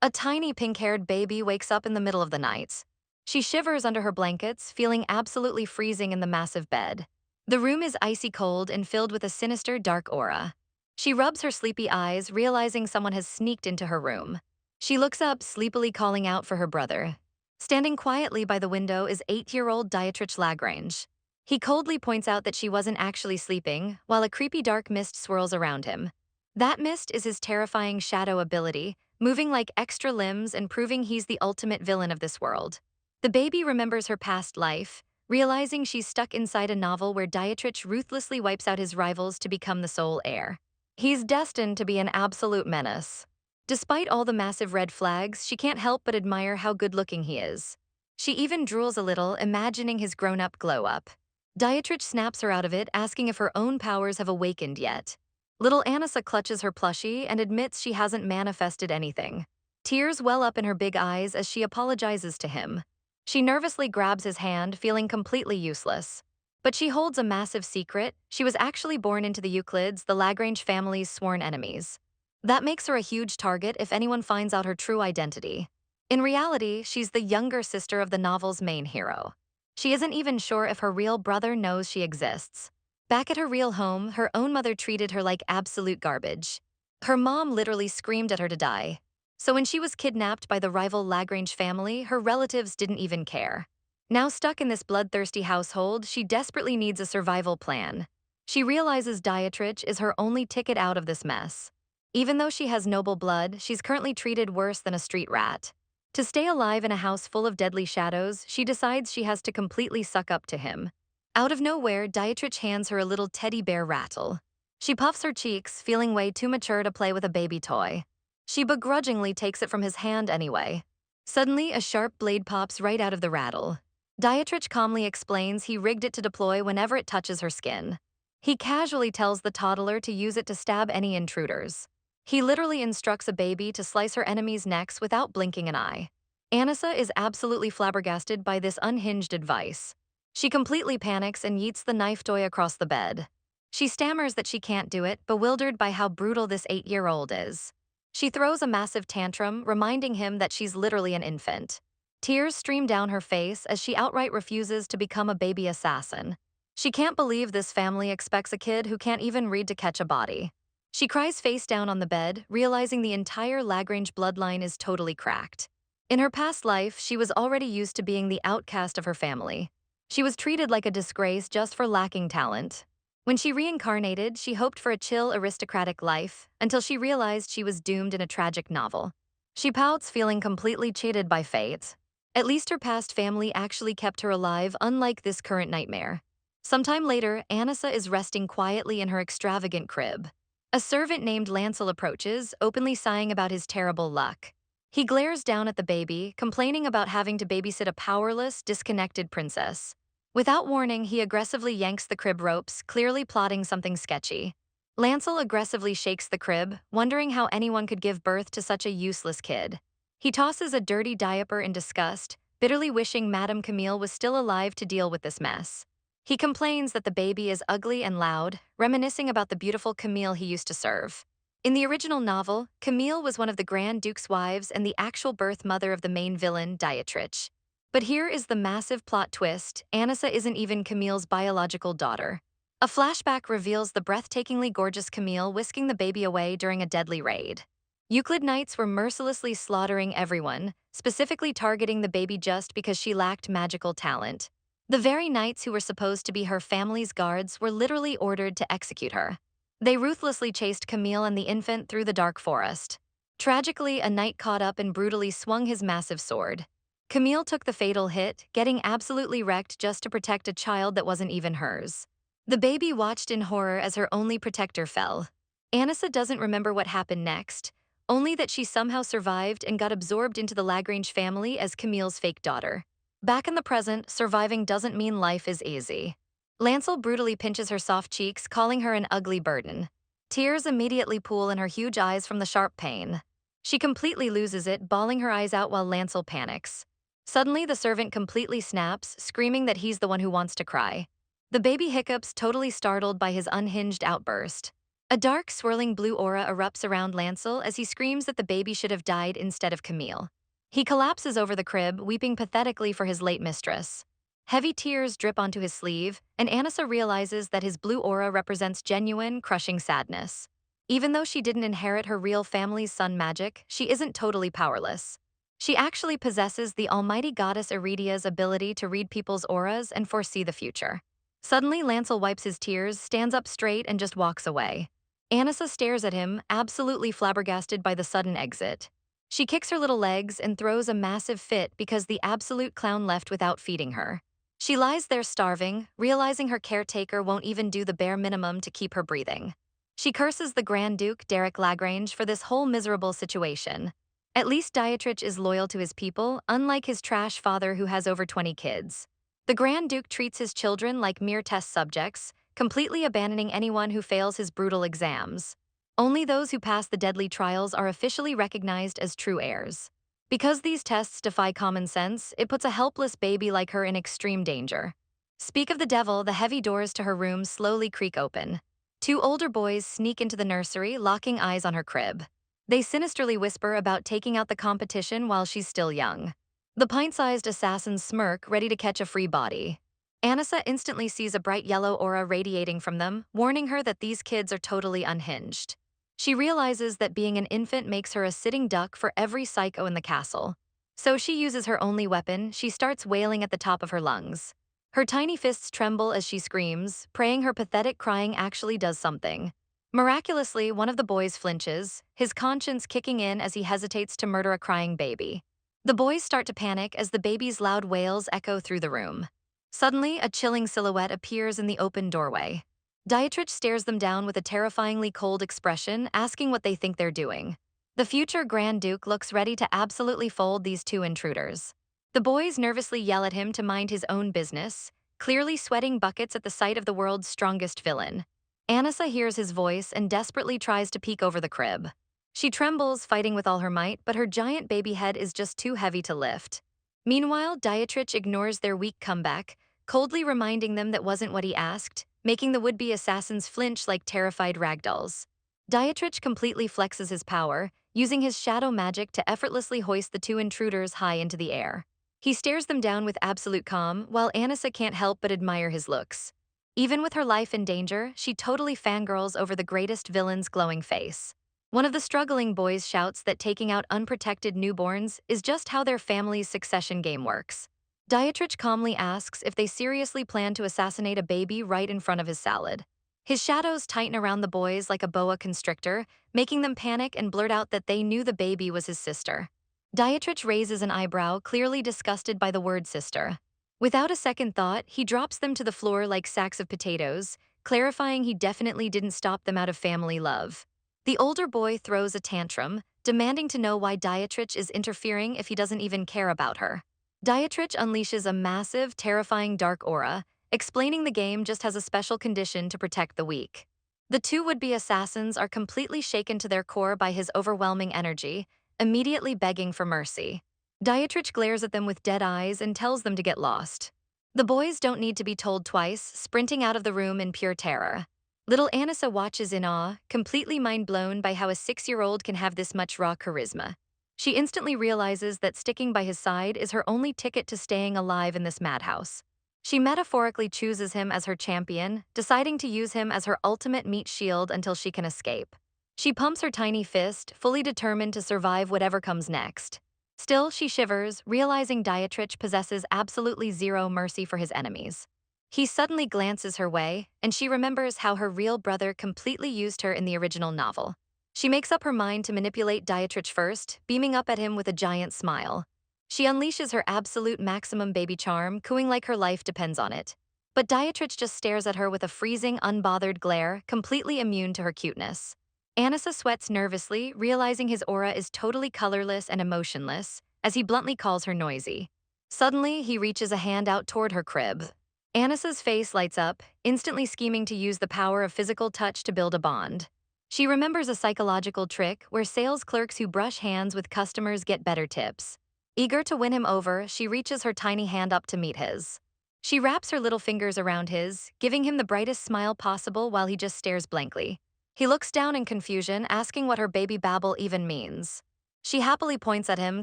A tiny pink-haired baby wakes up in the middle of the night. She shivers under her blankets, feeling absolutely freezing in the massive bed. The room is icy cold and filled with a sinister, dark aura. She rubs her sleepy eyes, realizing someone has sneaked into her room. She looks up, sleepily calling out for her brother. Standing quietly by the window is 8-year-old Dietrich Lagrange. He coldly points out that she wasn't actually sleeping, while a creepy dark mist swirls around him. That mist is his terrifying shadow ability, moving like extra limbs and proving he's the ultimate villain of this world. The baby remembers her past life, realizing she's stuck inside a novel where Dietrich ruthlessly wipes out his rivals to become the sole heir. He's destined to be an absolute menace. Despite all the massive red flags, she can't help but admire how good-looking he is. She even drools a little, imagining his grown-up glow-up. Dietrich snaps her out of it, asking if her own powers have awakened yet. Little Anissa clutches her plushie and admits she hasn't manifested anything. Tears well up in her big eyes as she apologizes to him. She nervously grabs his hand, feeling completely useless. But she holds a massive secret. She was actually born into the Euclids, the Lagrange family's sworn enemies. That makes her a huge target if anyone finds out her true identity. In reality, she's the younger sister of the novel's main hero. She isn't even sure if her real brother knows she exists. Back at her real home, her own mother treated her like absolute garbage. Her mom literally screamed at her to die. So when she was kidnapped by the rival Lagrange family, her relatives didn't even care. Now stuck in this bloodthirsty household, she desperately needs a survival plan. She realizes Dietrich is her only ticket out of this mess. Even though she has noble blood, she's currently treated worse than a street rat. To stay alive in a house full of deadly shadows, she decides she has to completely suck up to him. Out of nowhere, Dietrich hands her a little teddy bear rattle. She puffs her cheeks, feeling way too mature to play with a baby toy. She begrudgingly takes it from his hand anyway. Suddenly, a sharp blade pops right out of the rattle. Dietrich calmly explains he rigged it to deploy whenever it touches her skin. He casually tells the toddler to use it to stab any intruders. He literally instructs a baby to slice her enemies' necks without blinking an eye. Anissa is absolutely flabbergasted by this unhinged advice. She completely panics and yeets the knife toy across the bed. She stammers that she can't do it, bewildered by how brutal this 8-year-old is. She throws a massive tantrum, reminding him that she's literally an infant. Tears stream down her face as she outright refuses to become a baby assassin. She can't believe this family expects a kid who can't even read to catch a body. She cries face down on the bed, realizing the entire Lagrange bloodline is totally cracked. In her past life, she was already used to being the outcast of her family. She was treated like a disgrace just for lacking talent. When she reincarnated, she hoped for a chill, aristocratic life, until she realized she was doomed in a tragic novel. She pouts, feeling completely cheated by fate. At least her past family actually kept her alive, unlike this current nightmare. Sometime later, Anissa is resting quietly in her extravagant crib. A servant named Lancel approaches, openly sighing about his terrible luck. He glares down at the baby, complaining about having to babysit a powerless, disconnected princess. Without warning, he aggressively yanks the crib ropes, clearly plotting something sketchy. Lancel aggressively shakes the crib, wondering how anyone could give birth to such a useless kid. He tosses a dirty diaper in disgust, bitterly wishing Madame Camille was still alive to deal with this mess. He complains that the baby is ugly and loud, reminiscing about the beautiful Camille he used to serve. In the original novel, Camille was one of the Grand Duke's wives and the actual birth mother of the main villain, Dietrich. But here is the massive plot twist: Anissa isn't even Camille's biological daughter. A flashback reveals the breathtakingly gorgeous Camille whisking the baby away during a deadly raid. Euclid Knights were mercilessly slaughtering everyone, specifically targeting the baby just because she lacked magical talent. The very knights who were supposed to be her family's guards were literally ordered to execute her. They ruthlessly chased Camille and the infant through the dark forest. Tragically, a knight caught up and brutally swung his massive sword. Camille took the fatal hit, getting absolutely wrecked just to protect a child that wasn't even hers. The baby watched in horror as her only protector fell. Anissa doesn't remember what happened next, only that she somehow survived and got absorbed into the Lagrange family as Camille's fake daughter. Back in the present, surviving doesn't mean life is easy. Lancel brutally pinches her soft cheeks, calling her an ugly burden. Tears immediately pool in her huge eyes from the sharp pain. She completely loses it, bawling her eyes out while Lancel panics. Suddenly, the servant completely snaps, screaming that he's the one who wants to cry. The baby hiccups, totally startled by his unhinged outburst. A dark, swirling blue aura erupts around Lancel as he screams that the baby should have died instead of Camille. He collapses over the crib, weeping pathetically for his late mistress. Heavy tears drip onto his sleeve, and Anissa realizes that his blue aura represents genuine, crushing sadness. Even though she didn't inherit her real family's sun magic, she isn't totally powerless. She actually possesses the almighty goddess Iridia's ability to read people's auras and foresee the future. Suddenly, Lancel wipes his tears, stands up straight, and just walks away. Anissa stares at him, absolutely flabbergasted by the sudden exit. She kicks her little legs and throws a massive fit because the absolute clown left without feeding her. She lies there starving, realizing her caretaker won't even do the bare minimum to keep her breathing. She curses the Grand Duke, Derek Lagrange, for this whole miserable situation. At least Dietrich is loyal to his people, unlike his trash father who has over 20 kids. The Grand Duke treats his children like mere test subjects, completely abandoning anyone who fails his brutal exams. Only those who pass the deadly trials are officially recognized as true heirs. Because these tests defy common sense, it puts a helpless baby like her in extreme danger. Speak of the devil, the heavy doors to her room slowly creak open. Two older boys sneak into the nursery, locking eyes on her crib. They sinisterly whisper about taking out the competition while she's still young. The pint-sized assassins smirk, ready to catch a free body. Anissa instantly sees a bright yellow aura radiating from them, warning her that these kids are totally unhinged. She realizes that being an infant makes her a sitting duck for every psycho in the castle. So she uses her only weapon. She starts wailing at the top of her lungs. Her tiny fists tremble as she screams, praying her pathetic crying actually does something. Miraculously, one of the boys flinches, his conscience kicking in as he hesitates to murder a crying baby. The boys start to panic as the baby's loud wails echo through the room. Suddenly, a chilling silhouette appears in the open doorway. Dietrich stares them down with a terrifyingly cold expression, asking what they think they're doing. The future Grand Duke looks ready to absolutely fold these two intruders. The boys nervously yell at him to mind his own business, clearly sweating buckets at the sight of the world's strongest villain. Anissa hears his voice and desperately tries to peek over the crib. She trembles, fighting with all her might, but her giant baby head is just too heavy to lift. Meanwhile, Dietrich ignores their weak comeback, coldly reminding them that wasn't what he asked, making the would-be assassins flinch like terrified ragdolls. Dietrich completely flexes his power, using his shadow magic to effortlessly hoist the two intruders high into the air. He stares them down with absolute calm, while Anissa can't help but admire his looks. Even with her life in danger, she totally fangirls over the greatest villain's glowing face. One of the struggling boys shouts that taking out unprotected newborns is just how their family's succession game works. Dietrich calmly asks if they seriously plan to assassinate a baby right in front of his salad. His shadows tighten around the boys like a boa constrictor, making them panic and blurt out that they knew the baby was his sister. Dietrich raises an eyebrow, clearly disgusted by the word sister. Without a second thought, he drops them to the floor like sacks of potatoes, clarifying he definitely didn't stop them out of family love. The older boy throws a tantrum, demanding to know why Dietrich is interfering if he doesn't even care about her. Dietrich unleashes a massive, terrifying dark aura, explaining the game just has a special condition to protect the weak. The two would-be assassins are completely shaken to their core by his overwhelming energy, immediately begging for mercy. Dietrich glares at them with dead eyes and tells them to get lost. The boys don't need to be told twice, sprinting out of the room in pure terror. Little Anissa watches in awe, completely mind-blown by how a 6-year-old can have this much raw charisma. She instantly realizes that sticking by his side is her only ticket to staying alive in this madhouse. She metaphorically chooses him as her champion, deciding to use him as her ultimate meat shield until she can escape. She pumps her tiny fist, fully determined to survive whatever comes next. Still, she shivers, realizing Dietrich possesses absolutely zero mercy for his enemies. He suddenly glances her way, and she remembers how her real brother completely used her in the original novel. She makes up her mind to manipulate Dietrich first, beaming up at him with a giant smile. She unleashes her absolute maximum baby charm, cooing like her life depends on it. But Dietrich just stares at her with a freezing, unbothered glare, completely immune to her cuteness. Anissa sweats nervously, realizing his aura is totally colorless and emotionless, as he bluntly calls her noisy. Suddenly, he reaches a hand out toward her crib. Anissa's face lights up, instantly scheming to use the power of physical touch to build a bond. She remembers a psychological trick where sales clerks who brush hands with customers get better tips. Eager to win him over, she reaches her tiny hand up to meet his. She wraps her little fingers around his, giving him the brightest smile possible while he just stares blankly. He looks down in confusion, asking what her baby babble even means. She happily points at him,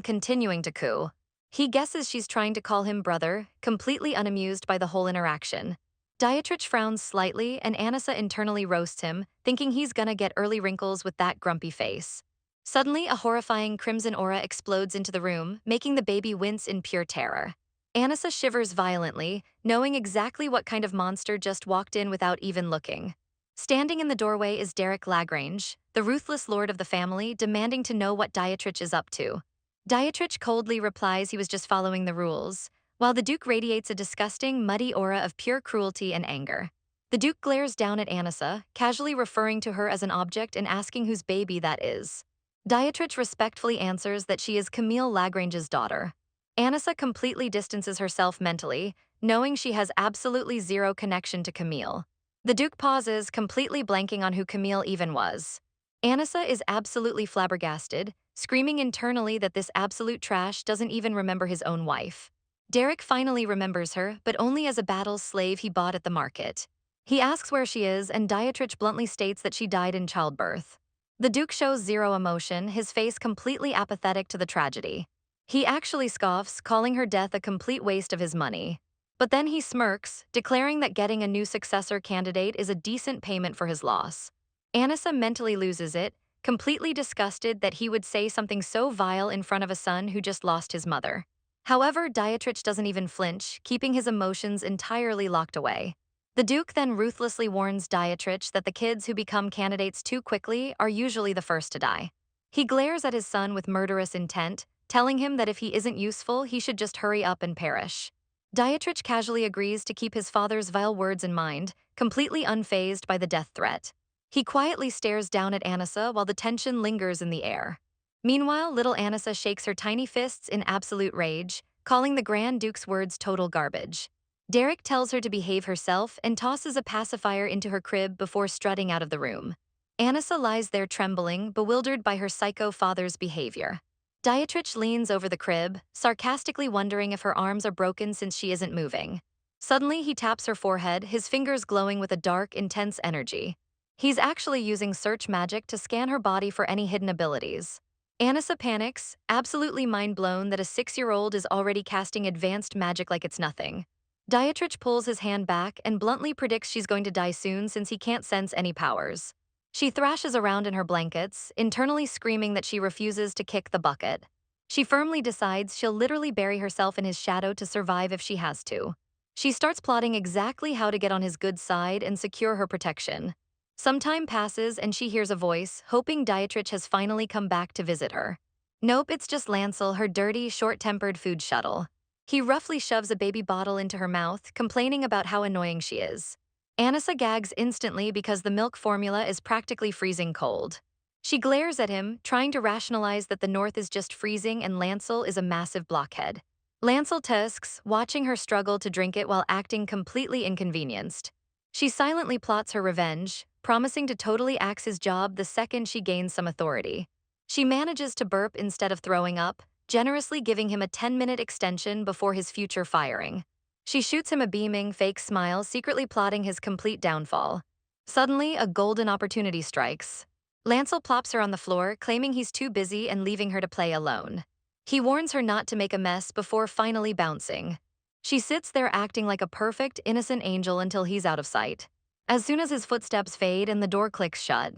continuing to coo. He guesses she's trying to call him brother, completely unamused by the whole interaction. Dietrich frowns slightly, and Anissa internally roasts him, thinking he's gonna get early wrinkles with that grumpy face. Suddenly, a horrifying crimson aura explodes into the room, making the baby wince in pure terror. Anissa shivers violently, knowing exactly what kind of monster just walked in without even looking. Standing in the doorway is Derek Lagrange, the ruthless lord of the family, demanding to know what Dietrich is up to. Dietrich coldly replies he was just following the rules, while the Duke radiates a disgusting, muddy aura of pure cruelty and anger. The Duke glares down at Anissa, casually referring to her as an object and asking whose baby that is. Dietrich respectfully answers that she is Camille Lagrange's daughter. Anissa completely distances herself mentally, knowing she has absolutely zero connection to Camille. The Duke pauses, completely blanking on who Camille even was. Anissa is absolutely flabbergasted, screaming internally that this absolute trash doesn't even remember his own wife. Derek finally remembers her, but only as a battle slave he bought at the market. He asks where she is, and Dietrich bluntly states that she died in childbirth. The Duke shows zero emotion, his face completely apathetic to the tragedy. He actually scoffs, calling her death a complete waste of his money. But then he smirks, declaring that getting a new successor candidate is a decent payment for his loss. Anissa mentally loses it, completely disgusted that he would say something so vile in front of a son who just lost his mother. However, Dietrich doesn't even flinch, keeping his emotions entirely locked away. The Duke then ruthlessly warns Dietrich that the kids who become candidates too quickly are usually the first to die. He glares at his son with murderous intent, telling him that if he isn't useful, he should just hurry up and perish. Dietrich casually agrees to keep his father's vile words in mind, completely unfazed by the death threat. He quietly stares down at Anissa while the tension lingers in the air. Meanwhile, little Anissa shakes her tiny fists in absolute rage, calling the Grand Duke's words total garbage. Derek tells her to behave herself and tosses a pacifier into her crib before strutting out of the room. Anissa lies there trembling, bewildered by her psycho father's behavior. Dietrich leans over the crib, sarcastically wondering if her arms are broken since she isn't moving. Suddenly, he taps her forehead, his fingers glowing with a dark, intense energy. He's actually using search magic to scan her body for any hidden abilities. Anissa panics, absolutely mind-blown that a 6-year-old is already casting advanced magic like it's nothing. Dietrich pulls his hand back and bluntly predicts she's going to die soon since he can't sense any powers. She thrashes around in her blankets, internally screaming that she refuses to kick the bucket. She firmly decides she'll literally bury herself in his shadow to survive if she has to. She starts plotting exactly how to get on his good side and secure her protection. Some time passes and she hears a voice, hoping Dietrich has finally come back to visit her. Nope, it's just Lancel, her dirty, short-tempered food shuttle. He roughly shoves a baby bottle into her mouth, complaining about how annoying she is. Anissa gags instantly because the milk formula is practically freezing cold. She glares at him, trying to rationalize that the North is just freezing and Lancel is a massive blockhead. Lancel tusks, watching her struggle to drink it while acting completely inconvenienced. She silently plots her revenge, promising to totally axe his job the second she gains some authority. She manages to burp instead of throwing up, generously giving him a 10-minute extension before his future firing. She shoots him a beaming, fake smile, secretly plotting his complete downfall. Suddenly, a golden opportunity strikes. Lancel plops her on the floor, claiming he's too busy and leaving her to play alone. He warns her not to make a mess before finally bouncing. She sits there acting like a perfect, innocent angel until he's out of sight. As soon as his footsteps fade and the door clicks shut,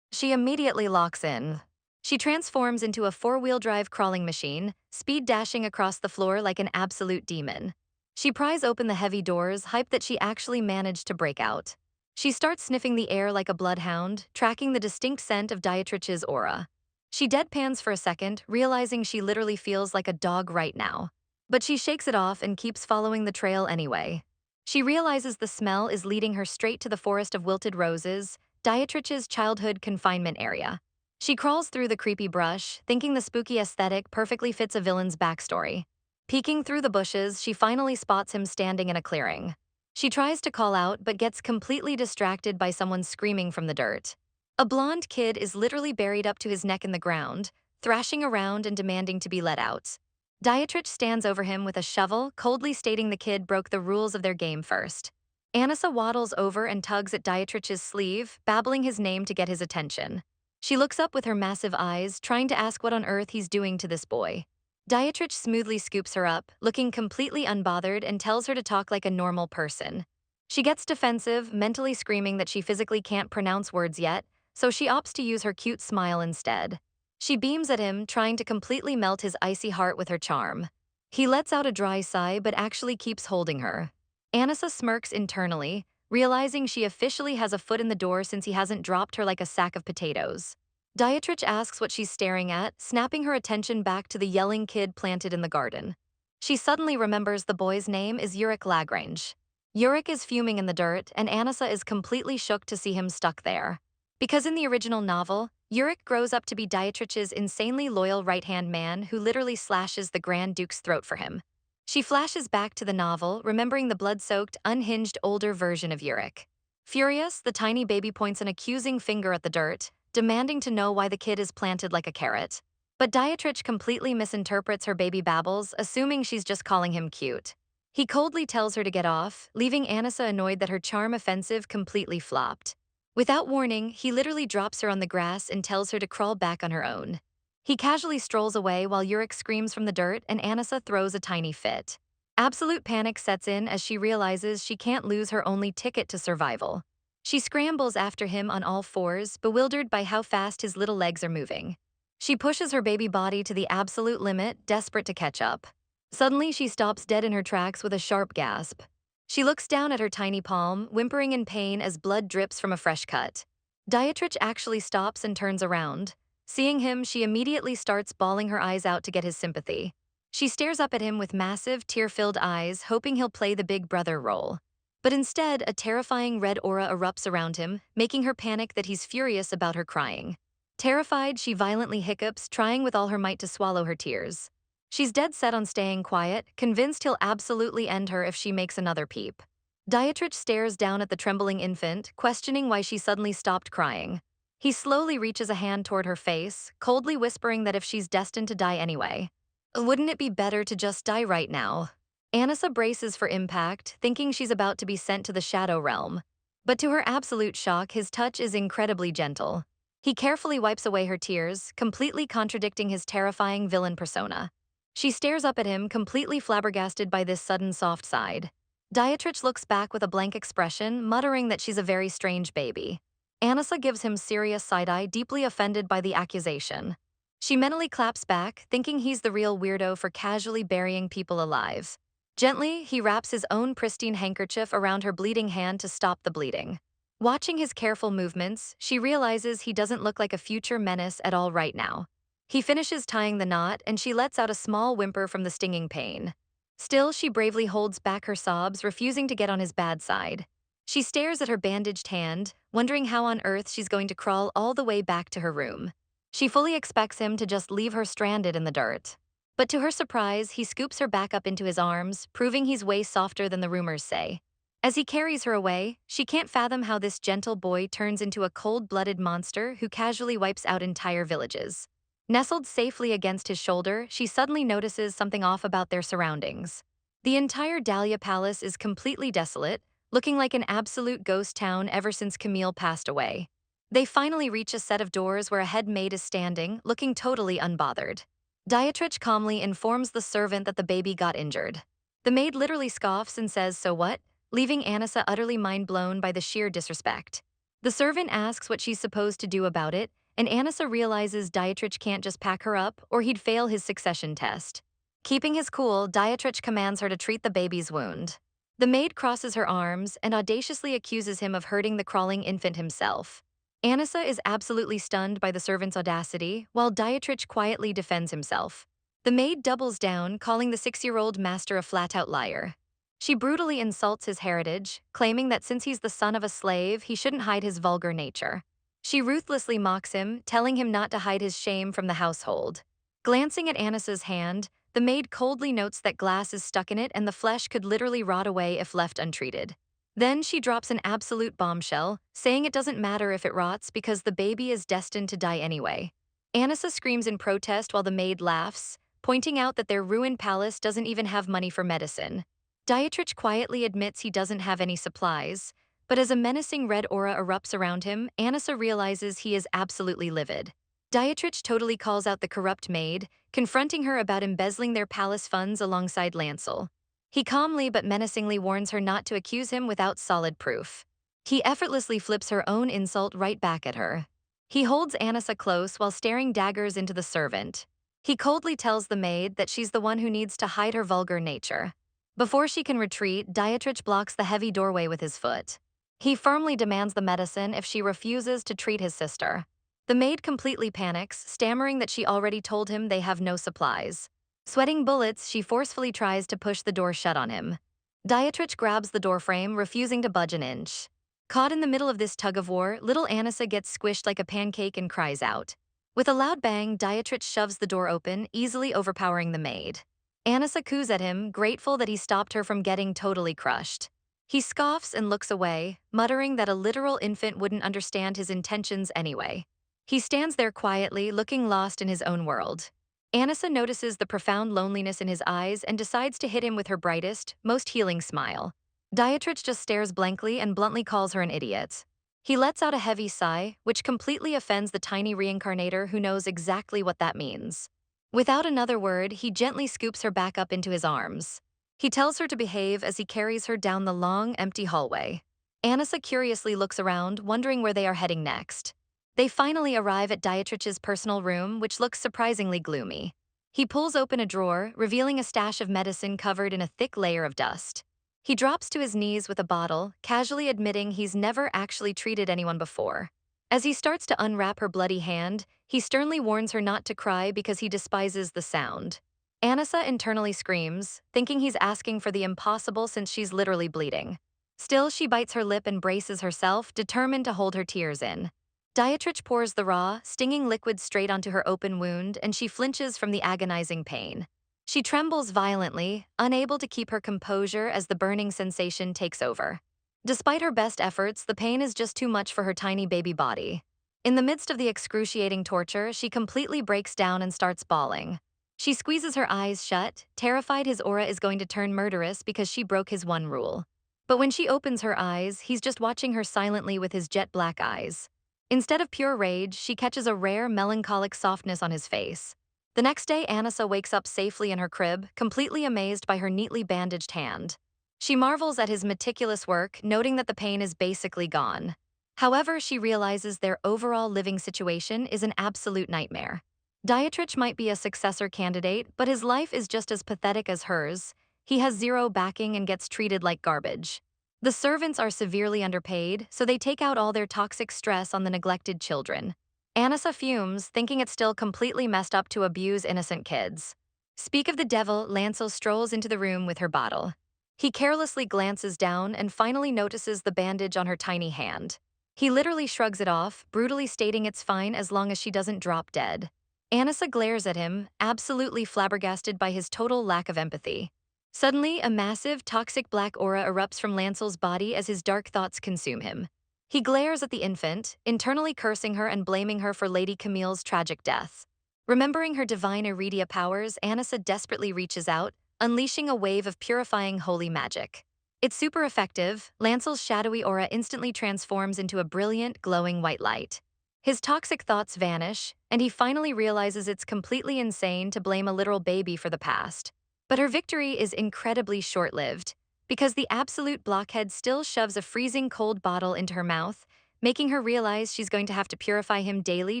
she immediately locks in. She transforms into a 4-wheel-drive crawling machine, speed dashing across the floor like an absolute demon. She pries open the heavy doors, hyped that she actually managed to break out. She starts sniffing the air like a bloodhound, tracking the distinct scent of Dietrich's aura. She deadpans for a second, realizing she literally feels like a dog right now. But she shakes it off and keeps following the trail anyway. She realizes the smell is leading her straight to the forest of wilted roses, Dietrich's childhood confinement area. She crawls through the creepy brush, thinking the spooky aesthetic perfectly fits a villain's backstory. Peeking through the bushes, she finally spots him standing in a clearing. She tries to call out but gets completely distracted by someone screaming from the dirt. A blonde kid is literally buried up to his neck in the ground, thrashing around and demanding to be let out. Dietrich stands over him with a shovel, coldly stating the kid broke the rules of their game first. Anissa waddles over and tugs at Dietrich's sleeve, babbling his name to get his attention. She looks up with her massive eyes, trying to ask what on earth he's doing to this boy. Dietrich smoothly scoops her up, looking completely unbothered, and tells her to talk like a normal person. She gets defensive, mentally screaming that she physically can't pronounce words yet, so she opts to use her cute smile instead. She beams at him, trying to completely melt his icy heart with her charm. He lets out a dry sigh but actually keeps holding her. Anissa smirks internally, realizing she officially has a foot in the door since he hasn't dropped her like a sack of potatoes. Dietrich asks what she's staring at, snapping her attention back to the yelling kid planted in the garden. She suddenly remembers the boy's name is Uric Lagrange. Uric is fuming in the dirt, and Anissa is completely shook to see him stuck there. Because in the original novel, Uric grows up to be Dietrich's insanely loyal right-hand man who literally slashes the Grand Duke's throat for him. She flashes back to the novel, remembering the blood-soaked, unhinged older version of Uric. Furious, the tiny baby points an accusing finger at the dirt, demanding to know why the kid is planted like a carrot. But Dietrich completely misinterprets her baby babbles, assuming she's just calling him cute. He coldly tells her to get off, leaving Anissa annoyed that her charm offensive completely flopped. Without warning, he literally drops her on the grass and tells her to crawl back on her own. He casually strolls away while Uric screams from the dirt and Anissa throws a tiny fit. Absolute panic sets in as she realizes she can't lose her only ticket to survival. She scrambles after him on all fours, bewildered by how fast his little legs are moving. She pushes her baby body to the absolute limit, desperate to catch up. Suddenly, she stops dead in her tracks with a sharp gasp. She looks down at her tiny palm, whimpering in pain as blood drips from a fresh cut. Dietrich actually stops and turns around. Seeing him, she immediately starts bawling her eyes out to get his sympathy. She stares up at him with massive, tear-filled eyes, hoping he'll play the big brother role. But instead, a terrifying red aura erupts around him, making her panic that he's furious about her crying. Terrified, she violently hiccups, trying with all her might to swallow her tears. She's dead set on staying quiet, convinced he'll absolutely end her if she makes another peep. Dietrich stares down at the trembling infant, questioning why she suddenly stopped crying. He slowly reaches a hand toward her face, coldly whispering that if she's destined to die anyway, wouldn't it be better to just die right now? Anissa braces for impact, thinking she's about to be sent to the Shadow Realm. But to her absolute shock, his touch is incredibly gentle. He carefully wipes away her tears, completely contradicting his terrifying villain persona. She stares up at him, completely flabbergasted by this sudden soft side. Dietrich looks back with a blank expression, muttering that she's a very strange baby. Anissa gives him serious side-eye, deeply offended by the accusation. She mentally claps back, thinking he's the real weirdo for casually burying people alive. Gently, he wraps his own pristine handkerchief around her bleeding hand to stop the bleeding. Watching his careful movements, she realizes he doesn't look like a future menace at all right now. He finishes tying the knot, and she lets out a small whimper from the stinging pain. Still, she bravely holds back her sobs, refusing to get on his bad side. She stares at her bandaged hand, wondering how on earth she's going to crawl all the way back to her room. She fully expects him to just leave her stranded in the dirt. But to her surprise, he scoops her back up into his arms, proving he's way softer than the rumors say. As he carries her away, she can't fathom how this gentle boy turns into a cold-blooded monster who casually wipes out entire villages. Nestled safely against his shoulder, she suddenly notices something off about their surroundings. The entire Dahlia Palace is completely desolate, looking like an absolute ghost town ever since Camille passed away. They finally reach a set of doors where a head maid is standing, looking totally unbothered. Dietrich calmly informs the servant that the baby got injured. The maid literally scoffs and says, "So what?" leaving Anissa utterly mind-blown by the sheer disrespect. The servant asks what she's supposed to do about it, and Anissa realizes Dietrich can't just pack her up or he'd fail his succession test. Keeping his cool, Dietrich commands her to treat the baby's wound. The maid crosses her arms and audaciously accuses him of hurting the crawling infant himself. Anissa is absolutely stunned by the servant's audacity, while Dietrich quietly defends himself. The maid doubles down, calling the 6-year-old master a flat-out liar. She brutally insults his heritage, claiming that since he's the son of a slave, he shouldn't hide his vulgar nature. She ruthlessly mocks him, telling him not to hide his shame from the household. Glancing at Anissa's hand, the maid coldly notes that glass is stuck in it and the flesh could literally rot away if left untreated. Then she drops an absolute bombshell, saying it doesn't matter if it rots because the baby is destined to die anyway. Anissa screams in protest while the maid laughs, pointing out that their ruined palace doesn't even have money for medicine. Dietrich quietly admits he doesn't have any supplies, but as a menacing red aura erupts around him, Anissa realizes he is absolutely livid. Dietrich totally calls out the corrupt maid, confronting her about embezzling their palace funds alongside Lancel. He calmly but menacingly warns her not to accuse him without solid proof. He effortlessly flips her own insult right back at her. He holds Anissa close while staring daggers into the servant. He coldly tells the maid that she's the one who needs to hide her vulgar nature. Before she can retreat, Dietrich blocks the heavy doorway with his foot. He firmly demands the medicine if she refuses to treat his sister. The maid completely panics, stammering that she already told him they have no supplies. Sweating bullets, she forcefully tries to push the door shut on him. Dietrich grabs the doorframe, refusing to budge an inch. Caught in the middle of this tug-of-war, little Anissa gets squished like a pancake and cries out. With a loud bang, Dietrich shoves the door open, easily overpowering the maid. Anissa coos at him, grateful that he stopped her from getting totally crushed. He scoffs and looks away, muttering that a literal infant wouldn't understand his intentions anyway. He stands there quietly, looking lost in his own world. Anissa notices the profound loneliness in his eyes and decides to hit him with her brightest, most healing smile. Dietrich just stares blankly and bluntly calls her an idiot. He lets out a heavy sigh, which completely offends the tiny reincarnator who knows exactly what that means. Without another word, he gently scoops her back up into his arms. He tells her to behave as he carries her down the long, empty hallway. Anissa curiously looks around, wondering where they are heading next. They finally arrive at Dietrich's personal room, which looks surprisingly gloomy. He pulls open a drawer, revealing a stash of medicine covered in a thick layer of dust. He drops to his knees with a bottle, casually admitting he's never actually treated anyone before. As he starts to unwrap her bloody hand, he sternly warns her not to cry because he despises the sound. Anissa internally screams, thinking he's asking for the impossible since she's literally bleeding. Still, she bites her lip and braces herself, determined to hold her tears in. Dietrich pours the raw, stinging liquid straight onto her open wound, and she flinches from the agonizing pain. She trembles violently, unable to keep her composure as the burning sensation takes over. Despite her best efforts, the pain is just too much for her tiny baby body. In the midst of the excruciating torture, she completely breaks down and starts bawling. She squeezes her eyes shut, terrified his aura is going to turn murderous because she broke his one rule. But when she opens her eyes, he's just watching her silently with his jet black eyes. Instead of pure rage, she catches a rare, melancholic softness on his face. The next day, Anissa wakes up safely in her crib, completely amazed by her neatly bandaged hand. She marvels at his meticulous work, noting that the pain is basically gone. However, she realizes their overall living situation is an absolute nightmare. Dietrich might be a successor candidate, but his life is just as pathetic as hers. He has zero backing and gets treated like garbage. The servants are severely underpaid, so they take out all their toxic stress on the neglected children. Anissa fumes, thinking it's still completely messed up to abuse innocent kids. Speak of the devil, Lancel strolls into the room with her bottle. He carelessly glances down and finally notices the bandage on her tiny hand. He literally shrugs it off, brutally stating it's fine as long as she doesn't drop dead. Anissa glares at him, absolutely flabbergasted by his total lack of empathy. Suddenly, a massive, toxic black aura erupts from Lancel's body as his dark thoughts consume him. He glares at the infant, internally cursing her and blaming her for Lady Camille's tragic death. Remembering her divine Iridia powers, Anissa desperately reaches out, unleashing a wave of purifying holy magic. It's super effective. Lancel's shadowy aura instantly transforms into a brilliant, glowing white light. His toxic thoughts vanish, and he finally realizes it's completely insane to blame a literal baby for the past. But her victory is incredibly short-lived, because the absolute blockhead still shoves a freezing cold bottle into her mouth, making her realize she's going to have to purify him daily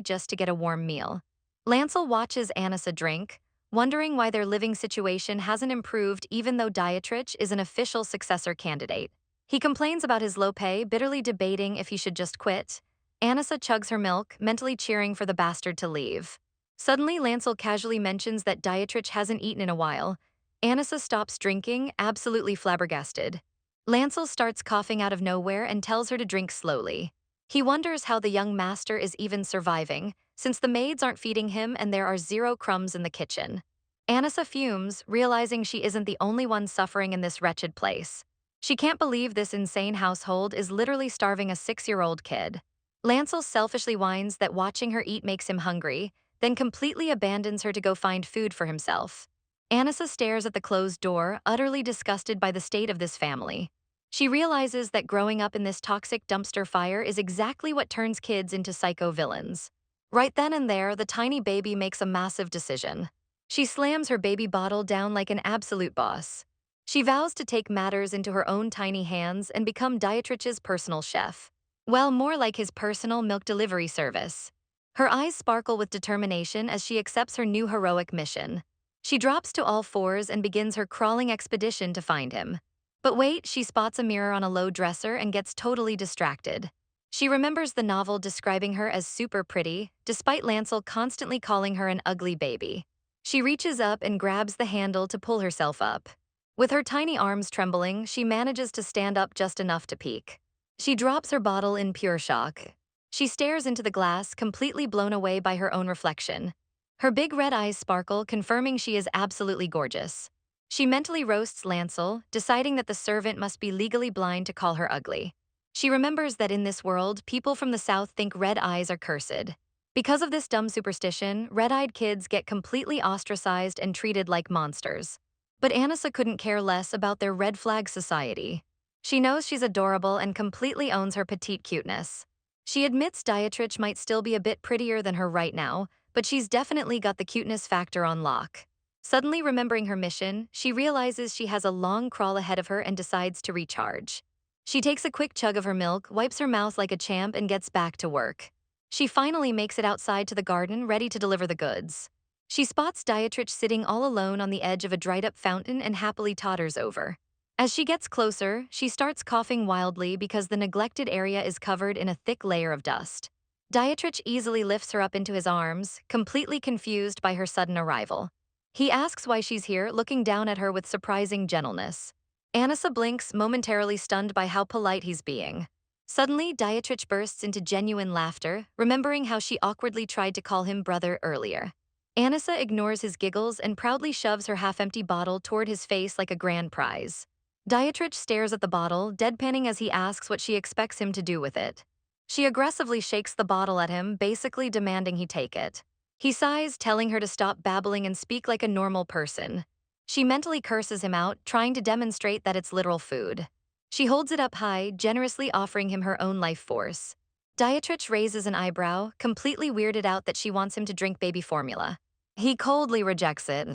just to get a warm meal. Lancel watches Anissa drink, wondering why their living situation hasn't improved even though Dietrich is an official successor candidate. He complains about his low pay, bitterly debating if he should just quit. Anissa chugs her milk, mentally cheering for the bastard to leave. Suddenly, Lancel casually mentions that Dietrich hasn't eaten in a while. Anissa stops drinking, absolutely flabbergasted. Lancel starts coughing out of nowhere and tells her to drink slowly. He wonders how the young master is even surviving, since the maids aren't feeding him and there are zero crumbs in the kitchen. Anissa fumes, realizing she isn't the only one suffering in this wretched place. She can't believe this insane household is literally starving a 6-year-old kid. Lancel selfishly whines that watching her eat makes him hungry, then completely abandons her to go find food for himself. Anissa stares at the closed door, utterly disgusted by the state of this family. She realizes that growing up in this toxic dumpster fire is exactly what turns kids into psycho villains. Right then and there, the tiny baby makes a massive decision. She slams her baby bottle down like an absolute boss. She vows to take matters into her own tiny hands and become Dietrich's personal chef. Well, more like his personal milk delivery service. Her eyes sparkle with determination as she accepts her new heroic mission. She drops to all fours and begins her crawling expedition to find him. But wait, she spots a mirror on a low dresser and gets totally distracted. She remembers the novel describing her as super pretty, despite Lancel constantly calling her an ugly baby. She reaches up and grabs the handle to pull herself up. With her tiny arms trembling, she manages to stand up just enough to peek. She drops her bottle in pure shock. She stares into the glass, completely blown away by her own reflection. Her big red eyes sparkle, confirming she is absolutely gorgeous. She mentally roasts Lancel, deciding that the servant must be legally blind to call her ugly. She remembers that in this world, people from the South think red eyes are cursed. Because of this dumb superstition, red-eyed kids get completely ostracized and treated like monsters. But Anissa couldn't care less about their red flag society. She knows she's adorable and completely owns her petite cuteness. She admits Dietrich might still be a bit prettier than her right now, but she's definitely got the cuteness factor on lock. Suddenly remembering her mission, she realizes she has a long crawl ahead of her and decides to recharge. She takes a quick chug of her milk, wipes her mouth like a champ, and gets back to work. She finally makes it outside to the garden, ready to deliver the goods. She spots Dietrich sitting all alone on the edge of a dried-up fountain and happily totters over. As she gets closer, she starts coughing wildly because the neglected area is covered in a thick layer of dust. Dietrich easily lifts her up into his arms, completely confused by her sudden arrival. He asks why she's here, looking down at her with surprising gentleness. Anissa blinks, momentarily stunned by how polite he's being. Suddenly, Dietrich bursts into genuine laughter, remembering how she awkwardly tried to call him brother earlier. Anissa ignores his giggles and proudly shoves her half-empty bottle toward his face like a grand prize. Dietrich stares at the bottle, deadpanning as he asks what she expects him to do with it. She aggressively shakes the bottle at him, basically demanding he take it. He sighs, telling her to stop babbling and speak like a normal person. She mentally curses him out, trying to demonstrate that it's literal food. She holds it up high, generously offering him her own life force. Dietrich raises an eyebrow, completely weirded out that she wants him to drink baby formula. He coldly rejects it.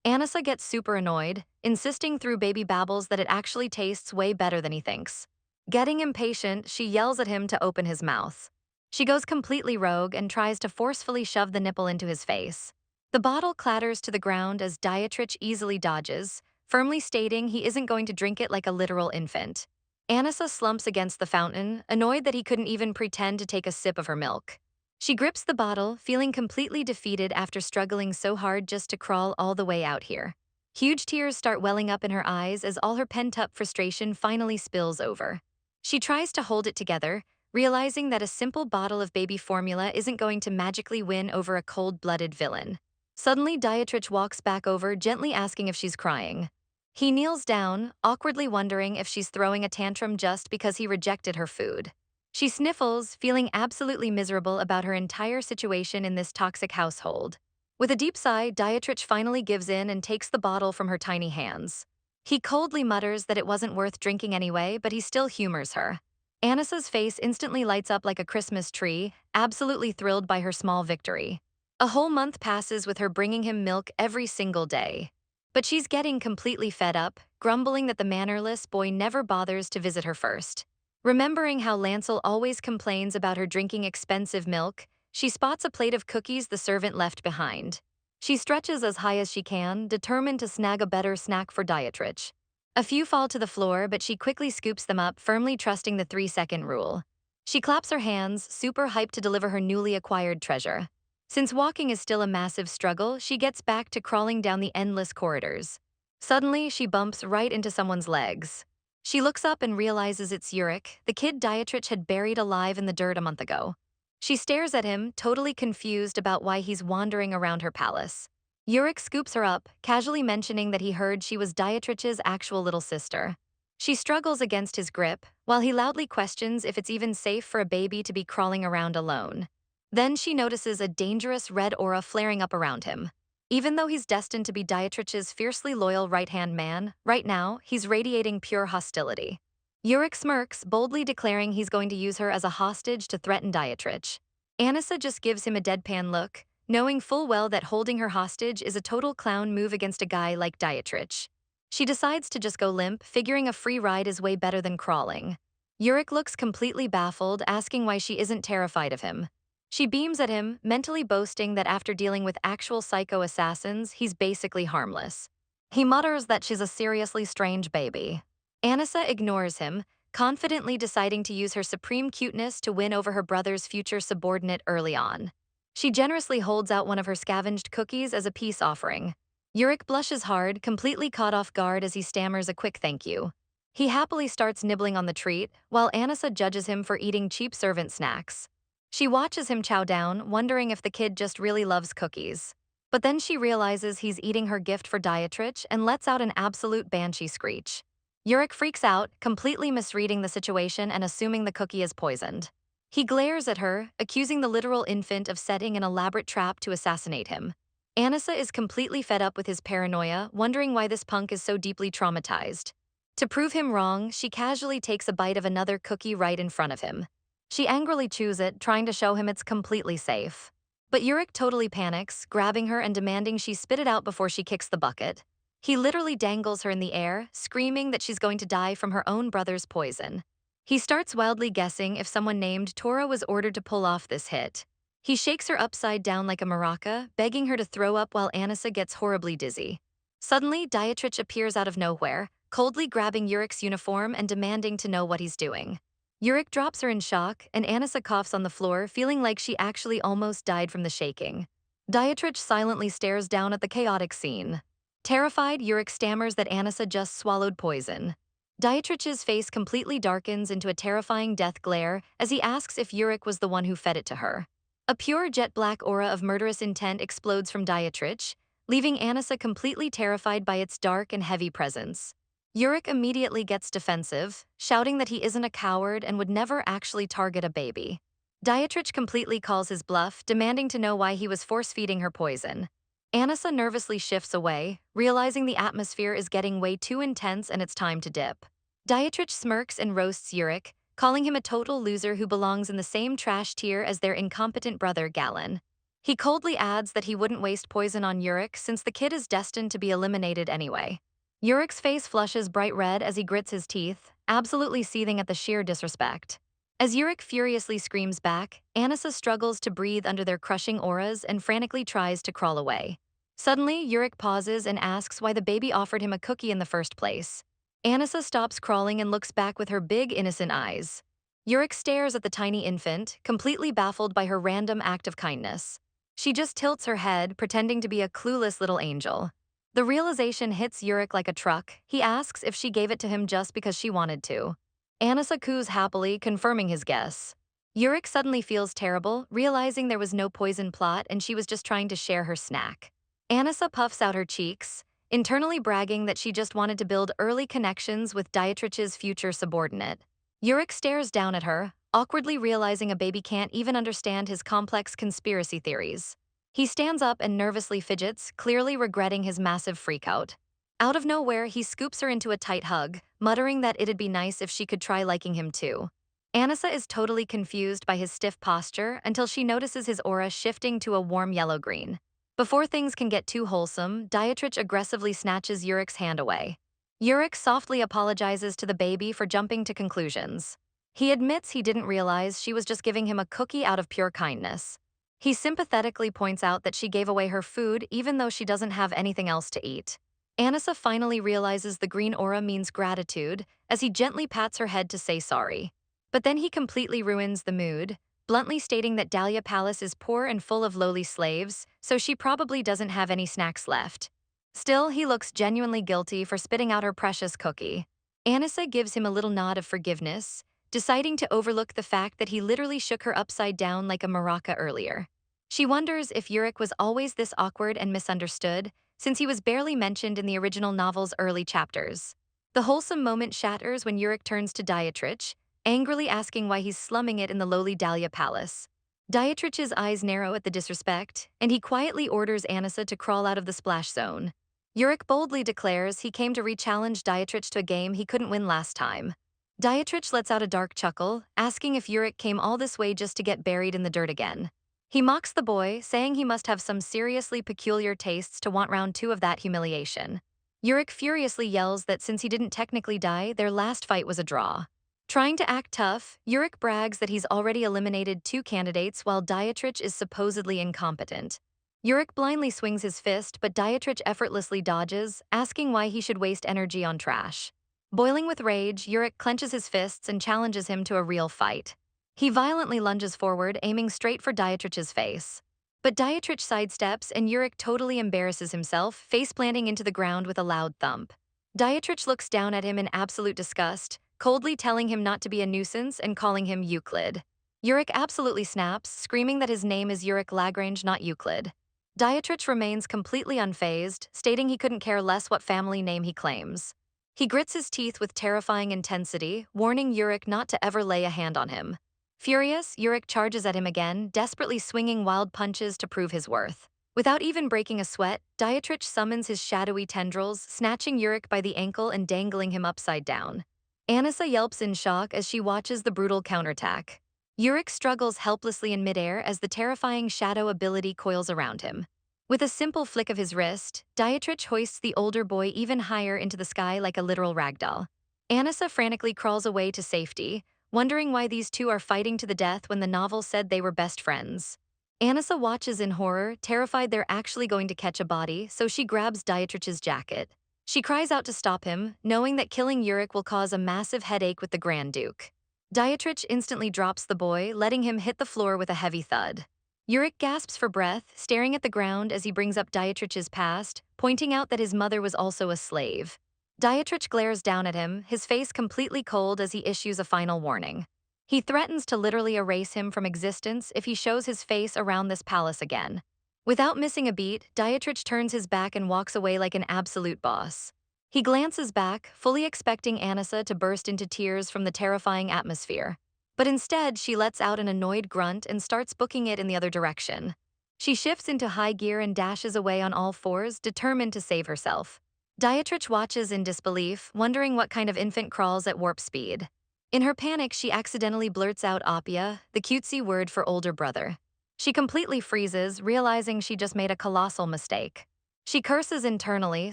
Anissa gets super annoyed, insisting through baby babbles that it actually tastes way better than he thinks. Getting impatient, she yells at him to open his mouth. She goes completely rogue and tries to forcefully shove the nipple into his face. The bottle clatters to the ground as Dietrich easily dodges, firmly stating he isn't going to drink it like a literal infant. Anissa slumps against the fountain, annoyed that he couldn't even pretend to take a sip of her milk. She grips the bottle, feeling completely defeated after struggling so hard just to crawl all the way out here. Huge tears start welling up in her eyes as all her pent-up frustration finally spills over. She tries to hold it together, realizing that a simple bottle of baby formula isn't going to magically win over a cold-blooded villain. Suddenly, Dietrich walks back over, gently asking if she's crying. He kneels down, awkwardly wondering if she's throwing a tantrum just because he rejected her food. She sniffles, feeling absolutely miserable about her entire situation in this toxic household. With a deep sigh, Dietrich finally gives in and takes the bottle from her tiny hands. He coldly mutters that it wasn't worth drinking anyway, but he still humors her. Anissa's face instantly lights up like a Christmas tree, absolutely thrilled by her small victory. A whole month passes with her bringing him milk every single day. But she's getting completely fed up, grumbling that the mannerless boy never bothers to visit her first. Remembering how Lancel always complains about her drinking expensive milk, she spots a plate of cookies the servant left behind. She stretches as high as she can, determined to snag a better snack for Dietrich. A few fall to the floor, but she quickly scoops them up, firmly trusting the 3-second rule. She claps her hands, super hyped to deliver her newly acquired treasure. Since walking is still a massive struggle, she gets back to crawling down the endless corridors. Suddenly, she bumps right into someone's legs. She looks up and realizes it's Yurik, the kid Dietrich had buried alive in the dirt a month ago. She stares at him, totally confused about why he's wandering around her palace. Yurik scoops her up, casually mentioning that he heard she was Dietrich's actual little sister. She struggles against his grip, while he loudly questions if it's even safe for a baby to be crawling around alone. Then she notices a dangerous red aura flaring up around him. Even though he's destined to be Dietrich's fiercely loyal right-hand man, right now, he's radiating pure hostility. Yurik smirks, boldly declaring he's going to use her as a hostage to threaten Dietrich. Anissa just gives him a deadpan look, knowing full well that holding her hostage is a total clown move against a guy like Dietrich. She decides to just go limp, figuring a free ride is way better than crawling. Yurik looks completely baffled, asking why she isn't terrified of him. She beams at him, mentally boasting that after dealing with actual psycho assassins, he's basically harmless. He mutters that she's a seriously strange baby. Anissa ignores him, confidently deciding to use her supreme cuteness to win over her brother's future subordinate early on. She generously holds out one of her scavenged cookies as a peace offering. Yurik blushes hard, completely caught off guard as he stammers a quick thank you. He happily starts nibbling on the treat, while Anissa judges him for eating cheap servant snacks. She watches him chow down, wondering if the kid just really loves cookies. But then she realizes he's eating her gift for Dietrich and lets out an absolute banshee screech. Yurik freaks out, completely misreading the situation and assuming the cookie is poisoned. He glares at her, accusing the literal infant of setting an elaborate trap to assassinate him. Anissa is completely fed up with his paranoia, wondering why this punk is so deeply traumatized. To prove him wrong, she casually takes a bite of another cookie right in front of him. She angrily chews it, trying to show him it's completely safe. But Yurik totally panics, grabbing her and demanding she spit it out before she kicks the bucket. He literally dangles her in the air, screaming that she's going to die from her own brother's poison. He starts wildly guessing if someone named Tora was ordered to pull off this hit. He shakes her upside down like a maraca, begging her to throw up while Anissa gets horribly dizzy. Suddenly, Dietrich appears out of nowhere, coldly grabbing Yurik's uniform and demanding to know what he's doing. Yurik drops her in shock, and Anissa coughs on the floor, feeling like she actually almost died from the shaking. Dietrich silently stares down at the chaotic scene. Terrified, Yurik stammers that Anissa just swallowed poison. Dietrich's face completely darkens into a terrifying death glare as he asks if Yurik was the one who fed it to her. A pure jet-black aura of murderous intent explodes from Dietrich, leaving Anissa completely terrified by its dark and heavy presence. Yurik immediately gets defensive, shouting that he isn't a coward and would never actually target a baby. Dietrich completely calls his bluff, demanding to know why he was force-feeding her poison. Anissa nervously shifts away, realizing the atmosphere is getting way too intense and it's time to dip. Dietrich smirks and roasts Yurik, calling him a total loser who belongs in the same trash tier as their incompetent brother Galen. He coldly adds that he wouldn't waste poison on Yurik since the kid is destined to be eliminated anyway. Yurik's face flushes bright red as he grits his teeth, absolutely seething at the sheer disrespect. As Yurik furiously screams back, Anissa struggles to breathe under their crushing auras and frantically tries to crawl away. Suddenly, Yurik pauses and asks why the baby offered him a cookie in the first place. Anissa stops crawling and looks back with her big, innocent eyes. Yurik stares at the tiny infant, completely baffled by her random act of kindness. She just tilts her head, pretending to be a clueless little angel. The realization hits Yurik like a truck. He asks if she gave it to him just because she wanted to. Anissa coos happily, confirming his guess. Yurik suddenly feels terrible, realizing there was no poison plot and she was just trying to share her snack. Anissa puffs out her cheeks, internally bragging that she just wanted to build early connections with Dietrich's future subordinate. Yurik stares down at her, awkwardly realizing a baby can't even understand his complex conspiracy theories. He stands up and nervously fidgets, clearly regretting his massive freakout. Out of nowhere, he scoops her into a tight hug, muttering that it'd be nice if she could try liking him too. Anissa is totally confused by his stiff posture until she notices his aura shifting to a warm yellow-green. Before things can get too wholesome, Dietrich aggressively snatches Yurik's hand away. Yurik softly apologizes to the baby for jumping to conclusions. He admits he didn't realize she was just giving him a cookie out of pure kindness. He sympathetically points out that she gave away her food even though she doesn't have anything else to eat. Anissa finally realizes the green aura means gratitude as he gently pats her head to say sorry. But then he completely ruins the mood, bluntly stating that Dahlia Palace is poor and full of lowly slaves, so she probably doesn't have any snacks left. Still, he looks genuinely guilty for spitting out her precious cookie. Anissa gives him a little nod of forgiveness, deciding to overlook the fact that he literally shook her upside down like a maraca earlier. She wonders if Yurik was always this awkward and misunderstood, since he was barely mentioned in the original novel's early chapters. The wholesome moment shatters when Yurik turns to Dietrich, angrily asking why he's slumming it in the lowly Dahlia Palace. Dietrich's eyes narrow at the disrespect, and he quietly orders Anissa to crawl out of the splash zone. Yurik boldly declares he came to re-challenge Dietrich to a game he couldn't win last time. Dietrich lets out a dark chuckle, asking if Yurik came all this way just to get buried in the dirt again. He mocks the boy, saying he must have some seriously peculiar tastes to want round 2 of that humiliation. Yurik furiously yells that since he didn't technically die, their last fight was a draw. Trying to act tough, Yurik brags that he's already eliminated 2 candidates while Dietrich is supposedly incompetent. Yurik blindly swings his fist, but Dietrich effortlessly dodges, asking why he should waste energy on trash. Boiling with rage, Yurik clenches his fists and challenges him to a real fight. He violently lunges forward, aiming straight for Dietrich's face. But Dietrich sidesteps and Yurik totally embarrasses himself, face-planting into the ground with a loud thump. Dietrich looks down at him in absolute disgust, coldly telling him not to be a nuisance and calling him Euclid. Yurik absolutely snaps, screaming that his name is Yurik Lagrange, not Euclid. Dietrich remains completely unfazed, stating he couldn't care less what family name he claims. He grits his teeth with terrifying intensity, warning Yurik not to ever lay a hand on him. Furious, Yurik charges at him again, desperately swinging wild punches to prove his worth. Without even breaking a sweat, Dietrich summons his shadowy tendrils, snatching Yurik by the ankle and dangling him upside down. Anissa yelps in shock as she watches the brutal counterattack. Yurik struggles helplessly in midair as the terrifying shadow ability coils around him. With a simple flick of his wrist, Dietrich hoists the older boy even higher into the sky like a literal ragdoll. Anissa frantically crawls away to safety, wondering why these 2 are fighting to the death when the novel said they were best friends. Anissa watches in horror, terrified they're actually going to catch a body, so she grabs Dietrich's jacket. She cries out to stop him, knowing that killing Yurik will cause a massive headache with the Grand Duke. Dietrich instantly drops the boy, letting him hit the floor with a heavy thud. Yurik gasps for breath, staring at the ground as he brings up Dietrich's past, pointing out that his mother was also a slave. Dietrich glares down at him, his face completely cold as he issues a final warning. He threatens to literally erase him from existence if he shows his face around this palace again. Without missing a beat, Dietrich turns his back and walks away like an absolute boss. He glances back, fully expecting Anissa to burst into tears from the terrifying atmosphere. But instead, she lets out an annoyed grunt and starts booking it in the other direction. She shifts into high gear and dashes away on all 4s, determined to save herself. Dietrich watches in disbelief, wondering what kind of infant crawls at warp speed. In her panic, she accidentally blurts out Appia, the cutesy word for older brother. She completely freezes, realizing she just made a colossal mistake. She curses internally,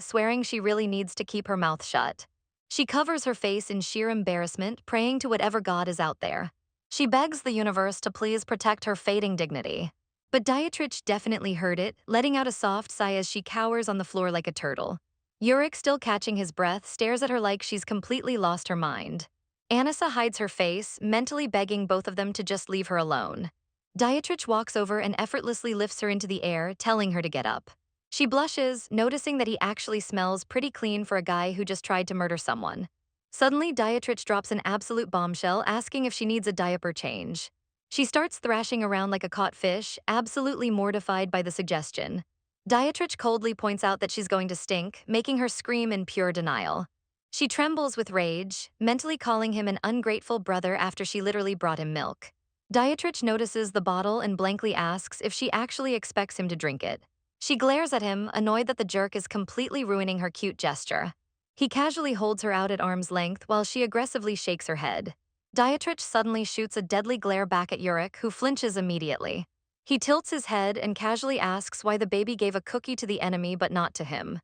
swearing she really needs to keep her mouth shut. She covers her face in sheer embarrassment, praying to whatever god is out there. She begs the universe to please protect her fading dignity. But Dietrich definitely heard it, letting out a soft sigh as she cowers on the floor like a turtle. Yurik, still catching his breath, stares at her like she's completely lost her mind. Anissa hides her face, mentally begging both of them to just leave her alone. Dietrich walks over and effortlessly lifts her into the air, telling her to get up. She blushes, noticing that he actually smells pretty clean for a guy who just tried to murder someone. Suddenly, Dietrich drops an absolute bombshell, asking if she needs a diaper change. She starts thrashing around like a caught fish, absolutely mortified by the suggestion. Dietrich coldly points out that she's going to stink, making her scream in pure denial. She trembles with rage, mentally calling him an ungrateful brother after she literally brought him milk. Dietrich notices the bottle and blankly asks if she actually expects him to drink it. She glares at him, annoyed that the jerk is completely ruining her cute gesture. He casually holds her out at arm's length while she aggressively shakes her head. Dietrich suddenly shoots a deadly glare back at Yurik, who flinches immediately. He tilts his head and casually asks why the baby gave a cookie to the enemy but not to him.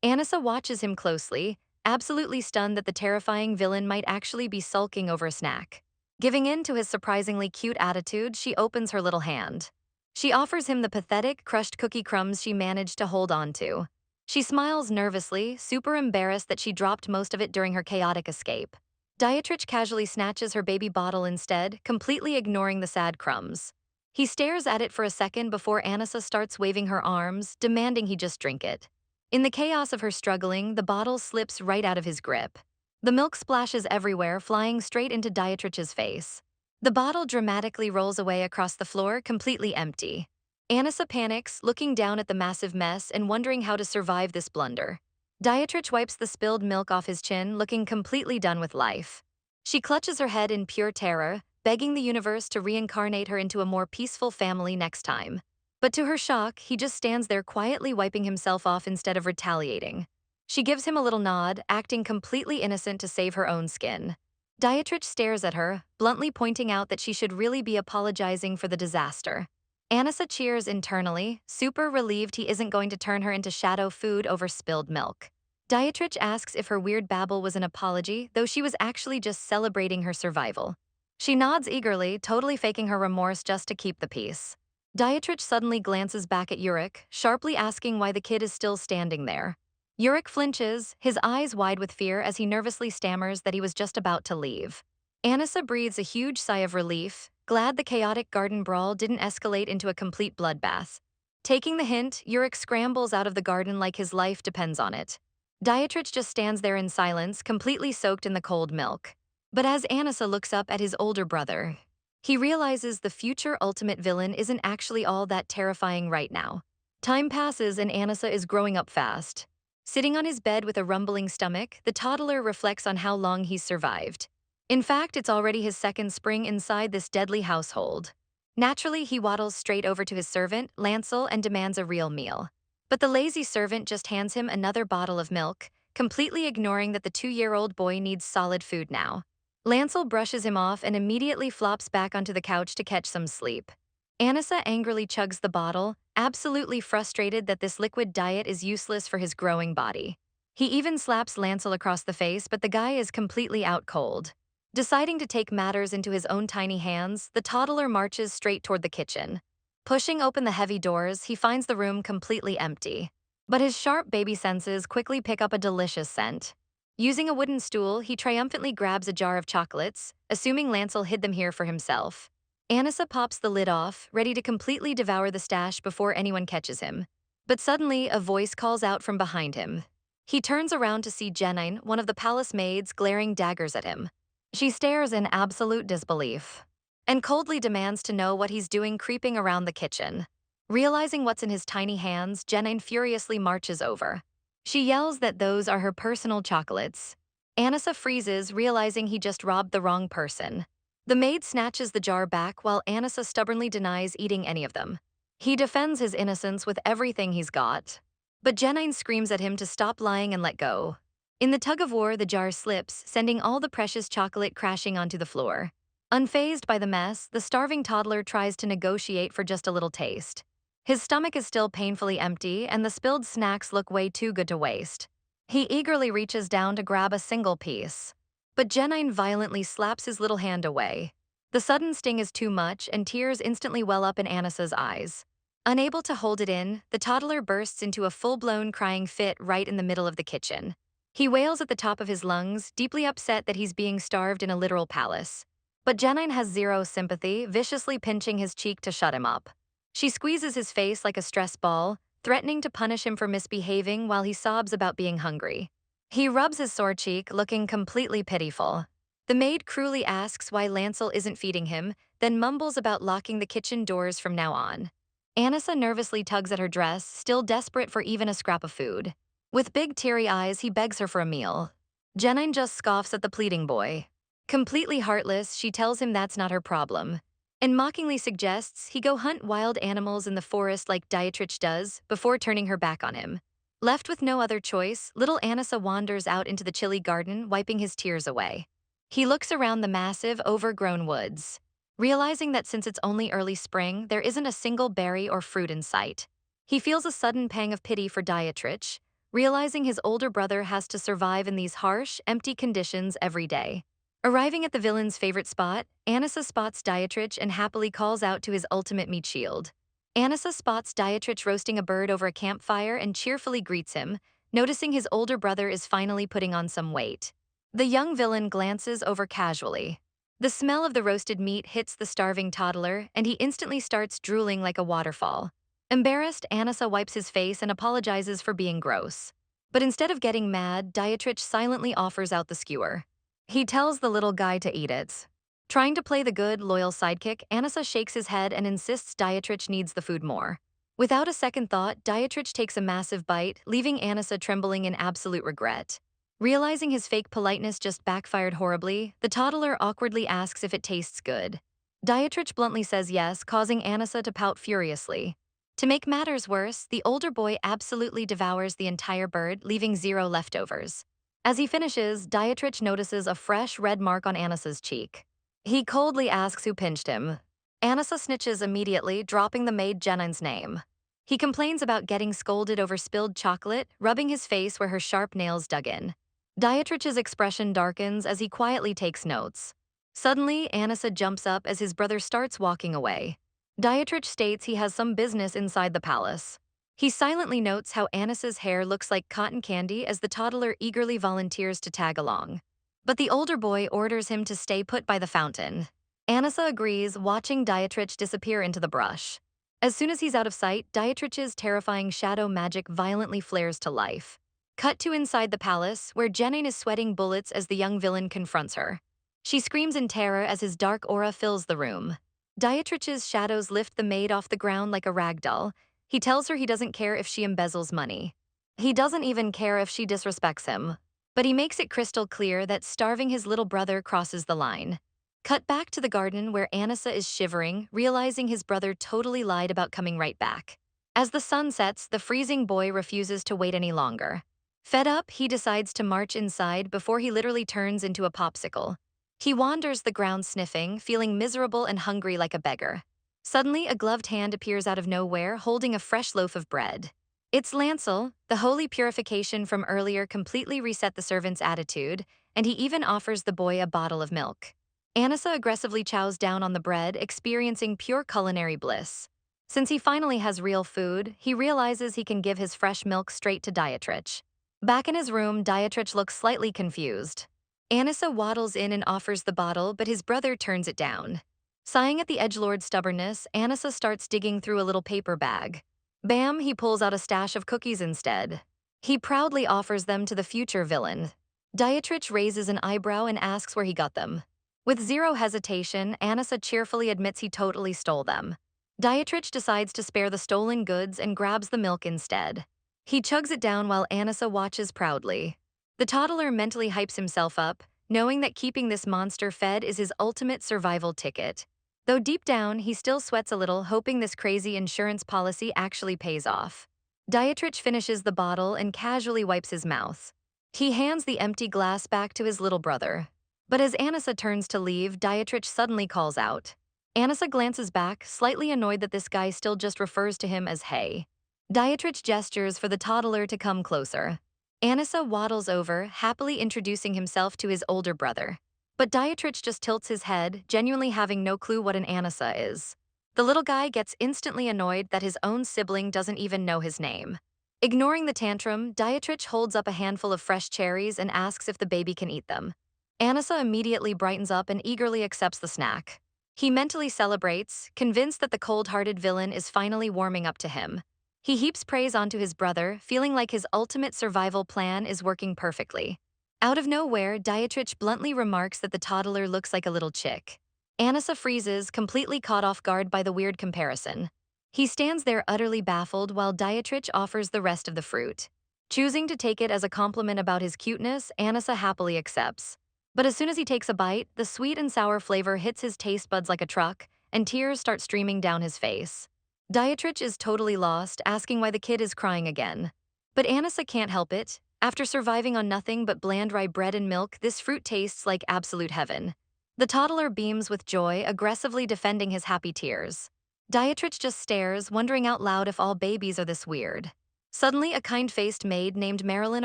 Anissa watches him closely, absolutely stunned that the terrifying villain might actually be sulking over a snack. Giving in to his surprisingly cute attitude, she opens her little hand. She offers him the pathetic, crushed cookie crumbs she managed to hold on to. She smiles nervously, super embarrassed that she dropped most of it during her chaotic escape. Dietrich casually snatches her baby bottle instead, completely ignoring the sad crumbs. He stares at it for a second before Anissa starts waving her arms, demanding he just drink it. In the chaos of her struggling, the bottle slips right out of his grip. The milk splashes everywhere, flying straight into Dietrich's face. The bottle dramatically rolls away across the floor, completely empty. Anissa panics, looking down at the massive mess and wondering how to survive this blunder. Dietrich wipes the spilled milk off his chin, looking completely done with life. She clutches her head in pure terror, begging the universe to reincarnate her into a more peaceful family next time. But to her shock, he just stands there quietly wiping himself off instead of retaliating. She gives him a little nod, acting completely innocent to save her own skin. Dietrich stares at her, bluntly pointing out that she should really be apologizing for the disaster. Anissa cheers internally, super relieved he isn't going to turn her into shadow food over spilled milk. Dietrich asks if her weird babble was an apology, though she was actually just celebrating her survival. She nods eagerly, totally faking her remorse just to keep the peace. Dietrich suddenly glances back at Yurik, sharply asking why the kid is still standing there. Yurik flinches, his eyes wide with fear as he nervously stammers that he was just about to leave. Anissa breathes a huge sigh of relief, glad the chaotic garden brawl didn't escalate into a complete bloodbath. Taking the hint, Yurik scrambles out of the garden like his life depends on it. Dietrich just stands there in silence, completely soaked in the cold milk. But as Anissa looks up at his older brother, he realizes the future ultimate villain isn't actually all that terrifying right now. Time passes and Anissa is growing up fast. Sitting on his bed with a rumbling stomach, the toddler reflects on how long he's survived. In fact, it's already his second spring inside this deadly household. Naturally, he waddles straight over to his servant, Lancel, and demands a real meal. But the lazy servant just hands him another bottle of milk, completely ignoring that the 2-year-old boy needs solid food now. Lancel brushes him off and immediately flops back onto the couch to catch some sleep. Anissa angrily chugs the bottle, absolutely frustrated that this liquid diet is useless for his growing body. He even slaps Lancel across the face, but the guy is completely out cold. Deciding to take matters into his own tiny hands, the toddler marches straight toward the kitchen. Pushing open the heavy doors, he finds the room completely empty. But his sharp baby senses quickly pick up a delicious scent. Using a wooden stool, he triumphantly grabs a jar of chocolates, assuming Lancel hid them here for himself. Anissa pops the lid off, ready to completely devour the stash before anyone catches him. But suddenly, a voice calls out from behind him. He turns around to see Jenine, one of the palace maids, glaring daggers at him. She stares in absolute disbelief and coldly demands to know what he's doing creeping around the kitchen. Realizing what's in his tiny hands, Jenine furiously marches over. She yells that those are her personal chocolates. Anissa freezes, realizing he just robbed the wrong person. The maid snatches the jar back while Anissa stubbornly denies eating any of them. He defends his innocence with everything he's got. But Jenine screams at him to stop lying and let go. In the tug-of-war, the jar slips, sending all the precious chocolate crashing onto the floor. Unfazed by the mess, the starving toddler tries to negotiate for just a little taste. His stomach is still painfully empty, and the spilled snacks look way too good to waste. He eagerly reaches down to grab a single piece. But Jenine violently slaps his little hand away. The sudden sting is too much, and tears instantly well up in Anissa's eyes. Unable to hold it in, the toddler bursts into a full-blown crying fit right in the middle of the kitchen. He wails at the top of his lungs, deeply upset that he's being starved in a literal palace. But Jenine has zero sympathy, viciously pinching his cheek to shut him up. She squeezes his face like a stress ball, threatening to punish him for misbehaving while he sobs about being hungry. He rubs his sore cheek, looking completely pitiful. The maid cruelly asks why Lancel isn't feeding him, then mumbles about locking the kitchen doors from now on. Anissa nervously tugs at her dress, still desperate for even a scrap of food. With big teary eyes, he begs her for a meal. Jenine just scoffs at the pleading boy. Completely heartless, she tells him that's not her problem, and mockingly suggests he go hunt wild animals in the forest like Dietrich does before turning her back on him. Left with no other choice, little Anissa wanders out into the chilly garden, wiping his tears away. He looks around the massive, overgrown woods, realizing that since it's only early spring, there isn't a single berry or fruit in sight. He feels a sudden pang of pity for Dietrich, realizing his older brother has to survive in these harsh, empty conditions every day. Arriving at the villain's favorite spot, Anissa spots Dietrich and happily calls out to his ultimate meat shield. Anissa spots Dietrich roasting a bird over a campfire and cheerfully greets him, noticing his older brother is finally putting on some weight. The young villain glances over casually. The smell of the roasted meat hits the starving toddler, and he instantly starts drooling like a waterfall. Embarrassed, Anissa wipes his face and apologizes for being gross. But instead of getting mad, Dietrich silently offers out the skewer. He tells the little guy to eat it. Trying to play the good, loyal sidekick, Anissa shakes his head and insists Dietrich needs the food more. Without a second thought, Dietrich takes a massive bite, leaving Anissa trembling in absolute regret. Realizing his fake politeness just backfired horribly, the toddler awkwardly asks if it tastes good. Dietrich bluntly says yes, causing Anissa to pout furiously. To make matters worse, the older boy absolutely devours the entire bird, leaving zero leftovers. As he finishes, Dietrich notices a fresh red mark on Anissa's cheek. He coldly asks who pinched him. Anissa snitches immediately, dropping the maid Jennan's name. He complains about getting scolded over spilled chocolate, rubbing his face where her sharp nails dug in. Dietrich's expression darkens as he quietly takes notes. Suddenly, Anissa jumps up as his brother starts walking away. Dietrich states he has some business inside the palace. He silently notes how Anissa's hair looks like cotton candy as the toddler eagerly volunteers to tag along. But the older boy orders him to stay put by the fountain. Anissa agrees, watching Dietrich disappear into the brush. As soon as he's out of sight, Dietrich's terrifying shadow magic violently flares to life. Cut to inside the palace, where Jennane is sweating bullets as the young villain confronts her. She screams in terror as his dark aura fills the room. Dietrich's shadows lift the maid off the ground like a rag doll. He tells her he doesn't care if she embezzles money. He doesn't even care if she disrespects him. But he makes it crystal clear that starving his little brother crosses the line. Cut back to the garden where Anissa is shivering, realizing his brother totally lied about coming right back. As the sun sets, the freezing boy refuses to wait any longer. Fed up, he decides to march inside before he literally turns into a popsicle. He wanders the ground sniffing, feeling miserable and hungry like a beggar. Suddenly, a gloved hand appears out of nowhere, holding a fresh loaf of bread. It's Lancel. The holy purification from earlier completely reset the servant's attitude, and he even offers the boy a bottle of milk. Anissa aggressively chows down on the bread, experiencing pure culinary bliss. Since he finally has real food, he realizes he can give his fresh milk straight to Dietrich. Back in his room, Dietrich looks slightly confused. Anissa waddles in and offers the bottle, but his brother turns it down. Sighing at the edgelord's stubbornness, Anissa starts digging through a little paper bag. Bam, he pulls out a stash of cookies instead. He proudly offers them to the future villain. Dietrich raises an eyebrow and asks where he got them. With zero hesitation, Anissa cheerfully admits he totally stole them. Dietrich decides to spare the stolen goods and grabs the milk instead. He chugs it down while Anissa watches proudly. The toddler mentally hypes himself up, knowing that keeping this monster fed is his ultimate survival ticket. Though deep down, he still sweats a little, hoping this crazy insurance policy actually pays off. Dietrich finishes the bottle and casually wipes his mouth. He hands the empty glass back to his little brother. But as Anissa turns to leave, Dietrich suddenly calls out. Anissa glances back, slightly annoyed that this guy still just refers to him as hey. Dietrich gestures for the toddler to come closer. Anissa waddles over, happily introducing himself to his older brother. But Dietrich just tilts his head, genuinely having no clue what an Anissa is. The little guy gets instantly annoyed that his own sibling doesn't even know his name. Ignoring the tantrum, Dietrich holds up a handful of fresh cherries and asks if the baby can eat them. Anissa immediately brightens up and eagerly accepts the snack. He mentally celebrates, convinced that the cold-hearted villain is finally warming up to him. He heaps praise onto his brother, feeling like his ultimate survival plan is working perfectly. Out of nowhere, Dietrich bluntly remarks that the toddler looks like a little chick. Anissa freezes, completely caught off guard by the weird comparison. He stands there utterly baffled while Dietrich offers the rest of the fruit. Choosing to take it as a compliment about his cuteness, Anissa happily accepts. But as soon as he takes a bite, the sweet and sour flavor hits his taste buds like a truck, and tears start streaming down his face. Dietrich is totally lost, asking why the kid is crying again. But Anissa can't help it. After surviving on nothing but bland rye bread and milk, this fruit tastes like absolute heaven. The toddler beams with joy, aggressively defending his happy tears. Dietrich just stares, wondering out loud if all babies are this weird. Suddenly, a kind-faced maid named Marilyn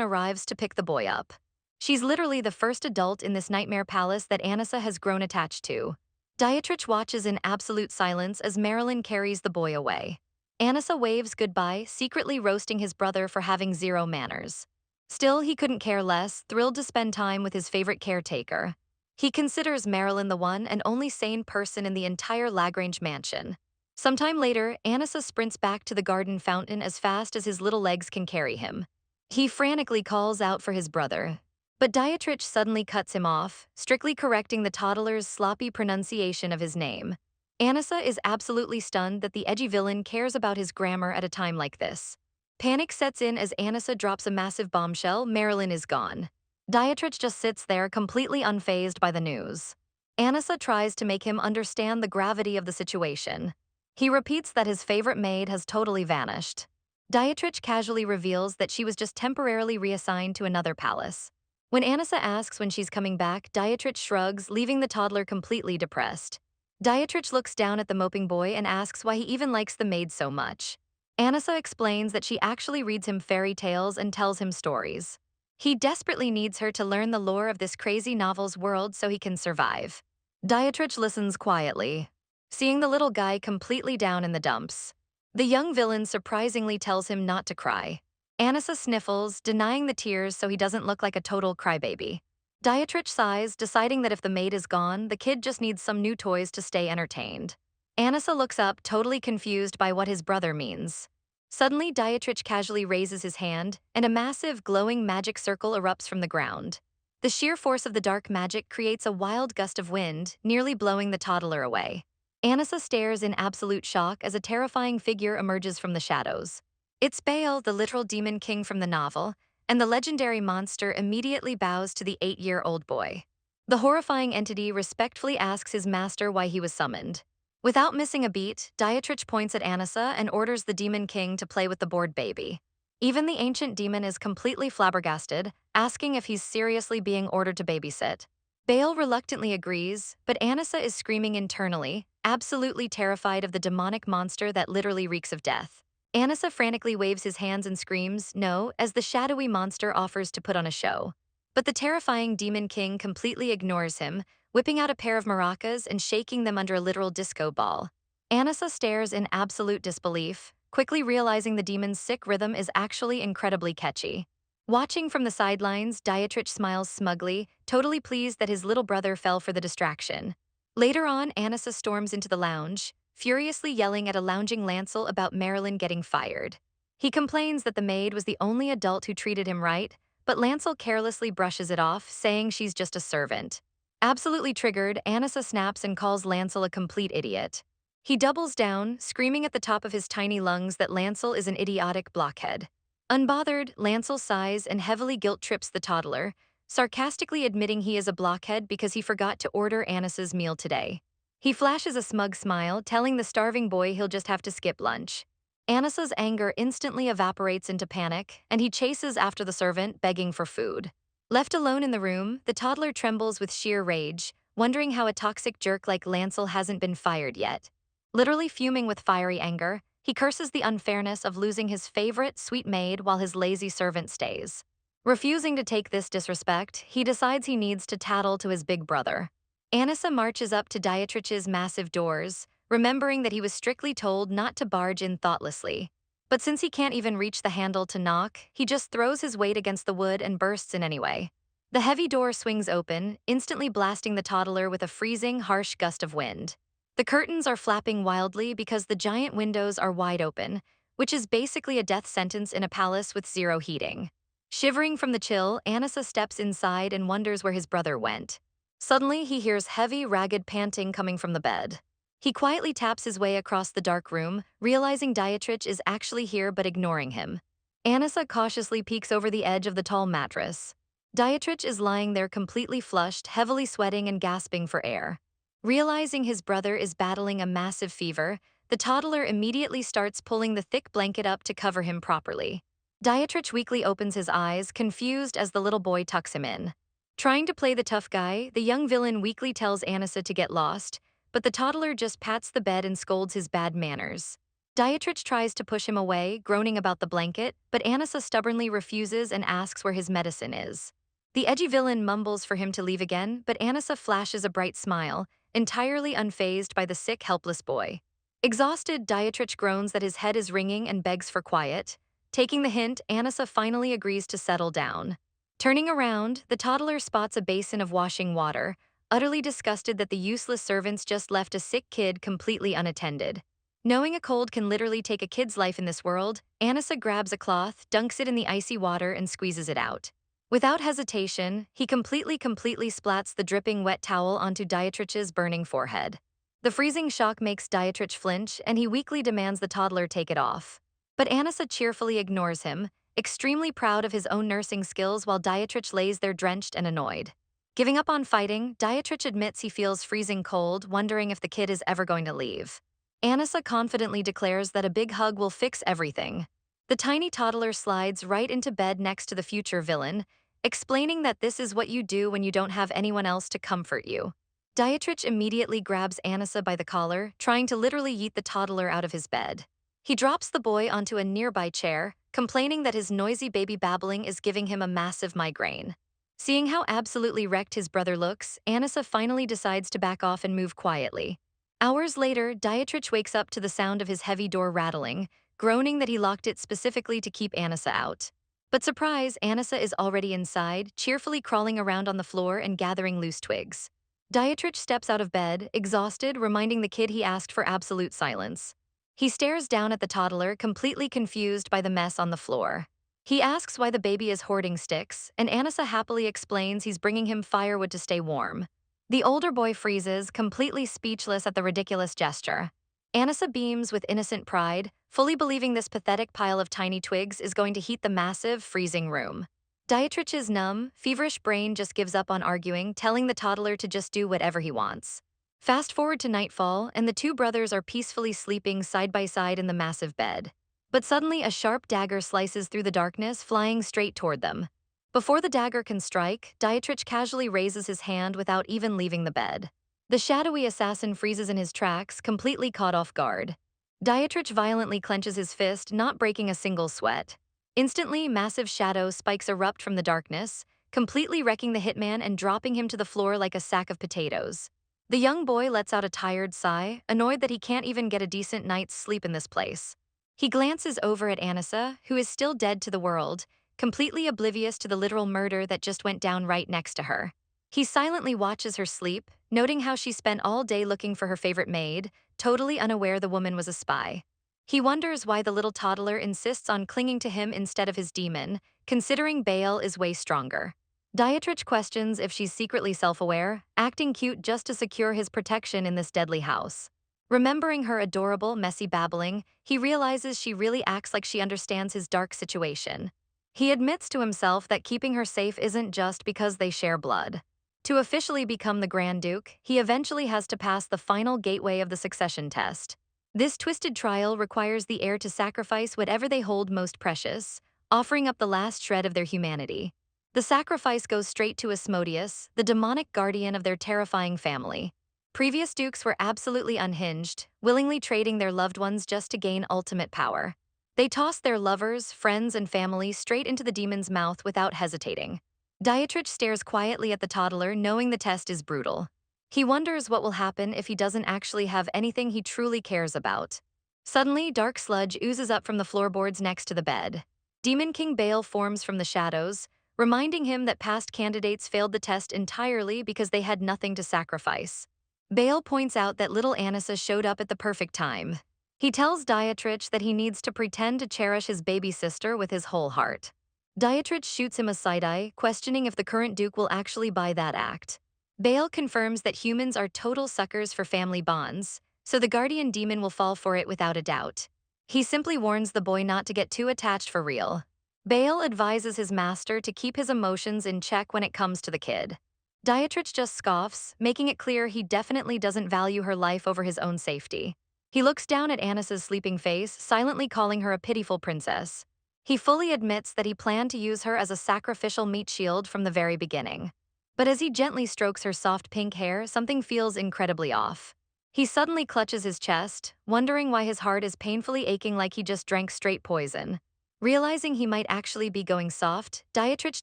arrives to pick the boy up. She's literally the first adult in this nightmare palace that Anissa has grown attached to. Dietrich watches in absolute silence as Marilyn carries the boy away. Anissa waves goodbye, secretly roasting his brother for having zero manners. Still, he couldn't care less, thrilled to spend time with his favorite caretaker. He considers Marilyn the one and only sane person in the entire Lagrange mansion. Sometime later, Anissa sprints back to the garden fountain as fast as his little legs can carry him. He frantically calls out for his brother. But Dietrich suddenly cuts him off, strictly correcting the toddler's sloppy pronunciation of his name. Anissa is absolutely stunned that the edgy villain cares about his grammar at a time like this. Panic sets in as Anissa drops a massive bombshell: Marilyn is gone. Dietrich just sits there completely unfazed by the news. Anissa tries to make him understand the gravity of the situation. He repeats that his favorite maid has totally vanished. Dietrich casually reveals that she was just temporarily reassigned to another palace. When Anissa asks when she's coming back, Dietrich shrugs, leaving the toddler completely depressed. Dietrich looks down at the moping boy and asks why he even likes the maid so much. Anissa explains that she actually reads him fairy tales and tells him stories. He desperately needs her to learn the lore of this crazy novel's world so he can survive. Dietrich listens quietly, seeing the little guy completely down in the dumps. The young villain surprisingly tells him not to cry. Anissa sniffles, denying the tears so he doesn't look like a total crybaby. Dietrich sighs, deciding that if the maid is gone, the kid just needs some new toys to stay entertained. Anissa looks up, totally confused by what his brother means. Suddenly, Dietrich casually raises his hand, and a massive, glowing magic circle erupts from the ground. The sheer force of the dark magic creates a wild gust of wind, nearly blowing the toddler away. Anissa stares in absolute shock as a terrifying figure emerges from the shadows. It's Baal, the literal demon king from the novel, and the legendary monster immediately bows to the 8-year-old boy. The horrifying entity respectfully asks his master why he was summoned. Without missing a beat, Dietrich points at Anissa and orders the Demon King to play with the bored baby. Even the ancient demon is completely flabbergasted, asking if he's seriously being ordered to babysit. Baal reluctantly agrees, but Anissa is screaming internally, absolutely terrified of the demonic monster that literally reeks of death. Anissa frantically waves his hands and screams, no, as the shadowy monster offers to put on a show. But the terrifying Demon King completely ignores him, whipping out a pair of maracas and shaking them under a literal disco ball. Anissa stares in absolute disbelief, quickly realizing the demon's sick rhythm is actually incredibly catchy. Watching from the sidelines, Dietrich smiles smugly, totally pleased that his little brother fell for the distraction. Later on, Anissa storms into the lounge, furiously yelling at a lounging Lancel about Marilyn getting fired. He complains that the maid was the only adult who treated him right, but Lancel carelessly brushes it off, saying she's just a servant. Absolutely triggered, Anissa snaps and calls Lancel a complete idiot. He doubles down, screaming at the top of his tiny lungs that Lancel is an idiotic blockhead. Unbothered, Lancel sighs and heavily guilt-trips the toddler, sarcastically admitting he is a blockhead because he forgot to order Anissa's meal today. He flashes a smug smile, telling the starving boy he'll just have to skip lunch. Anissa's anger instantly evaporates into panic, and he chases after the servant, begging for food. Left alone in the room, the toddler trembles with sheer rage, wondering how a toxic jerk like Lancel hasn't been fired yet. Literally fuming with fiery anger, he curses the unfairness of losing his favorite sweet maid while his lazy servant stays. Refusing to take this disrespect, he decides he needs to tattle to his big brother. Anissa marches up to Dietrich's massive doors, remembering that he was strictly told not to barge in thoughtlessly. But since he can't even reach the handle to knock, he just throws his weight against the wood and bursts in anyway. The heavy door swings open, instantly blasting the toddler with a freezing, harsh gust of wind. The curtains are flapping wildly because the giant windows are wide open, which is basically a death sentence in a palace with zero heating. Shivering from the chill, Anissa steps inside and wonders where his brother went. Suddenly, he hears heavy, ragged panting coming from the bed. He quietly taps his way across the dark room, realizing Dietrich is actually here but ignoring him. Anissa cautiously peeks over the edge of the tall mattress. Dietrich is lying there completely flushed, heavily sweating and gasping for air. Realizing his brother is battling a massive fever, the toddler immediately starts pulling the thick blanket up to cover him properly. Dietrich weakly opens his eyes, confused as the little boy tucks him in. Trying to play the tough guy, the young villain weakly tells Anissa to get lost, but the toddler just pats the bed and scolds his bad manners. Dietrich tries to push him away, groaning about the blanket, but Anissa stubbornly refuses and asks where his medicine is. The edgy villain mumbles for him to leave again, but Anissa flashes a bright smile, entirely unfazed by the sick, helpless boy. Exhausted, Dietrich groans that his head is ringing and begs for quiet. Taking the hint, Anissa finally agrees to settle down. Turning around, the toddler spots a basin of washing water, utterly disgusted that the useless servants just left a sick kid completely unattended. Knowing a cold can literally take a kid's life in this world, Anissa grabs a cloth, dunks it in the icy water, and squeezes it out. Without hesitation, he completely splats the dripping wet towel onto Dietrich's burning forehead. The freezing shock makes Dietrich flinch, and he weakly demands the toddler take it off. But Anissa cheerfully ignores him, extremely proud of his own nursing skills while Dietrich lays there drenched and annoyed. Giving up on fighting, Dietrich admits he feels freezing cold, wondering if the kid is ever going to leave. Anissa confidently declares that a big hug will fix everything. The tiny toddler slides right into bed next to the future villain, explaining that this is what you do when you don't have anyone else to comfort you. Dietrich immediately grabs Anissa by the collar, trying to literally yeet the toddler out of his bed. He drops the boy onto a nearby chair, complaining that his noisy baby babbling is giving him a massive migraine. Seeing how absolutely wrecked his brother looks, Anissa finally decides to back off and move quietly. Hours later, Dietrich wakes up to the sound of his heavy door rattling, groaning that he locked it specifically to keep Anissa out. But surprise, Anissa is already inside, cheerfully crawling around on the floor and gathering loose twigs. Dietrich steps out of bed, exhausted, reminding the kid he asked for absolute silence. He stares down at the toddler, completely confused by the mess on the floor. He asks why the baby is hoarding sticks, and Anissa happily explains he's bringing him firewood to stay warm. The older boy freezes, completely speechless at the ridiculous gesture. Anissa beams with innocent pride, fully believing this pathetic pile of tiny twigs is going to heat the massive, freezing room. Dietrich's numb, feverish brain just gives up on arguing, telling the toddler to just do whatever he wants. Fast forward to nightfall, and the two brothers are peacefully sleeping side by side in the massive bed. But suddenly a sharp dagger slices through the darkness, flying straight toward them. Before the dagger can strike, Dietrich casually raises his hand without even leaving the bed. The shadowy assassin freezes in his tracks, completely caught off guard. Dietrich violently clenches his fist, not breaking a single sweat. Instantly, massive shadow spikes erupt from the darkness, completely wrecking the hitman and dropping him to the floor like a sack of potatoes. The young boy lets out a tired sigh, annoyed that he can't even get a decent night's sleep in this place. He glances over at Anissa, who is still dead to the world, completely oblivious to the literal murder that just went down right next to her. He silently watches her sleep, noting how she spent all day looking for her favorite maid, totally unaware the woman was a spy. He wonders why the little toddler insists on clinging to him instead of his demon, considering Baal is way stronger. Dietrich questions if she's secretly self-aware, acting cute just to secure his protection in this deadly house. Remembering her adorable, messy babbling, he realizes she really acts like she understands his dark situation. He admits to himself that keeping her safe isn't just because they share blood. To officially become the Grand Duke, he eventually has to pass the final gateway of the succession test. This twisted trial requires the heir to sacrifice whatever they hold most precious, offering up the last shred of their humanity. The sacrifice goes straight to Asmodeus, the demonic guardian of their terrifying family. Previous dukes were absolutely unhinged, willingly trading their loved ones just to gain ultimate power. They tossed their lovers, friends, and family straight into the demon's mouth without hesitating. Dietrich stares quietly at the toddler, knowing the test is brutal. He wonders what will happen if he doesn't actually have anything he truly cares about. Suddenly, dark sludge oozes up from the floorboards next to the bed. Demon King Baal forms from the shadows, reminding him that past candidates failed the test entirely because they had nothing to sacrifice. Baal points out that little Anissa showed up at the perfect time. He tells Dietrich that he needs to pretend to cherish his baby sister with his whole heart. Dietrich shoots him a side-eye, questioning if the current duke will actually buy that act. Baal confirms that humans are total suckers for family bonds, so the guardian demon will fall for it without a doubt. He simply warns the boy not to get too attached for real. Baal advises his master to keep his emotions in check when it comes to the kid. Dietrich just scoffs, making it clear he definitely doesn't value her life over his own safety. He looks down at Anissa's sleeping face, silently calling her a pitiful princess. He fully admits that he planned to use her as a sacrificial meat shield from the very beginning. But as he gently strokes her soft pink hair, something feels incredibly off. He suddenly clutches his chest, wondering why his heart is painfully aching like he just drank straight poison. Realizing he might actually be going soft, Dietrich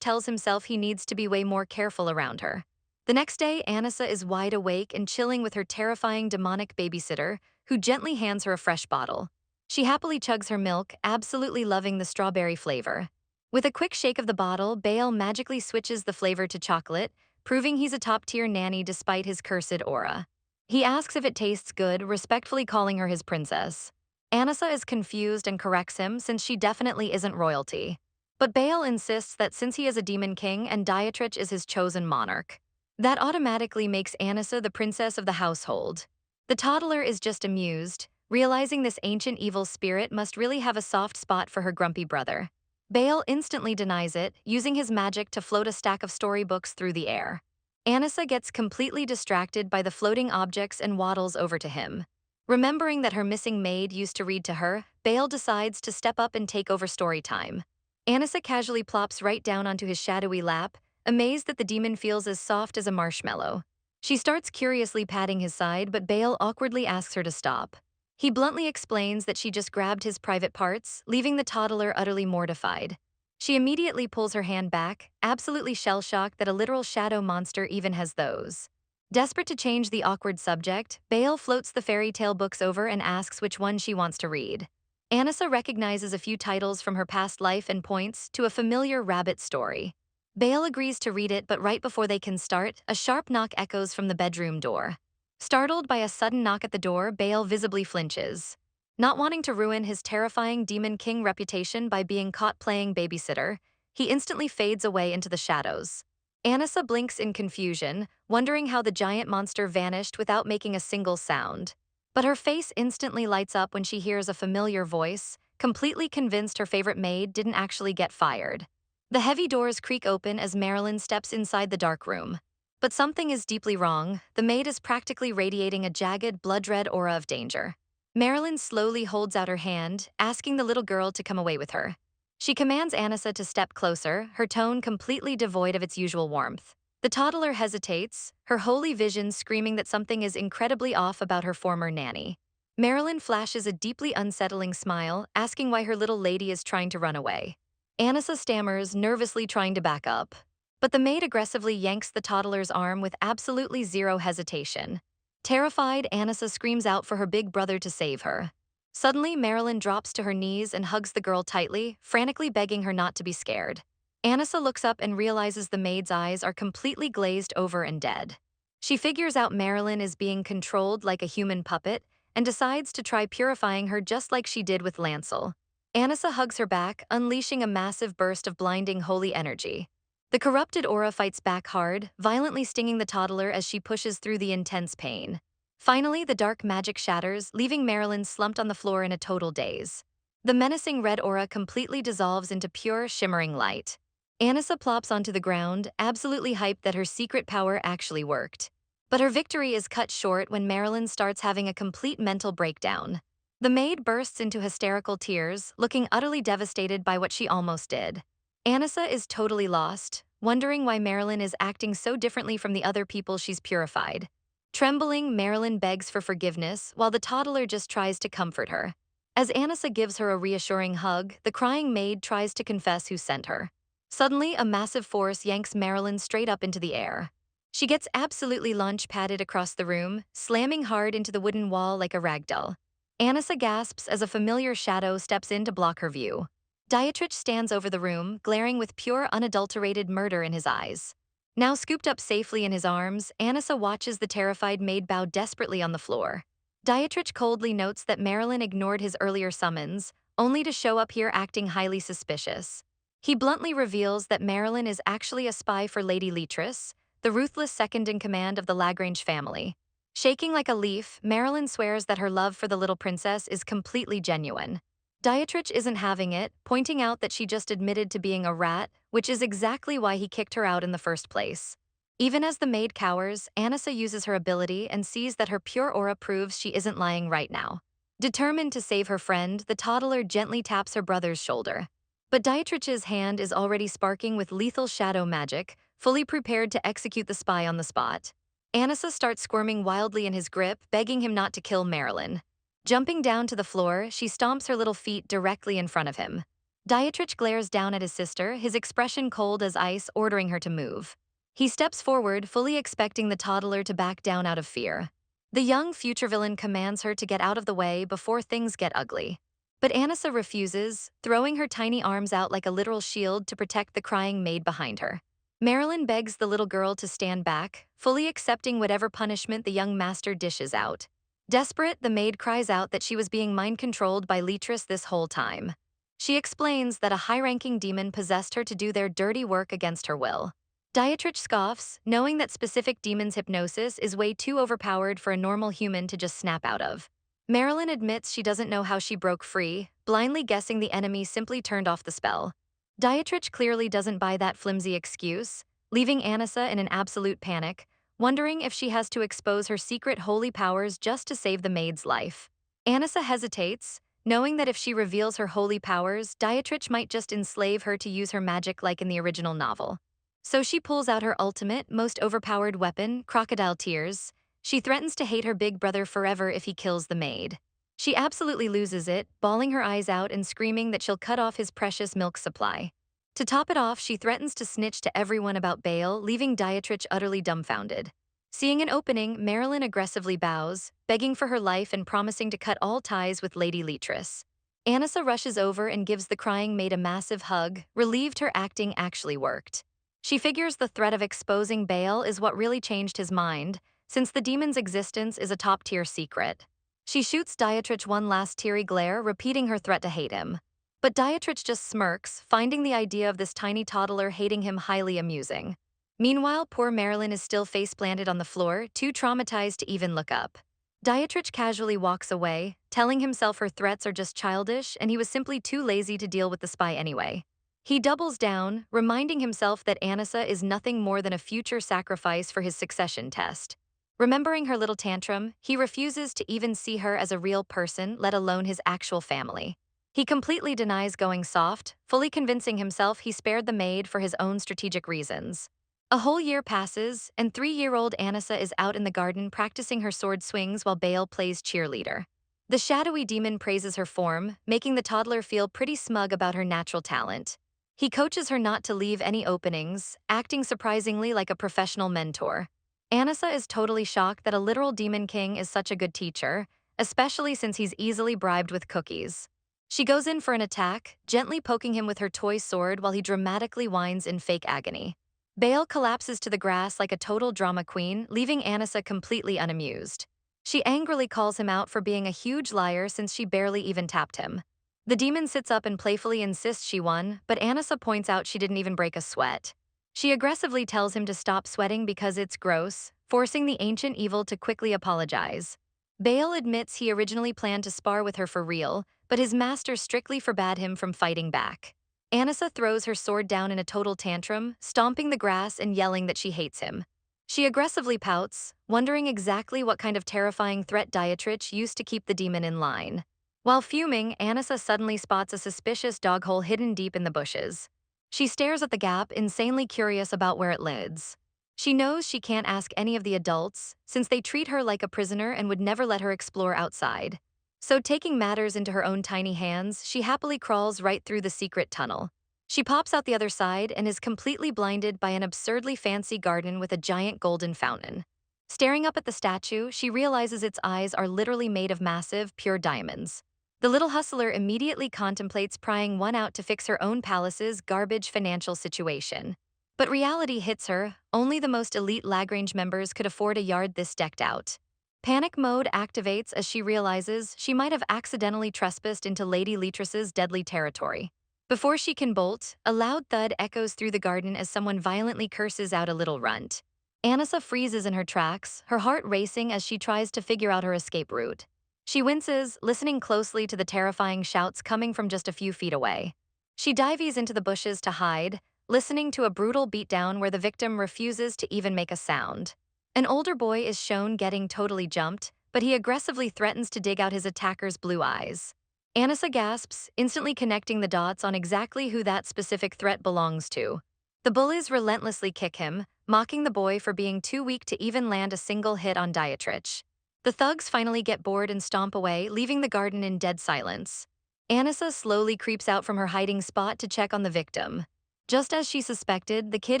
tells himself he needs to be way more careful around her. The next day, Anissa is wide awake and chilling with her terrifying demonic babysitter, who gently hands her a fresh bottle. She happily chugs her milk, absolutely loving the strawberry flavor. With a quick shake of the bottle, Baal magically switches the flavor to chocolate, proving he's a top-tier nanny despite his cursed aura. He asks if it tastes good, respectfully calling her his princess. Anissa is confused and corrects him since she definitely isn't royalty. But Baal insists that since he is a demon king and Dietrich is his chosen monarch, that automatically makes Anissa the princess of the household. The toddler is just amused, realizing this ancient evil spirit must really have a soft spot for her grumpy brother. Bale instantly denies it, using his magic to float a stack of storybooks through the air. Anissa gets completely distracted by the floating objects and waddles over to him. Remembering that her missing maid used to read to her, Bale decides to step up and take over story time. Anissa casually plops right down onto his shadowy lap, amazed that the demon feels as soft as a marshmallow. She starts curiously patting his side, but Bale awkwardly asks her to stop. He bluntly explains that she just grabbed his private parts, leaving the toddler utterly mortified. She immediately pulls her hand back, absolutely shell-shocked that a literal shadow monster even has those. Desperate to change the awkward subject, Bale floats the fairy tale books over and asks which one she wants to read. Anissa recognizes a few titles from her past life and points to a familiar rabbit story. Bale agrees to read it, but right before they can start, a sharp knock echoes from the bedroom door. Startled by a sudden knock at the door, Bale visibly flinches. Not wanting to ruin his terrifying Demon King reputation by being caught playing babysitter, he instantly fades away into the shadows. Anissa blinks in confusion, wondering how the giant monster vanished without making a single sound. But her face instantly lights up when she hears a familiar voice, completely convinced her favorite maid didn't actually get fired. The heavy doors creak open as Marilyn steps inside the dark room. But something is deeply wrong. The maid is practically radiating a jagged, blood-red aura of danger. Marilyn slowly holds out her hand, asking the little girl to come away with her. She commands Anissa to step closer, her tone completely devoid of its usual warmth. The toddler hesitates, her holy vision screaming that something is incredibly off about her former nanny. Marilyn flashes a deeply unsettling smile, asking why her little lady is trying to run away. Anissa stammers, nervously trying to back up. But the maid aggressively yanks the toddler's arm with absolutely zero hesitation. Terrified, Anissa screams out for her big brother to save her. Suddenly, Marilyn drops to her knees and hugs the girl tightly, frantically begging her not to be scared. Anissa looks up and realizes the maid's eyes are completely glazed over and dead. She figures out Marilyn is being controlled like a human puppet and decides to try purifying her just like she did with Lancel. Anissa hugs her back, unleashing a massive burst of blinding holy energy. The corrupted aura fights back hard, violently stinging the toddler as she pushes through the intense pain. Finally, the dark magic shatters, leaving Marilyn slumped on the floor in a total daze. The menacing red aura completely dissolves into pure, shimmering light. Anissa plops onto the ground, absolutely hyped that her secret power actually worked. But her victory is cut short when Marilyn starts having a complete mental breakdown. The maid bursts into hysterical tears, looking utterly devastated by what she almost did. Anissa is totally lost, wondering why Marilyn is acting so differently from the other people she's purified. Trembling, Marilyn begs for forgiveness, while the toddler just tries to comfort her. As Anissa gives her a reassuring hug, the crying maid tries to confess who sent her. Suddenly, a massive force yanks Marilyn straight up into the air. She gets absolutely launch-padded across the room, slamming hard into the wooden wall like a ragdoll. Anissa gasps as a familiar shadow steps in to block her view. Dietrich stands over the room, glaring with pure, unadulterated murder in his eyes. Now scooped up safely in his arms, Anissa watches the terrified maid bow desperately on the floor. Dietrich coldly notes that Marilyn ignored his earlier summons, only to show up here acting highly suspicious. He bluntly reveals that Marilyn is actually a spy for Lady Ruthless, the ruthless second-in-command of the Lagrange family. Shaking like a leaf, Marilyn swears that her love for the little princess is completely genuine. Dietrich isn't having it, pointing out that she just admitted to being a rat, which is exactly why he kicked her out in the first place. Even as the maid cowers, Anissa uses her ability and sees that her pure aura proves she isn't lying right now. Determined to save her friend, the toddler gently taps her brother's shoulder. But Dietrich's hand is already sparking with lethal shadow magic, fully prepared to execute the spy on the spot. Anissa starts squirming wildly in his grip, begging him not to kill Marilyn. Jumping down to the floor, she stomps her little feet directly in front of him. Dietrich glares down at his sister, his expression cold as ice, ordering her to move. He steps forward, fully expecting the toddler to back down out of fear. The young future villain commands her to get out of the way before things get ugly. But Anissa refuses, throwing her tiny arms out like a literal shield to protect the crying maid behind her. Marilyn begs the little girl to stand back, fully accepting whatever punishment the young master dishes out. Desperate, the maid cries out that she was being mind-controlled by Ruthless this whole time. She explains that a high-ranking demon possessed her to do their dirty work against her will. Dietrich scoffs, knowing that specific demon's hypnosis is way too overpowered for a normal human to just snap out of. Marilyn admits she doesn't know how she broke free, blindly guessing the enemy simply turned off the spell. Dietrich clearly doesn't buy that flimsy excuse, leaving Anissa in an absolute panic, wondering if she has to expose her secret holy powers just to save the maid's life. Anissa hesitates, knowing that if she reveals her holy powers, Dietrich might just enslave her to use her magic like in the original novel. So she pulls out her ultimate, most overpowered weapon, crocodile tears. She threatens to hate her big brother forever if he kills the maid. She absolutely loses it, bawling her eyes out and screaming that she'll cut off his precious milk supply. To top it off, she threatens to snitch to everyone about Bale, leaving Dietrich utterly dumbfounded. Seeing an opening, Marilyn aggressively bows, begging for her life and promising to cut all ties with Lady Leatrice. Anissa rushes over and gives the crying maid a massive hug, relieved her acting actually worked. She figures the threat of exposing Bale is what really changed his mind, since the demon's existence is a top-tier secret. She shoots Dietrich one last teary glare, repeating her threat to hate him. But Dietrich just smirks, finding the idea of this tiny toddler hating him highly amusing. Meanwhile, poor Marilyn is still face-planted on the floor, too traumatized to even look up. Dietrich casually walks away, telling himself her threats are just childish and he was simply too lazy to deal with the spy anyway. He doubles down, reminding himself that Anissa is nothing more than a future sacrifice for his succession test. Remembering her little tantrum, he refuses to even see her as a real person, let alone his actual family. He completely denies going soft, fully convincing himself he spared the maid for his own strategic reasons. A whole year passes, and 3-year-old Anissa is out in the garden practicing her sword swings while Bale plays cheerleader. The shadowy demon praises her form, making the toddler feel pretty smug about her natural talent. He coaches her not to leave any openings, acting surprisingly like a professional mentor. Anissa is totally shocked that a literal demon king is such a good teacher, especially since he's easily bribed with cookies. She goes in for an attack, gently poking him with her toy sword while he dramatically whines in fake agony. Bale collapses to the grass like a total drama queen, leaving Anissa completely unamused. She angrily calls him out for being a huge liar since she barely even tapped him. The demon sits up and playfully insists she won, but Anissa points out she didn't even break a sweat. She aggressively tells him to stop sweating because it's gross, forcing the ancient evil to quickly apologize. Bale admits he originally planned to spar with her for real, but his master strictly forbade him from fighting back. Anissa throws her sword down in a total tantrum, stomping the grass and yelling that she hates him. She aggressively pouts, wondering exactly what kind of terrifying threat Dietrich used to keep the demon in line. While fuming, Anissa suddenly spots a suspicious dog hole hidden deep in the bushes. She stares at the gap, insanely curious about where it leads. She knows she can't ask any of the adults, since they treat her like a prisoner and would never let her explore outside. So taking matters into her own tiny hands, she happily crawls right through the secret tunnel. She pops out the other side and is completely blinded by an absurdly fancy garden with a giant golden fountain. Staring up at the statue, she realizes its eyes are literally made of massive, pure diamonds. The little hustler immediately contemplates prying one out to fix her own palace's garbage financial situation. But reality hits her, only the most elite Lagrange members could afford a yard this decked out. Panic mode activates as she realizes she might have accidentally trespassed into Lady Leatrice's deadly territory. Before she can bolt, a loud thud echoes through the garden as someone violently curses out a little runt. Anissa freezes in her tracks, her heart racing as she tries to figure out her escape route. She winces, listening closely to the terrifying shouts coming from just a few feet away. She dives into the bushes to hide, listening to a brutal beatdown where the victim refuses to even make a sound. An older boy is shown getting totally jumped, but he aggressively threatens to dig out his attacker's blue eyes. Anissa gasps, instantly connecting the dots on exactly who that specific threat belongs to. The bullies relentlessly kick him, mocking the boy for being too weak to even land a single hit on Dietrich. The thugs finally get bored and stomp away, leaving the garden in dead silence. Anissa slowly creeps out from her hiding spot to check on the victim. Just as she suspected, the kid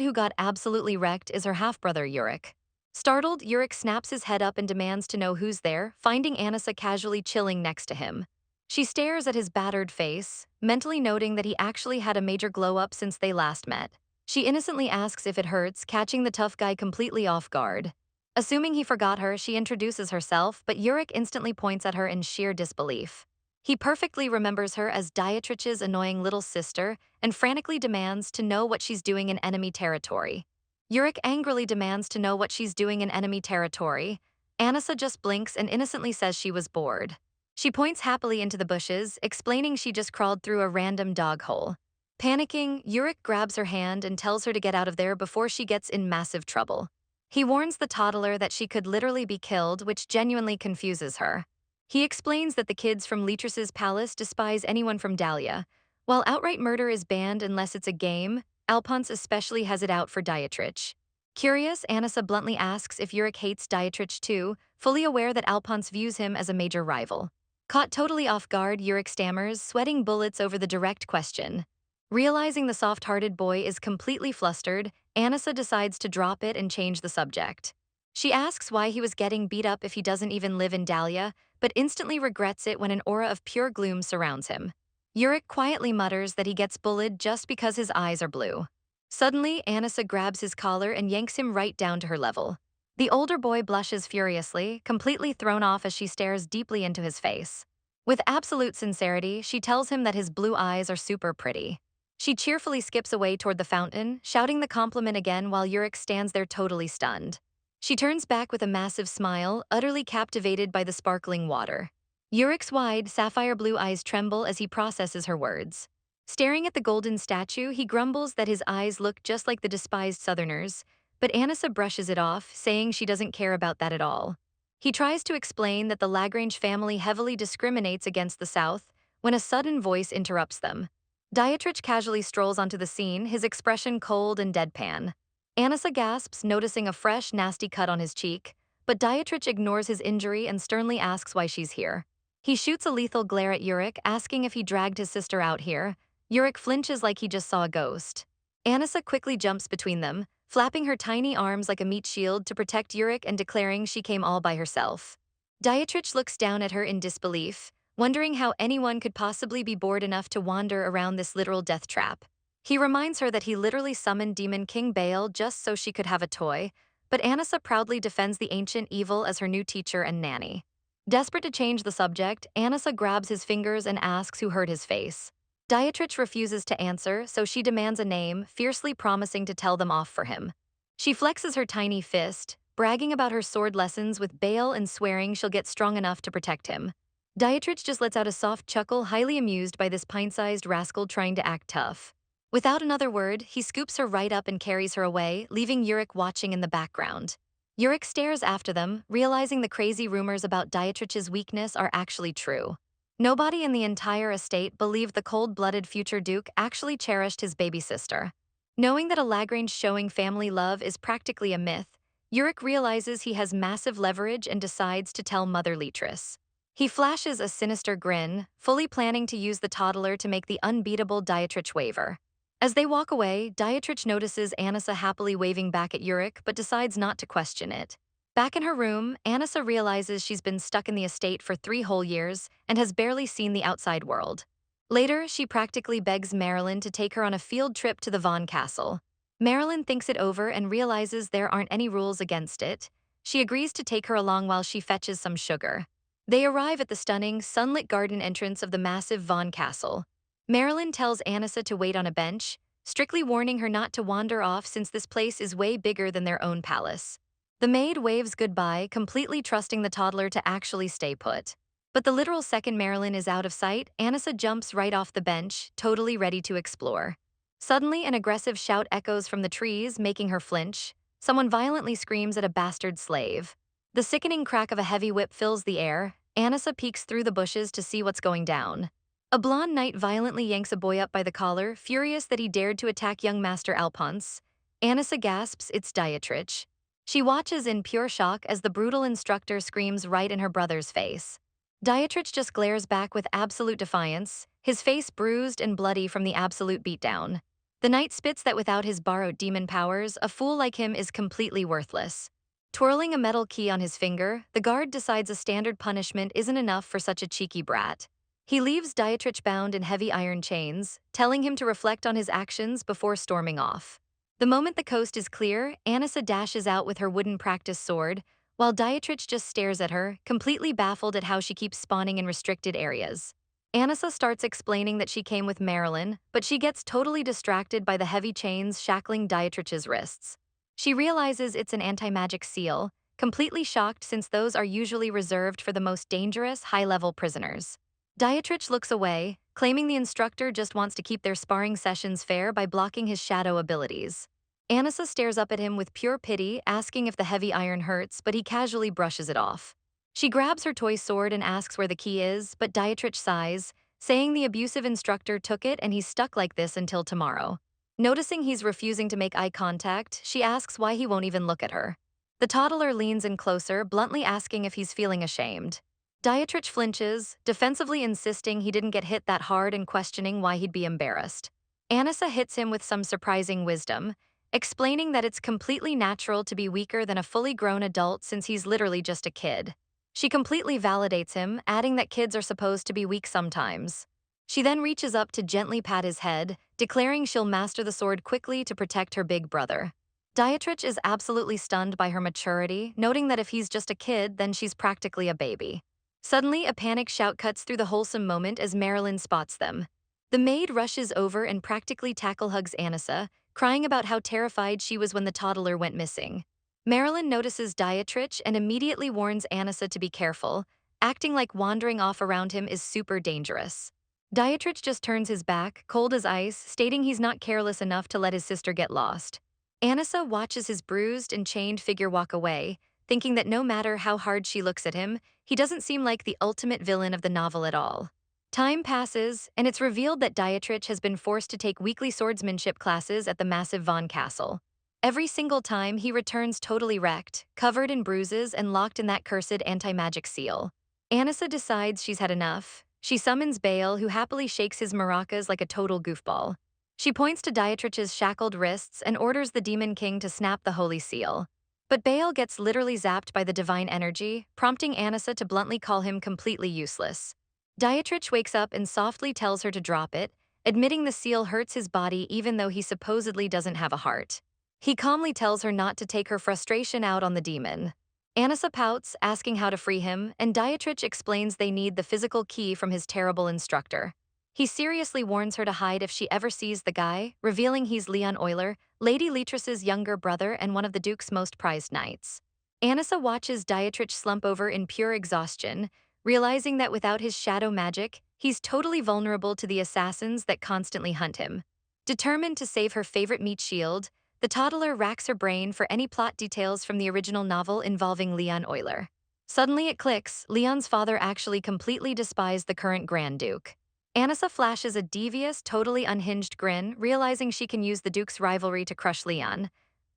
who got absolutely wrecked is her half-brother Yurik. Startled, Yurik snaps his head up and demands to know who's there, finding Anissa casually chilling next to him. She stares at his battered face, mentally noting that he actually had a major glow-up since they last met. She innocently asks if it hurts, catching the tough guy completely off guard. Assuming he forgot her, she introduces herself, but Yurik instantly points at her in sheer disbelief. He perfectly remembers her as Dietrich's annoying little sister and frantically demands to know what she's doing in enemy territory. Yurik angrily demands to know what she's doing in enemy territory. Anissa just blinks and innocently says she was bored. She points happily into the bushes, explaining she just crawled through a random dog hole. Panicking, Yurik grabs her hand and tells her to get out of there before she gets in massive trouble. He warns the toddler that she could literally be killed, which genuinely confuses her. He explains that the kids from Leatress's palace despise anyone from Dahlia. While outright murder is banned unless it's a game, Alphonse especially has it out for Dietrich. Curious, Anissa bluntly asks if Yurik hates Dietrich too, fully aware that Alphonse views him as a major rival. Caught totally off guard, Yurik stammers, sweating bullets over the direct question. Realizing the soft-hearted boy is completely flustered, Anissa decides to drop it and change the subject. She asks why he was getting beat up if he doesn't even live in Dahlia, but instantly regrets it when an aura of pure gloom surrounds him. Yurik quietly mutters that he gets bullied just because his eyes are blue. Suddenly, Anissa grabs his collar and yanks him right down to her level. The older boy blushes furiously, completely thrown off as she stares deeply into his face. With absolute sincerity, she tells him that his blue eyes are super pretty. She cheerfully skips away toward the fountain, shouting the compliment again while Yurik stands there totally stunned. She turns back with a massive smile, utterly captivated by the sparkling water. Yurik's wide, sapphire blue eyes tremble as he processes her words. Staring at the golden statue, he grumbles that his eyes look just like the despised Southerners, but Anissa brushes it off, saying she doesn't care about that at all. He tries to explain that the Lagrange family heavily discriminates against the South when a sudden voice interrupts them. Dietrich casually strolls onto the scene, his expression cold and deadpan. Anissa gasps, noticing a fresh, nasty cut on his cheek, but Dietrich ignores his injury and sternly asks why she's here. He shoots a lethal glare at Yurik, asking if he dragged his sister out here. Yurik flinches like he just saw a ghost. Anissa quickly jumps between them, flapping her tiny arms like a meat shield to protect Yurik and declaring she came all by herself. Dietrich looks down at her in disbelief, wondering how anyone could possibly be bored enough to wander around this literal death trap. He reminds her that he literally summoned Demon King Baal just so she could have a toy, but Anissa proudly defends the ancient evil as her new teacher and nanny. Desperate to change the subject, Anissa grabs his fingers and asks who hurt his face. Dietrich refuses to answer, so she demands a name, fiercely promising to tell them off for him. She flexes her tiny fist, bragging about her sword lessons with Baal and swearing she'll get strong enough to protect him. Dietrich just lets out a soft chuckle, highly amused by this pint-sized rascal trying to act tough. Without another word, he scoops her right up and carries her away, leaving Yurik watching in the background. Yurik stares after them, realizing the crazy rumors about Dietrich's weakness are actually true. Nobody in the entire estate believed the cold-blooded future duke actually cherished his baby sister. Knowing that a Lagrange showing family love is practically a myth, Yurik realizes he has massive leverage and decides to tell Mother Leatress. He flashes a sinister grin, fully planning to use the toddler to make the unbeatable Dietrich waver. As they walk away, Dietrich notices Anissa happily waving back at Yurik but decides not to question it. Back in her room, Anissa realizes she's been stuck in the estate for 3 whole years and has barely seen the outside world. Later, she practically begs Marilyn to take her on a field trip to the Vaughn Castle. Marilyn thinks it over and realizes there aren't any rules against it. She agrees to take her along while she fetches some sugar. They arrive at the stunning, sunlit garden entrance of the massive Vaughn Castle. Marilyn tells Anissa to wait on a bench, strictly warning her not to wander off since this place is way bigger than their own palace. The maid waves goodbye, completely trusting the toddler to actually stay put. But the literal second Marilyn is out of sight, Anissa jumps right off the bench, totally ready to explore. Suddenly, an aggressive shout echoes from the trees, making her flinch. Someone violently screams at a bastard slave. The sickening crack of a heavy whip fills the air. Anissa peeks through the bushes to see what's going down. A blonde knight violently yanks a boy up by the collar, furious that he dared to attack young Master Alphonse. Anissa gasps, it's Dietrich. She watches in pure shock as the brutal instructor screams right in her brother's face. Dietrich just glares back with absolute defiance, his face bruised and bloody from the absolute beatdown. The knight spits that without his borrowed demon powers, a fool like him is completely worthless. Twirling a metal key on his finger, the guard decides a standard punishment isn't enough for such a cheeky brat. He leaves Dietrich bound in heavy iron chains, telling him to reflect on his actions before storming off. The moment the coast is clear, Anissa dashes out with her wooden practice sword, while Dietrich just stares at her, completely baffled at how she keeps spawning in restricted areas. Anissa starts explaining that she came with Marilyn, but she gets totally distracted by the heavy chains shackling Dietrich's wrists. She realizes it's an anti-magic seal, completely shocked since those are usually reserved for the most dangerous, high-level prisoners. Dietrich looks away, claiming the instructor just wants to keep their sparring sessions fair by blocking his shadow abilities. Anissa stares up at him with pure pity, asking if the heavy iron hurts, but he casually brushes it off. She grabs her toy sword and asks where the key is, but Dietrich sighs, saying the abusive instructor took it and he's stuck like this until tomorrow. Noticing he's refusing to make eye contact, she asks why he won't even look at her. The toddler leans in closer, bluntly asking if he's feeling ashamed. Dietrich flinches, defensively insisting he didn't get hit that hard and questioning why he'd be embarrassed. Anissa hits him with some surprising wisdom, explaining that it's completely natural to be weaker than a fully grown adult since he's literally just a kid. She completely validates him, adding that kids are supposed to be weak sometimes. She then reaches up to gently pat his head, declaring she'll master the sword quickly to protect her big brother. Dietrich is absolutely stunned by her maturity, noting that if he's just a kid, then she's practically a baby. Suddenly, a panic shout cuts through the wholesome moment as Marilyn spots them. The maid rushes over and practically tackle hugs Anissa, crying about how terrified she was when the toddler went missing. Marilyn notices Dietrich and immediately warns Anissa to be careful, acting like wandering off around him is super dangerous. Dietrich just turns his back, cold as ice, stating he's not careless enough to let his sister get lost. Anissa watches his bruised and chained figure walk away, thinking that no matter how hard she looks at him, he doesn't seem like the ultimate villain of the novel at all. Time passes, and it's revealed that Dietrich has been forced to take weekly swordsmanship classes at the massive Von Castle. Every single time, he returns totally wrecked, covered in bruises and locked in that cursed anti-magic seal. Anissa decides she's had enough. She summons Bale, who happily shakes his maracas like a total goofball. She points to Dietrich's shackled wrists and orders the Demon King to snap the holy seal. But Bale gets literally zapped by the divine energy, prompting Anissa to bluntly call him completely useless. Dietrich wakes up and softly tells her to drop it, admitting the seal hurts his body even though he supposedly doesn't have a heart. He calmly tells her not to take her frustration out on the demon. Anissa pouts, asking how to free him, and Dietrich explains they need the physical key from his terrible instructor. He seriously warns her to hide if she ever sees the guy, revealing he's Leon Euler, Lady Leatress's younger brother and one of the Duke's most prized knights. Anissa watches Dietrich slump over in pure exhaustion, realizing that without his shadow magic, he's totally vulnerable to the assassins that constantly hunt him. Determined to save her favorite meat shield, the toddler racks her brain for any plot details from the original novel involving Leon Euler. Suddenly it clicks, Leon's father actually completely despised the current Grand Duke. Anissa flashes a devious, totally unhinged grin, realizing she can use the Duke's rivalry to crush Leon.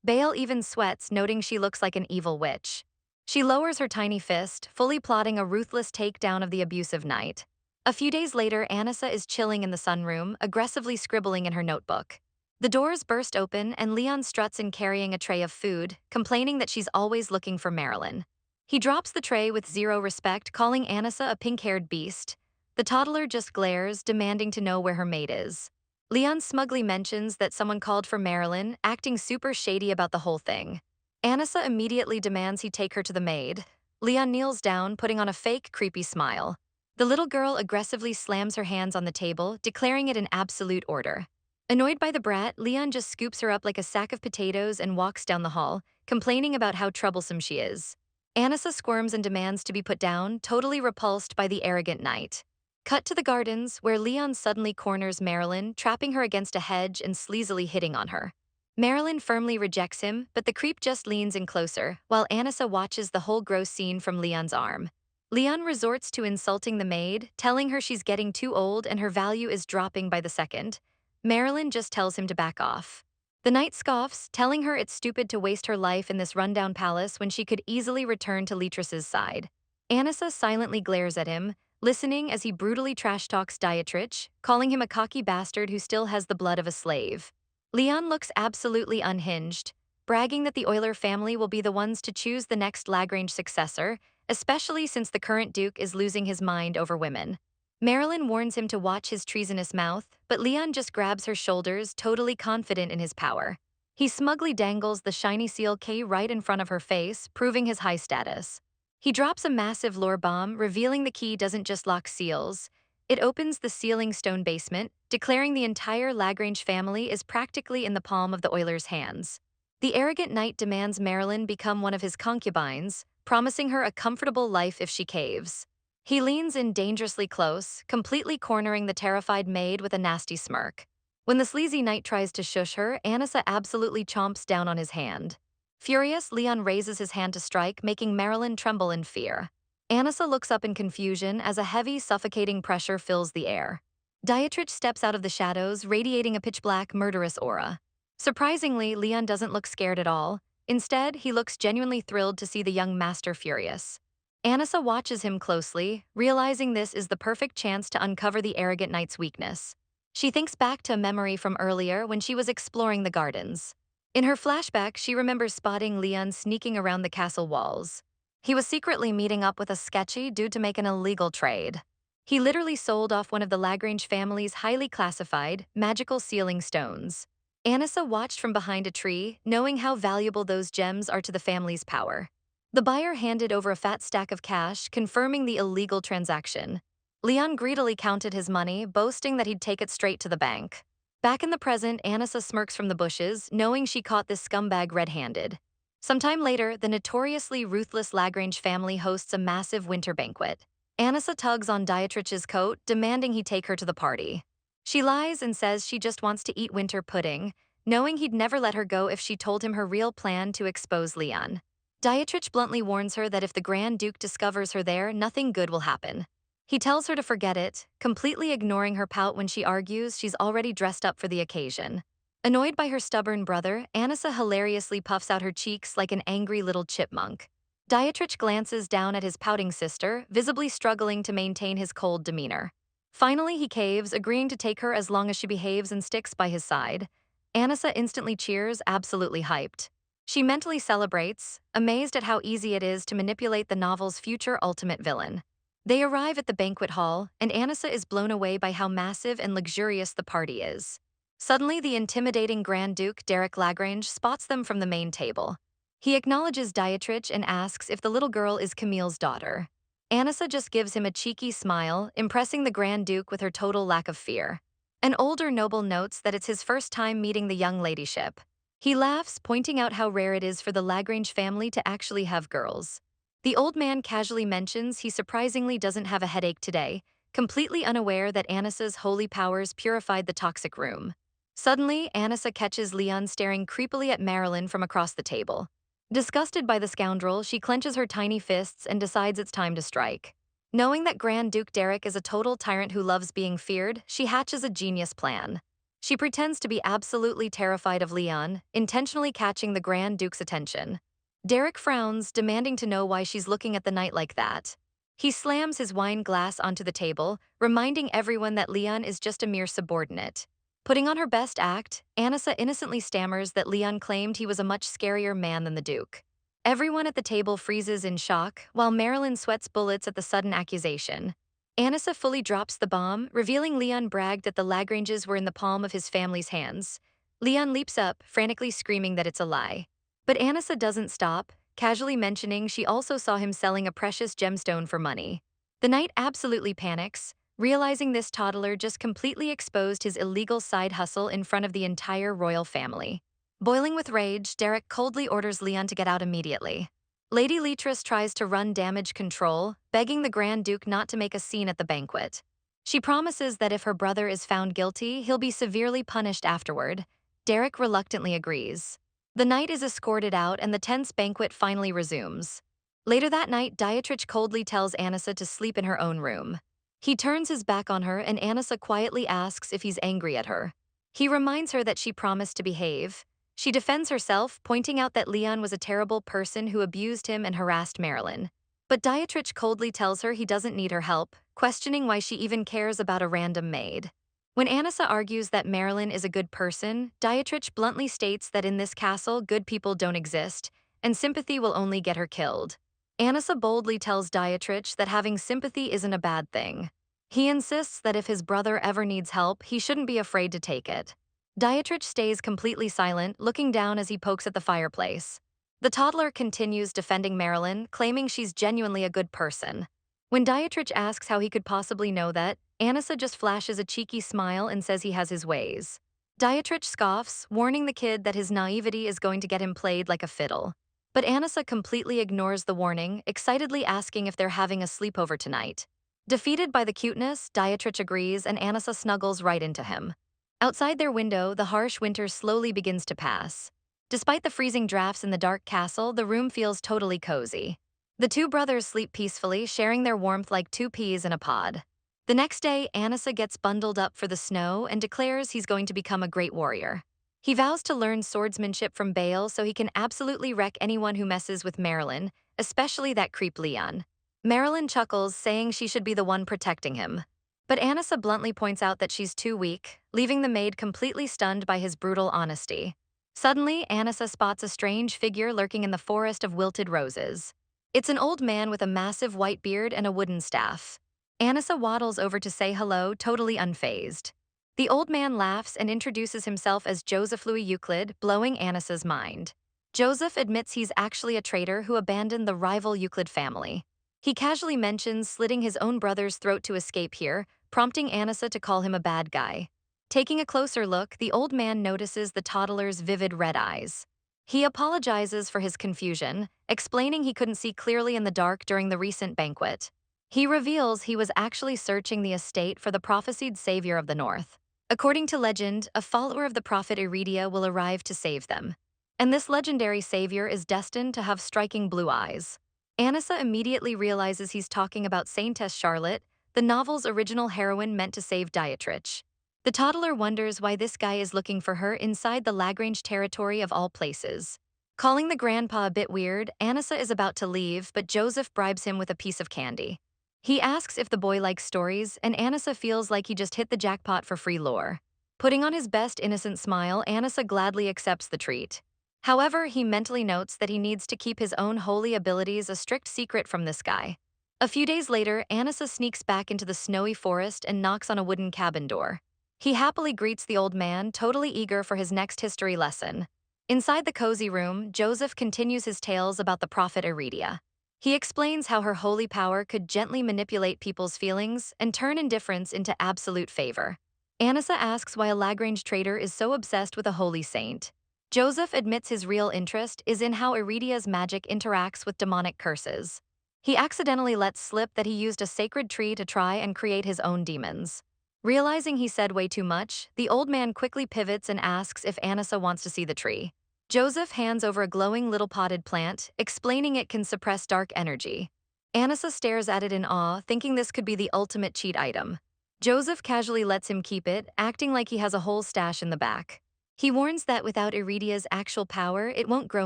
Bale even sweats, noting she looks like an evil witch. She lowers her tiny fist, fully plotting a ruthless takedown of the abusive knight. A few days later, Anissa is chilling in the sunroom, aggressively scribbling in her notebook. The doors burst open, and Leon struts in carrying a tray of food, complaining that she's always looking for Marilyn. He drops the tray with zero respect, calling Anissa a pink-haired beast. The toddler just glares, demanding to know where her mate is. Leon smugly mentions that someone called for Marilyn, acting super shady about the whole thing. Anissa immediately demands he take her to the maid. Leon kneels down, putting on a fake, creepy smile. The little girl aggressively slams her hands on the table, declaring it an absolute order. Annoyed by the brat, Leon just scoops her up like a sack of potatoes and walks down the hall, complaining about how troublesome she is. Anissa squirms and demands to be put down, totally repulsed by the arrogant knight. Cut to the gardens, where Leon suddenly corners Marilyn, trapping her against a hedge and sleazily hitting on her. Marilyn firmly rejects him, but the creep just leans in closer, while Anissa watches the whole gross scene from Leon's arm. Leon resorts to insulting the maid, telling her she's getting too old and her value is dropping by the second. Marilyn just tells him to back off. The knight scoffs, telling her it's stupid to waste her life in this rundown palace when she could easily return to Leatress's side. Anissa silently glares at him, listening as he brutally trash-talks Dietrich, calling him a cocky bastard who still has the blood of a slave. Leon looks absolutely unhinged, bragging that the Euler family will be the ones to choose the next Lagrange successor, especially since the current Duke is losing his mind over women. Marilyn warns him to watch his treasonous mouth, but Leon just grabs her shoulders, totally confident in his power. He smugly dangles the shiny seal key right in front of her face, proving his high status. He drops a massive lore bomb, revealing the key doesn't just lock seals. It opens the ceiling stone basement, declaring the entire Lagrange family is practically in the palm of the Euler's hands. The arrogant knight demands Marilyn become one of his concubines, promising her a comfortable life if she caves. He leans in dangerously close, completely cornering the terrified maid with a nasty smirk. When the sleazy knight tries to shush her, Anissa absolutely chomps down on his hand. Furious, Leon raises his hand to strike, making Marilyn tremble in fear. Anissa looks up in confusion as a heavy, suffocating pressure fills the air. Dietrich steps out of the shadows, radiating a pitch-black, murderous aura. Surprisingly, Leon doesn't look scared at all. Instead, he looks genuinely thrilled to see the young master furious. Anissa watches him closely, realizing this is the perfect chance to uncover the arrogant knight's weakness. She thinks back to a memory from earlier when she was exploring the gardens. In her flashback, she remembers spotting Leon sneaking around the castle walls. He was secretly meeting up with a sketchy dude to make an illegal trade. He literally sold off one of the Lagrange family's highly classified, magical sealing stones. Anissa watched from behind a tree, knowing how valuable those gems are to the family's power. The buyer handed over a fat stack of cash, confirming the illegal transaction. Leon greedily counted his money, boasting that he'd take it straight to the bank. Back in the present, Anissa smirks from the bushes, knowing she caught this scumbag red-handed. Sometime later, the notoriously ruthless Lagrange family hosts a massive winter banquet. Anissa tugs on Dietrich's coat, demanding he take her to the party. She lies and says she just wants to eat winter pudding, knowing he'd never let her go if she told him her real plan to expose Leon. Dietrich bluntly warns her that if the Grand Duke discovers her there, nothing good will happen. He tells her to forget it, completely ignoring her pout when she argues she's already dressed up for the occasion. Annoyed by her stubborn brother, Anissa hilariously puffs out her cheeks like an angry little chipmunk. Dietrich glances down at his pouting sister, visibly struggling to maintain his cold demeanor. Finally, he caves, agreeing to take her as long as she behaves and sticks by his side. Anissa instantly cheers, absolutely hyped. She mentally celebrates, amazed at how easy it is to manipulate the novel's future ultimate villain. They arrive at the banquet hall, and Anissa is blown away by how massive and luxurious the party is. Suddenly, the intimidating Grand Duke Derek Lagrange spots them from the main table. He acknowledges Dietrich and asks if the little girl is Camille's daughter. Anissa just gives him a cheeky smile, impressing the Grand Duke with her total lack of fear. An older noble notes that it's his first time meeting the young ladyship. He laughs, pointing out how rare it is for the Lagrange family to actually have girls. The old man casually mentions he surprisingly doesn't have a headache today, completely unaware that Anissa's holy powers purified the toxic room. Suddenly, Anissa catches Leon staring creepily at Marilyn from across the table. Disgusted by the scoundrel, she clenches her tiny fists and decides it's time to strike. Knowing that Grand Duke Derek is a total tyrant who loves being feared, she hatches a genius plan. She pretends to be absolutely terrified of Leon, intentionally catching the Grand Duke's attention. Derek frowns, demanding to know why she's looking at the knight like that. He slams his wine glass onto the table, reminding everyone that Leon is just a mere subordinate. Putting on her best act, Anissa innocently stammers that Leon claimed he was a much scarier man than the Duke. Everyone at the table freezes in shock, while Marilyn sweats bullets at the sudden accusation. Anissa fully drops the bomb, revealing Leon bragged that the Lagranges were in the palm of his family's hands. Leon leaps up, frantically screaming that it's a lie. But Anissa doesn't stop, casually mentioning she also saw him selling a precious gemstone for money. The knight absolutely panics, realizing this toddler just completely exposed his illegal side hustle in front of the entire royal family. Boiling with rage, Derek coldly orders Leon to get out immediately. Lady Leatrice tries to run damage control, begging the Grand Duke not to make a scene at the banquet. She promises that if her brother is found guilty, he'll be severely punished afterward. Derek reluctantly agrees. The knight is escorted out and the tense banquet finally resumes. Later that night, Dietrich coldly tells Anissa to sleep in her own room. He turns his back on her and Anissa quietly asks if he's angry at her. He reminds her that she promised to behave. She defends herself, pointing out that Leon was a terrible person who abused him and harassed Marilyn. But Dietrich coldly tells her he doesn't need her help, questioning why she even cares about a random maid. When Anissa argues that Marilyn is a good person, Dietrich bluntly states that in this castle, good people don't exist, and sympathy will only get her killed. Anissa boldly tells Dietrich that having sympathy isn't a bad thing. He insists that if his brother ever needs help, he shouldn't be afraid to take it. Dietrich stays completely silent, looking down as he pokes at the fireplace. The toddler continues defending Marilyn, claiming she's genuinely a good person. When Dietrich asks how he could possibly know that, Anissa just flashes a cheeky smile and says he has his ways. Dietrich scoffs, warning the kid that his naivety is going to get him played like a fiddle. But Anissa completely ignores the warning, excitedly asking if they're having a sleepover tonight. Defeated by the cuteness, Dietrich agrees and Anissa snuggles right into him. Outside their window, the harsh winter slowly begins to pass. Despite the freezing drafts in the dark castle, the room feels totally cozy. The two brothers sleep peacefully, sharing their warmth like two peas in a pod. The next day, Anissa gets bundled up for the snow and declares he's going to become a great warrior. He vows to learn swordsmanship from Bale so he can absolutely wreck anyone who messes with Marilyn, especially that creep Leon. Marilyn chuckles, saying she should be the one protecting him. But Anissa bluntly points out that she's too weak, leaving the maid completely stunned by his brutal honesty. Suddenly, Anissa spots a strange figure lurking in the forest of wilted roses. It's an old man with a massive white beard and a wooden staff. Anissa waddles over to say hello, totally unfazed. The old man laughs and introduces himself as Joseph Louis Euclid, blowing Anissa's mind. Joseph admits he's actually a traitor who abandoned the rival Euclid family. He casually mentions slitting his own brother's throat to escape here, prompting Anissa to call him a bad guy. Taking a closer look, the old man notices the toddler's vivid red eyes. He apologizes for his confusion, explaining he couldn't see clearly in the dark during the recent banquet. He reveals he was actually searching the estate for the prophesied savior of the North. According to legend, a follower of the prophet Iridia will arrive to save them. And this legendary savior is destined to have striking blue eyes. Anissa immediately realizes he's talking about Saintess Charlotte, the novel's original heroine meant to save Dietrich. The toddler wonders why this guy is looking for her inside the Lagrange territory of all places. Calling the grandpa a bit weird, Anissa is about to leave, but Joseph bribes him with a piece of candy. He asks if the boy likes stories, and Anissa feels like he just hit the jackpot for free lore. Putting on his best innocent smile, Anissa gladly accepts the treat. However, he mentally notes that he needs to keep his own holy abilities a strict secret from this guy. A few days later, Anissa sneaks back into the snowy forest and knocks on a wooden cabin door. He happily greets the old man, totally eager for his next history lesson. Inside the cozy room, Joseph continues his tales about the prophet Iridia. He explains how her holy power could gently manipulate people's feelings and turn indifference into absolute favor. Anissa asks why a Lagrange traitor is so obsessed with a holy saint. Joseph admits his real interest is in how Iridia's magic interacts with demonic curses. He accidentally lets slip that he used a sacred tree to try and create his own demons. Realizing he said way too much, the old man quickly pivots and asks if Anissa wants to see the tree. Joseph hands over a glowing little potted plant, explaining it can suppress dark energy. Anissa stares at it in awe, thinking this could be the ultimate cheat item. Joseph casually lets him keep it, acting like he has a whole stash in the back. He warns that without Iridia's actual power, it won't grow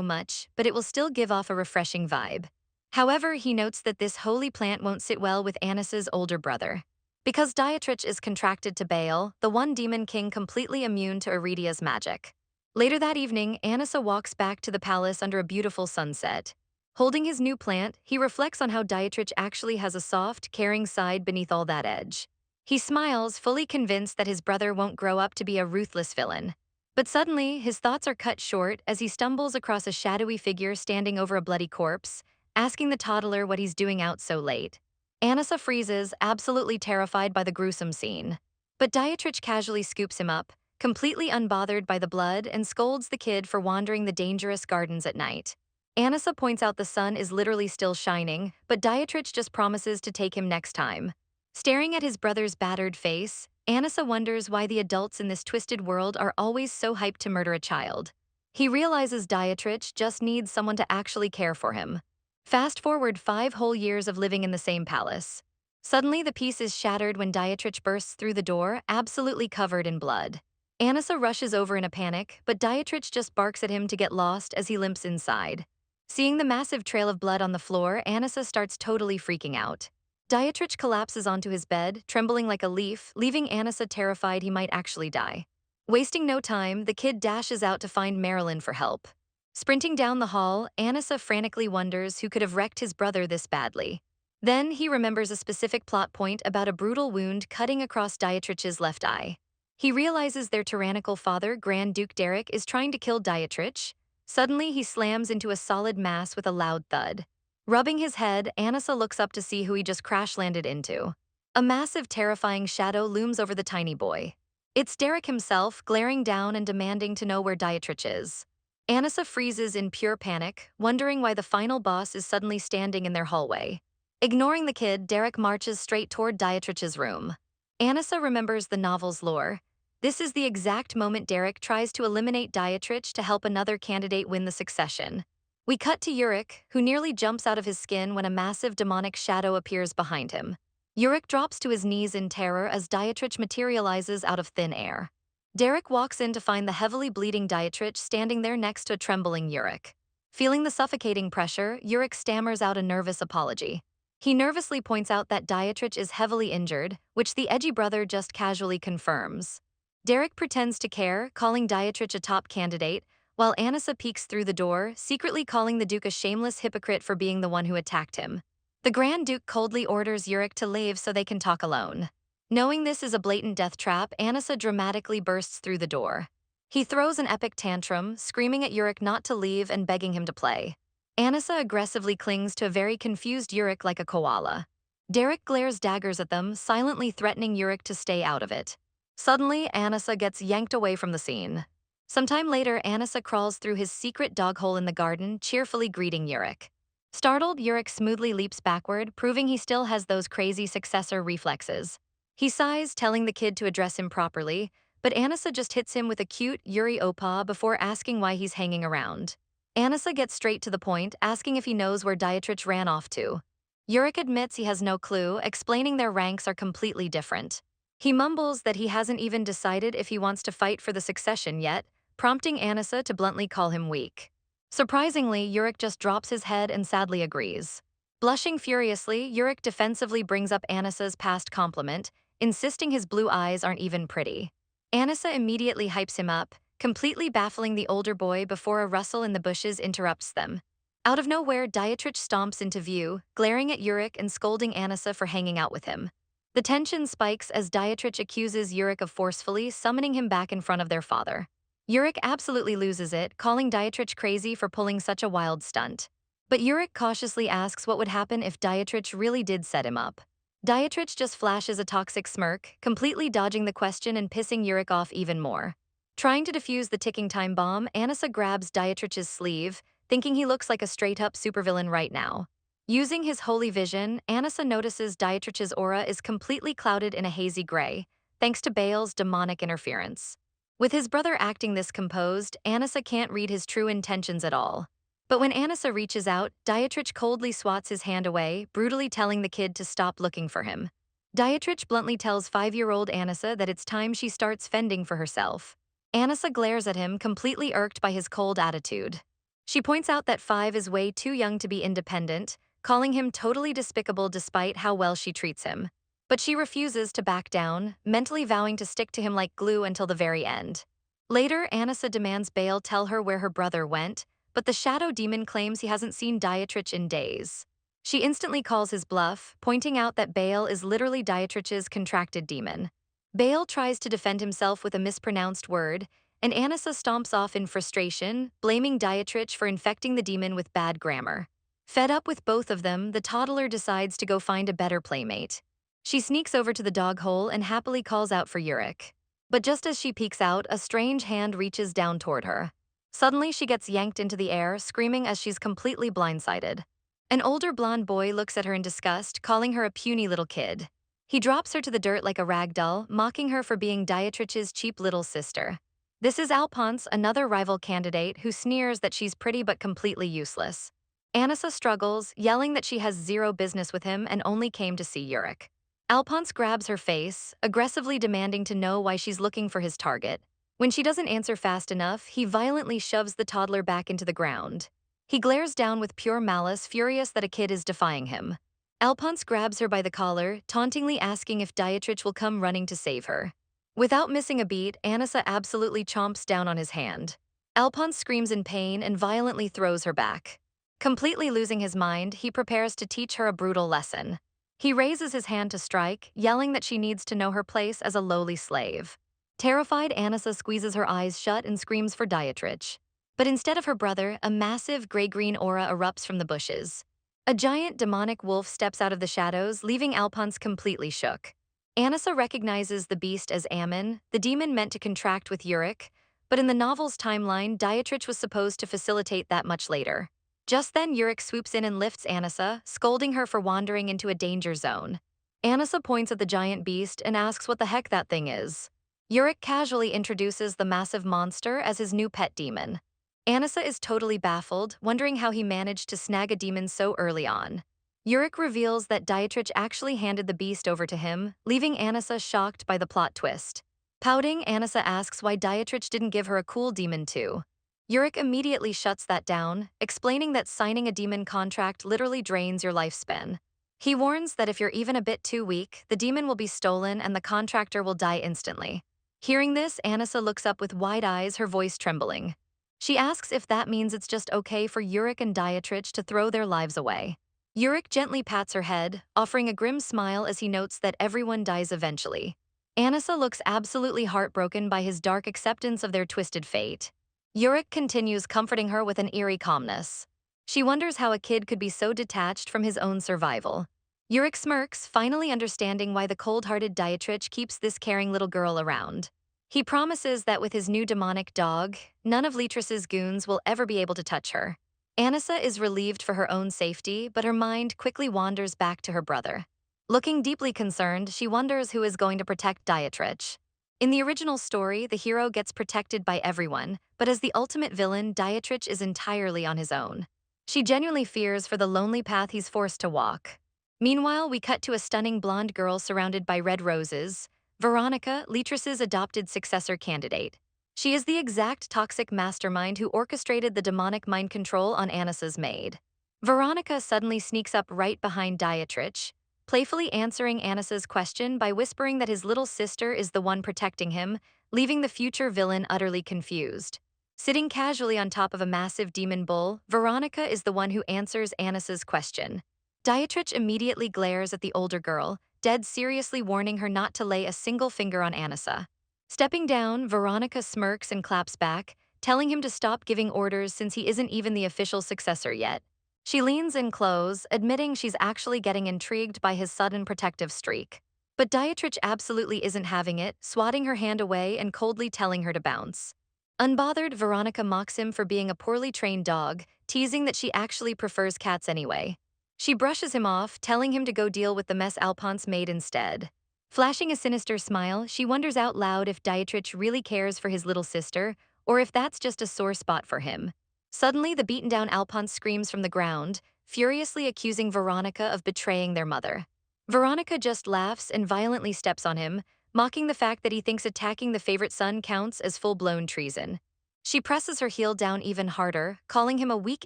much, but it will still give off a refreshing vibe. However, he notes that this holy plant won't sit well with Anissa's older brother. Because Dietrich is contracted to Bale, the one demon king completely immune to Iridia's magic. Later that evening, Anissa walks back to the palace under a beautiful sunset. Holding his new plant, he reflects on how Dietrich actually has a soft, caring side beneath all that edge. He smiles, fully convinced that his brother won't grow up to be a ruthless villain. But suddenly, his thoughts are cut short as he stumbles across a shadowy figure standing over a bloody corpse, asking the toddler what he's doing out so late. Anissa freezes, absolutely terrified by the gruesome scene. But Dietrich casually scoops him up, completely unbothered by the blood, and scolds the kid for wandering the dangerous gardens at night. Anissa points out the sun is literally still shining, but Dietrich just promises to take him next time. Staring at his brother's battered face, Anissa wonders why the adults in this twisted world are always so hyped to murder a child. He realizes Dietrich just needs someone to actually care for him. Fast forward 5 whole years of living in the same palace. Suddenly, the peace is shattered when Dietrich bursts through the door, absolutely covered in blood. Anissa rushes over in a panic, but Dietrich just barks at him to get lost as he limps inside. Seeing the massive trail of blood on the floor, Anissa starts totally freaking out. Dietrich collapses onto his bed, trembling like a leaf, leaving Anissa terrified he might actually die. Wasting no time, the kid dashes out to find Marilyn for help. Sprinting down the hall, Anissa frantically wonders who could have wrecked his brother this badly. Then he remembers a specific plot point about a brutal wound cutting across Dietrich's left eye. He realizes their tyrannical father, Grand Duke Derek, is trying to kill Dietrich. Suddenly, he slams into a solid mass with a loud thud. Rubbing his head, Anissa looks up to see who he just crash-landed into. A massive, terrifying shadow looms over the tiny boy. It's Derek himself, glaring down and demanding to know where Dietrich is. Anissa freezes in pure panic, wondering why the final boss is suddenly standing in their hallway. Ignoring the kid, Derek marches straight toward Dietrich's room. Anissa remembers the novel's lore. This is the exact moment Derek tries to eliminate Dietrich to help another candidate win the succession. We cut to Yurik, who nearly jumps out of his skin when a massive demonic shadow appears behind him. Yurik drops to his knees in terror as Dietrich materializes out of thin air. Derek walks in to find the heavily bleeding Dietrich standing there next to a trembling Yurik. Feeling the suffocating pressure, Yurik stammers out a nervous apology. He nervously points out that Dietrich is heavily injured, which the edgy brother just casually confirms. Derek pretends to care, calling Dietrich a top candidate, while Anissa peeks through the door, secretly calling the Duke a shameless hypocrite for being the one who attacked him. The Grand Duke coldly orders Yurik to leave so they can talk alone. Knowing this is a blatant death trap, Anissa dramatically bursts through the door. He throws an epic tantrum, screaming at Yurik not to leave and begging him to play. Anissa aggressively clings to a very confused Yurik like a koala. Derek glares daggers at them, silently threatening Yurik to stay out of it. Suddenly, Anissa gets yanked away from the scene. Sometime later, Anissa crawls through his secret dog hole in the garden, cheerfully greeting Yurik. Startled, Yurik smoothly leaps backward, proving he still has those crazy successor reflexes. He sighs, telling the kid to address him properly, but Anissa just hits him with a cute Yuri Opa before asking why he's hanging around. Anissa gets straight to the point, asking if he knows where Dietrich ran off to. Yurik admits he has no clue, explaining their ranks are completely different. He mumbles that he hasn't even decided if he wants to fight for the succession yet, prompting Anissa to bluntly call him weak. Surprisingly, Yurik just drops his head and sadly agrees. Blushing furiously, Yurik defensively brings up Anissa's past compliment, insisting his blue eyes aren't even pretty. Anissa immediately hypes him up, completely baffling the older boy before a rustle in the bushes interrupts them. Out of nowhere, Dietrich stomps into view, glaring at Yurik and scolding Anissa for hanging out with him. The tension spikes as Dietrich accuses Yurik of forcefully summoning him back in front of their father. Yurik absolutely loses it, calling Dietrich crazy for pulling such a wild stunt. But Yurik cautiously asks what would happen if Dietrich really did set him up. Dietrich just flashes a toxic smirk, completely dodging the question and pissing Yurik off even more. Trying to defuse the ticking time bomb, Anissa grabs Dietrich's sleeve, thinking he looks like a straight-up supervillain right now. Using his holy vision, Anissa notices Dietrich's aura is completely clouded in a hazy gray, thanks to Baal's demonic interference. With his brother acting this composed, Anissa can't read his true intentions at all. But when Anissa reaches out, Dietrich coldly swats his hand away, brutally telling the kid to stop looking for him. Dietrich bluntly tells 5-year-old Anissa that it's time she starts fending for herself. Anissa glares at him, completely irked by his cold attitude. She points out that 5 is way too young to be independent, calling him totally despicable despite how well she treats him. But she refuses to back down, mentally vowing to stick to him like glue until the very end. Later, Anissa demands Baal tell her where her brother went, but the shadow demon claims he hasn't seen Dietrich in days. She instantly calls his bluff, pointing out that Baal is literally Dietrich's contracted demon. Baal tries to defend himself with a mispronounced word, and Anissa stomps off in frustration, blaming Dietrich for infecting the demon with bad grammar. Fed up with both of them, the toddler decides to go find a better playmate. She sneaks over to the dog hole and happily calls out for Yurik. But just as she peeks out, a strange hand reaches down toward her. Suddenly, she gets yanked into the air, screaming as she's completely blindsided. An older blonde boy looks at her in disgust, calling her a puny little kid. He drops her to the dirt like a rag doll, mocking her for being Dietrich's cheap little sister. This is Alphonse, another rival candidate, who sneers that she's pretty but completely useless. Anissa struggles, yelling that she has zero business with him and only came to see Yurik. Alphonse grabs her face, aggressively demanding to know why she's looking for his target. When she doesn't answer fast enough, he violently shoves the toddler back into the ground. He glares down with pure malice, furious that a kid is defying him. Alphonse grabs her by the collar, tauntingly asking if Dietrich will come running to save her. Without missing a beat, Anissa absolutely chomps down on his hand. Alphonse screams in pain and violently throws her back. Completely losing his mind, he prepares to teach her a brutal lesson. He raises his hand to strike, yelling that she needs to know her place as a lowly slave. Terrified, Anissa squeezes her eyes shut and screams for Dietrich. But instead of her brother, a massive gray-green aura erupts from the bushes. A giant demonic wolf steps out of the shadows, leaving Alphonse completely shook. Anissa recognizes the beast as Ammon, the demon meant to contract with Yurik, but in the novel's timeline, Dietrich was supposed to facilitate that much later. Just then, Yurik swoops in and lifts Anissa, scolding her for wandering into a danger zone. Anissa points at the giant beast and asks what the heck that thing is. Yurik casually introduces the massive monster as his new pet demon. Anissa is totally baffled, wondering how he managed to snag a demon so early on. Yurik reveals that Dietrich actually handed the beast over to him, leaving Anissa shocked by the plot twist. Pouting, Anissa asks why Dietrich didn't give her a cool demon too. Yurik immediately shuts that down, explaining that signing a demon contract literally drains your lifespan. He warns that if you're even a bit too weak, the demon will be stolen and the contractor will die instantly. Hearing this, Anissa looks up with wide eyes, her voice trembling. She asks if that means it's just okay for Yurik and Dietrich to throw their lives away. Yurik gently pats her head, offering a grim smile as he notes that everyone dies eventually. Anissa looks absolutely heartbroken by his dark acceptance of their twisted fate. Yurik continues comforting her with an eerie calmness. She wonders how a kid could be so detached from his own survival. Yurik smirks, finally understanding why the cold-hearted Dietrich keeps this caring little girl around. He promises that with his new demonic dog, none of Leatress's goons will ever be able to touch her. Anissa is relieved for her own safety, but her mind quickly wanders back to her brother. Looking deeply concerned, she wonders who is going to protect Dietrich. In the original story, the hero gets protected by everyone, but as the ultimate villain, Dietrich is entirely on his own. She genuinely fears for the lonely path he's forced to walk. Meanwhile, we cut to a stunning blonde girl surrounded by red roses, Veronica, Leatress's adopted successor candidate. She is the exact toxic mastermind who orchestrated the demonic mind control on Anissa's maid. Veronica suddenly sneaks up right behind Dietrich, playfully answering Anissa's question by whispering that his little sister is the one protecting him, leaving the future villain utterly confused. Sitting casually on top of a massive demon bull, Veronica is the one who answers Anissa's question. Dietrich immediately glares at the older girl, dead seriously warning her not to lay a single finger on Anissa. Stepping down, Veronica smirks and claps back, telling him to stop giving orders since he isn't even the official successor yet. She leans in close, admitting she's actually getting intrigued by his sudden protective streak. But Dietrich absolutely isn't having it, swatting her hand away and coldly telling her to bounce. Unbothered, Veronica mocks him for being a poorly trained dog, teasing that she actually prefers cats anyway. She brushes him off, telling him to go deal with the mess Alphonse made instead. Flashing a sinister smile, she wonders out loud if Dietrich really cares for his little sister, or if that's just a sore spot for him. Suddenly, the beaten-down Alphonse screams from the ground, furiously accusing Veronica of betraying their mother. Veronica just laughs and violently steps on him, mocking the fact that he thinks attacking the favorite son counts as full-blown treason. She presses her heel down even harder, calling him a weak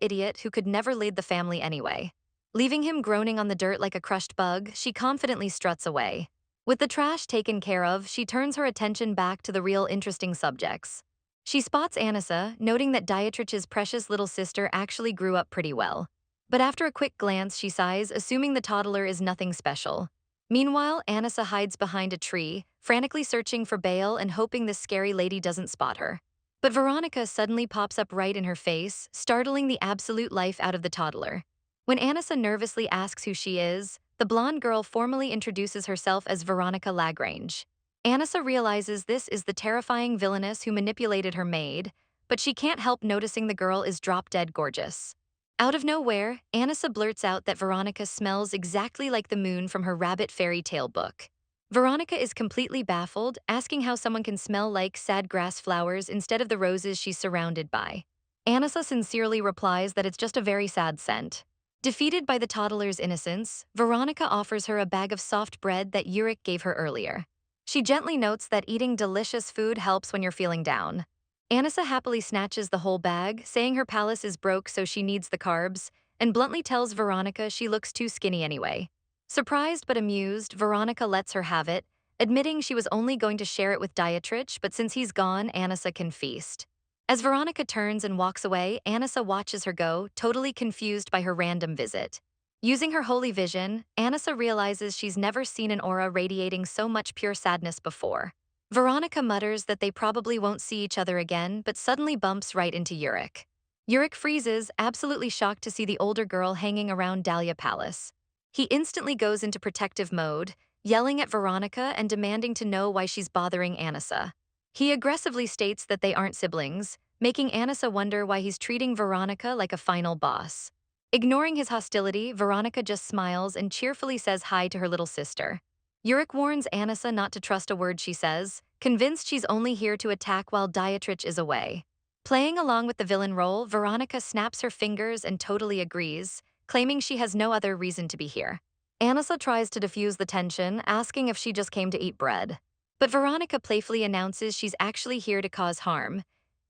idiot who could never lead the family anyway. Leaving him groaning on the dirt like a crushed bug, she confidently struts away. With the trash taken care of, she turns her attention back to the real interesting subjects. She spots Anissa, noting that Dietrich's precious little sister actually grew up pretty well. But after a quick glance, she sighs, assuming the toddler is nothing special. Meanwhile, Anissa hides behind a tree, frantically searching for Bale and hoping this scary lady doesn't spot her. But Veronica suddenly pops up right in her face, startling the absolute life out of the toddler. When Anissa nervously asks who she is, the blonde girl formally introduces herself as Veronica Lagrange. Anissa realizes this is the terrifying villainess who manipulated her maid, but she can't help noticing the girl is drop-dead gorgeous. Out of nowhere, Anissa blurts out that Veronica smells exactly like the moon from her rabbit fairy tale book. Veronica is completely baffled, asking how someone can smell like sad grass flowers instead of the roses she's surrounded by. Anissa sincerely replies that it's just a very sad scent. Defeated by the toddler's innocence, Veronica offers her a bag of soft bread that Yurik gave her earlier. She gently notes that eating delicious food helps when you're feeling down. Anissa happily snatches the whole bag, saying her palace is broke so she needs the carbs, and bluntly tells Veronica she looks too skinny anyway. Surprised but amused, Veronica lets her have it, admitting she was only going to share it with Dietrich, but since he's gone, Anissa can feast. As Veronica turns and walks away, Anissa watches her go, totally confused by her random visit. Using her holy vision, Anissa realizes she's never seen an aura radiating so much pure sadness before. Veronica mutters that they probably won't see each other again, but suddenly bumps right into Yurik. Yurik freezes, absolutely shocked to see the older girl hanging around Dahlia Palace. He instantly goes into protective mode, yelling at Veronica and demanding to know why she's bothering Anissa. He aggressively states that they aren't siblings, making Anissa wonder why he's treating Veronica like a final boss. Ignoring his hostility, Veronica just smiles and cheerfully says hi to her little sister. Yurik warns Anissa not to trust a word she says, convinced she's only here to attack while Dietrich is away. Playing along with the villain role, Veronica snaps her fingers and totally agrees, claiming she has no other reason to be here. Anissa tries to diffuse the tension, asking if she just came to eat bread. But Veronica playfully announces she's actually here to cause harm.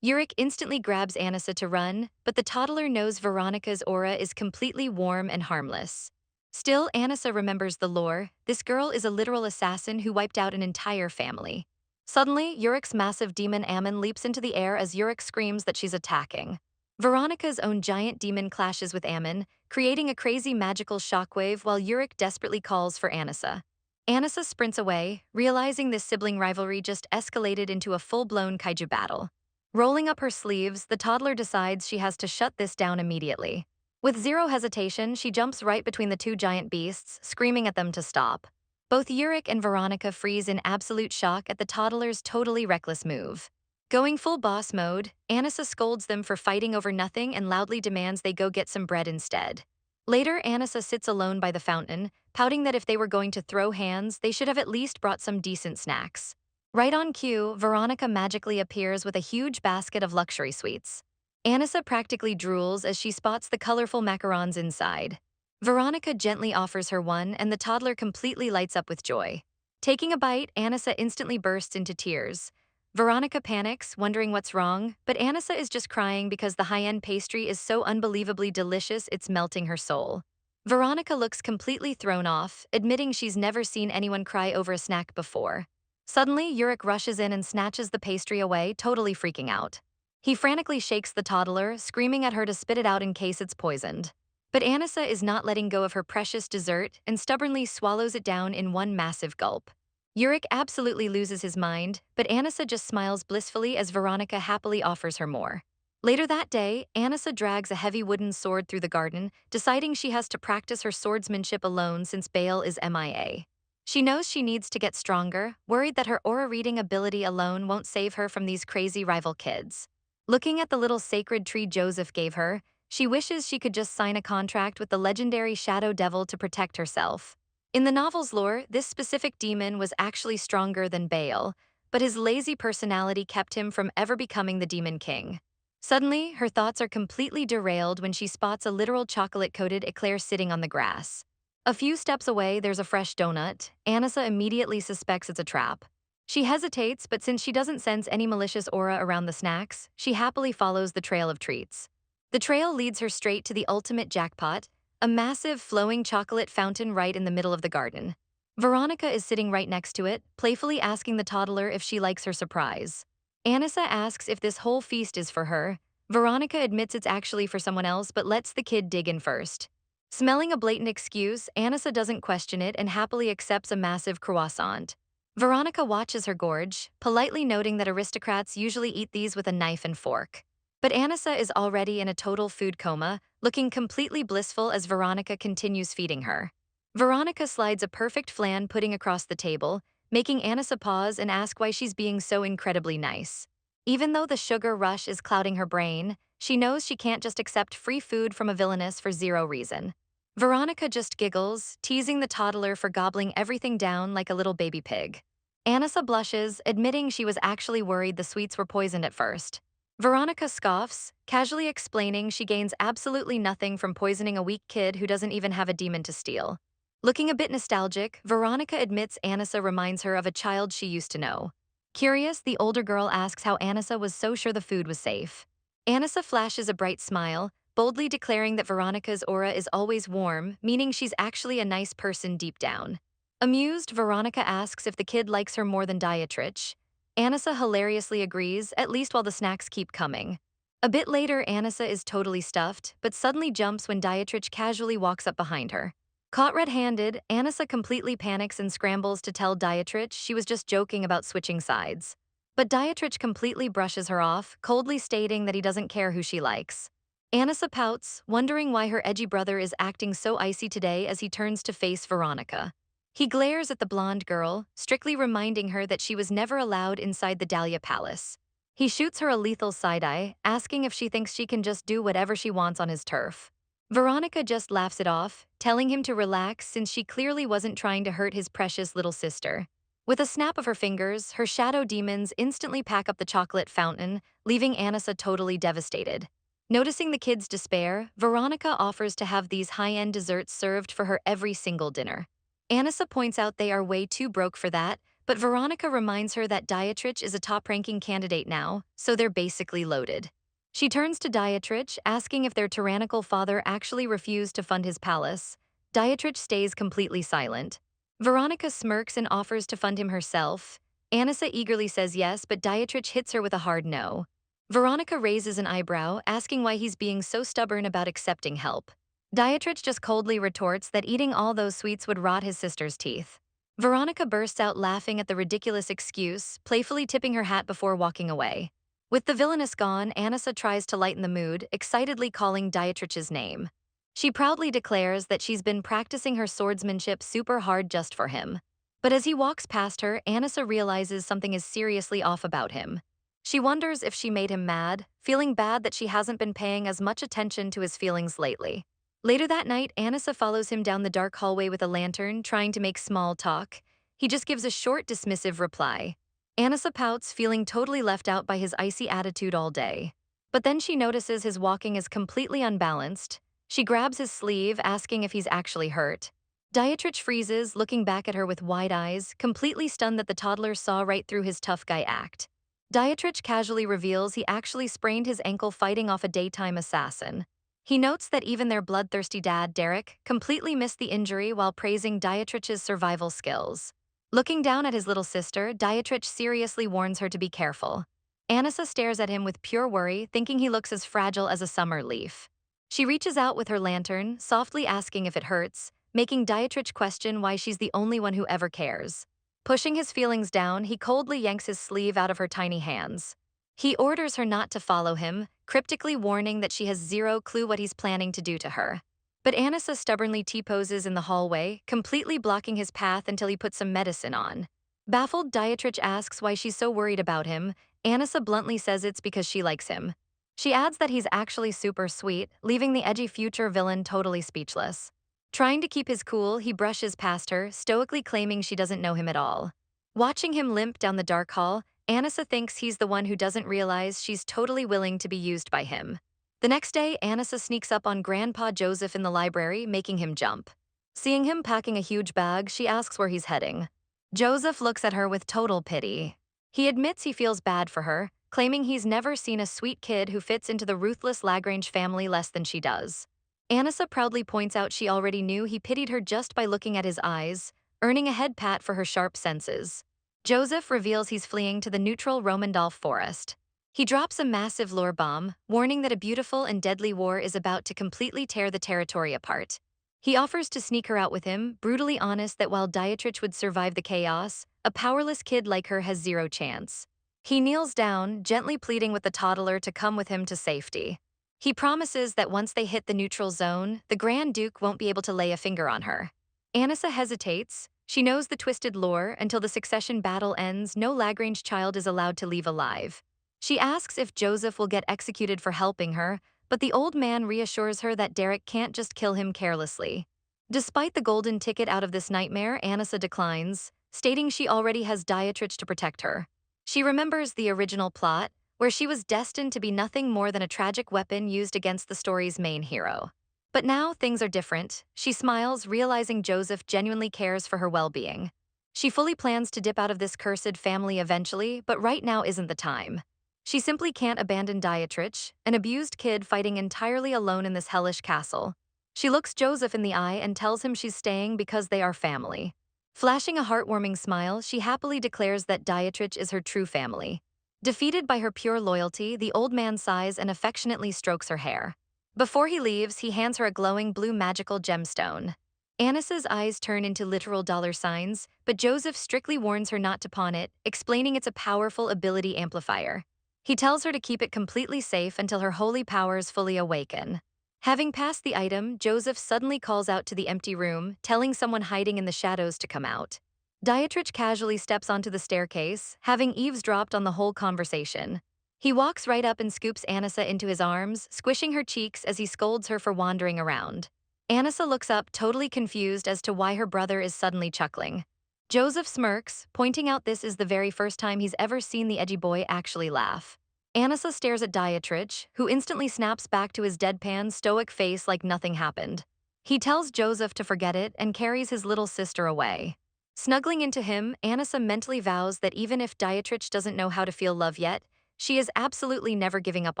Yurik instantly grabs Anissa to run, but the toddler knows Veronica's aura is completely warm and harmless. Still, Anissa remembers the lore. This girl is a literal assassin who wiped out an entire family. Suddenly, Yurik's massive demon Ammon leaps into the air as Yurik screams that she's attacking. Veronica's own giant demon clashes with Ammon, creating a crazy magical shockwave while Yurik desperately calls for Anissa. Anissa sprints away, realizing this sibling rivalry just escalated into a full-blown kaiju battle. Rolling up her sleeves, the toddler decides she has to shut this down immediately. With zero hesitation, she jumps right between the two giant beasts, screaming at them to stop. Both Yurik and Veronica freeze in absolute shock at the toddler's totally reckless move. Going full boss mode, Anissa scolds them for fighting over nothing and loudly demands they go get some bread instead. Later, Anissa sits alone by the fountain, pouting that if they were going to throw hands, they should have at least brought some decent snacks. Right on cue, Veronica magically appears with a huge basket of luxury sweets. Anissa practically drools as she spots the colorful macarons inside. Veronica gently offers her one, and the toddler completely lights up with joy. Taking a bite, Anissa instantly bursts into tears. Veronica panics, wondering what's wrong, but Anissa is just crying because the high-end pastry is so unbelievably delicious it's melting her soul. Veronica looks completely thrown off, admitting she's never seen anyone cry over a snack before. Suddenly, Yurik rushes in and snatches the pastry away, totally freaking out. He frantically shakes the toddler, screaming at her to spit it out in case it's poisoned. But Anissa is not letting go of her precious dessert and stubbornly swallows it down in one massive gulp. Yurik absolutely loses his mind, but Anissa just smiles blissfully as Veronica happily offers her more. Later that day, Anissa drags a heavy wooden sword through the garden, deciding she has to practice her swordsmanship alone since Bale is MIA. She knows she needs to get stronger, worried that her aura reading ability alone won't save her from these crazy rival kids. Looking at the little sacred tree Joseph gave her, she wishes she could just sign a contract with the legendary Shadow Devil to protect herself. In the novel's lore, this specific demon was actually stronger than Bale, but his lazy personality kept him from ever becoming the Demon King. Suddenly, her thoughts are completely derailed when she spots a literal chocolate-coated eclair sitting on the grass. A few steps away, there's a fresh donut. Anissa immediately suspects it's a trap. She hesitates, but since she doesn't sense any malicious aura around the snacks, she happily follows the trail of treats. The trail leads her straight to the ultimate jackpot, a massive flowing chocolate fountain right in the middle of the garden. Veronica is sitting right next to it, playfully asking the toddler if she likes her surprise. Anissa asks if this whole feast is for her. Veronica admits it's actually for someone else but lets the kid dig in first. Smelling a blatant excuse, Anissa doesn't question it and happily accepts a massive croissant. Veronica watches her gorge, politely noting that aristocrats usually eat these with a knife and fork. But Anissa is already in a total food coma, looking completely blissful as Veronica continues feeding her. Veronica slides a perfect flan pudding across the table, making Anissa pause and ask why she's being so incredibly nice. Even though the sugar rush is clouding her brain, she knows she can't just accept free food from a villainess for zero reason. Veronica just giggles, teasing the toddler for gobbling everything down like a little baby pig. Anissa blushes, admitting she was actually worried the sweets were poisoned at first. Veronica scoffs, casually explaining she gains absolutely nothing from poisoning a weak kid who doesn't even have a demon to steal. Looking a bit nostalgic, Veronica admits Anissa reminds her of a child she used to know. Curious, the older girl asks how Anissa was so sure the food was safe. Anissa flashes a bright smile, boldly declaring that Veronica's aura is always warm, meaning she's actually a nice person deep down. Amused, Veronica asks if the kid likes her more than Dietrich. Anissa hilariously agrees, at least while the snacks keep coming. A bit later, Anissa is totally stuffed, but suddenly jumps when Dietrich casually walks up behind her. Caught red-handed, Anissa completely panics and scrambles to tell Dietrich she was just joking about switching sides. But Dietrich completely brushes her off, coldly stating that he doesn't care who she likes. Anissa pouts, wondering why her edgy brother is acting so icy today as he turns to face Veronica. He glares at the blonde girl, strictly reminding her that she was never allowed inside the Dahlia Palace. He shoots her a lethal side-eye, asking if she thinks she can just do whatever she wants on his turf. Veronica just laughs it off, telling him to relax since she clearly wasn't trying to hurt his precious little sister. With a snap of her fingers, her shadow demons instantly pack up the chocolate fountain, leaving Anissa totally devastated. Noticing the kids' despair, Veronica offers to have these high-end desserts served for her every single dinner. Anissa points out they are way too broke for that, but Veronica reminds her that Dietrich is a top-ranking candidate now, so they're basically loaded. She turns to Dietrich, asking if their tyrannical father actually refused to fund his palace. Dietrich stays completely silent. Veronica smirks and offers to fund him herself. Anissa eagerly says yes, but Dietrich hits her with a hard no. Veronica raises an eyebrow, asking why he's being so stubborn about accepting help. Dietrich just coldly retorts that eating all those sweets would rot his sister's teeth. Veronica bursts out laughing at the ridiculous excuse, playfully tipping her hat before walking away. With the villainess gone, Anissa tries to lighten the mood, excitedly calling Dietrich's name. She proudly declares that she's been practicing her swordsmanship super hard just for him. But as he walks past her, Anissa realizes something is seriously off about him. She wonders if she made him mad, feeling bad that she hasn't been paying as much attention to his feelings lately. Later that night, Anissa follows him down the dark hallway with a lantern, trying to make small talk. He just gives a short, dismissive reply. Anissa pouts, feeling totally left out by his icy attitude all day. But then she notices his walking is completely unbalanced. She grabs his sleeve, asking if he's actually hurt. Dietrich freezes, looking back at her with wide eyes, completely stunned that the toddler saw right through his tough guy act. Dietrich casually reveals he actually sprained his ankle fighting off a daytime assassin. He notes that even their bloodthirsty dad, Derek, completely missed the injury while praising Dietrich's survival skills. Looking down at his little sister, Dietrich seriously warns her to be careful. Anissa stares at him with pure worry, thinking he looks as fragile as a summer leaf. She reaches out with her lantern, softly asking if it hurts, making Dietrich question why she's the only one who ever cares. Pushing his feelings down, he coldly yanks his sleeve out of her tiny hands. He orders her not to follow him, cryptically warning that she has zero clue what he's planning to do to her. But Anissa stubbornly T-poses in the hallway, completely blocking his path until he puts some medicine on. Baffled, Dietrich asks why she's so worried about him. Anissa bluntly says it's because she likes him. She adds that he's actually super sweet, leaving the edgy future villain totally speechless. Trying to keep his cool, he brushes past her, stoically claiming she doesn't know him at all. Watching him limp down the dark hall, Anissa thinks he's the one who doesn't realize she's totally willing to be used by him. The next day, Anissa sneaks up on Grandpa Joseph in the library, making him jump. Seeing him packing a huge bag, she asks where he's heading. Joseph looks at her with total pity. He admits he feels bad for her, claiming he's never seen a sweet kid who fits into the Ruthless Lagrange family less than she does. Anissa proudly points out she already knew he pitied her just by looking at his eyes, earning a head pat for her sharp senses. Joseph reveals he's fleeing to the neutral Romandolph forest. He drops a massive lore bomb, warning that a beautiful and deadly war is about to completely tear the territory apart. He offers to sneak her out with him, brutally honest that while Dietrich would survive the chaos, a powerless kid like her has zero chance. He kneels down, gently pleading with the toddler to come with him to safety. He promises that once they hit the neutral zone, the Grand Duke won't be able to lay a finger on her. Anissa hesitates. She knows the twisted lore. Until the succession battle ends, no Lagrange child is allowed to leave alive. She asks if Joseph will get executed for helping her, but the old man reassures her that Derek can't just kill him carelessly. Despite the golden ticket out of this nightmare, Anissa declines, stating she already has Dietrich to protect her. She remembers the original plot, where she was destined to be nothing more than a tragic weapon used against the story's main hero. But now things are different. She smiles, realizing Joseph genuinely cares for her well-being. She fully plans to dip out of this cursed family eventually, but right now isn't the time. She simply can't abandon Dietrich, an abused kid fighting entirely alone in this hellish castle. She looks Joseph in the eye and tells him she's staying because they are family. Flashing a heartwarming smile, she happily declares that Dietrich is her true family. Defeated by her pure loyalty, the old man sighs and affectionately strokes her hair. Before he leaves, he hands her a glowing blue magical gemstone. Anissa's eyes turn into literal dollar signs, but Joseph strictly warns her not to pawn it, explaining it's a powerful ability amplifier. He tells her to keep it completely safe until her holy powers fully awaken. Having passed the item, Joseph suddenly calls out to the empty room, telling someone hiding in the shadows to come out. Dietrich casually steps onto the staircase, having eavesdropped on the whole conversation. He walks right up and scoops Anissa into his arms, squishing her cheeks as he scolds her for wandering around. Anissa looks up, totally confused as to why her brother is suddenly chuckling. Joseph smirks, pointing out this is the very first time he's ever seen the edgy boy actually laugh. Anissa stares at Dietrich, who instantly snaps back to his deadpan, stoic face like nothing happened. He tells Joseph to forget it and carries his little sister away. Snuggling into him, Anissa mentally vows that even if Dietrich doesn't know how to feel love yet, she is absolutely never giving up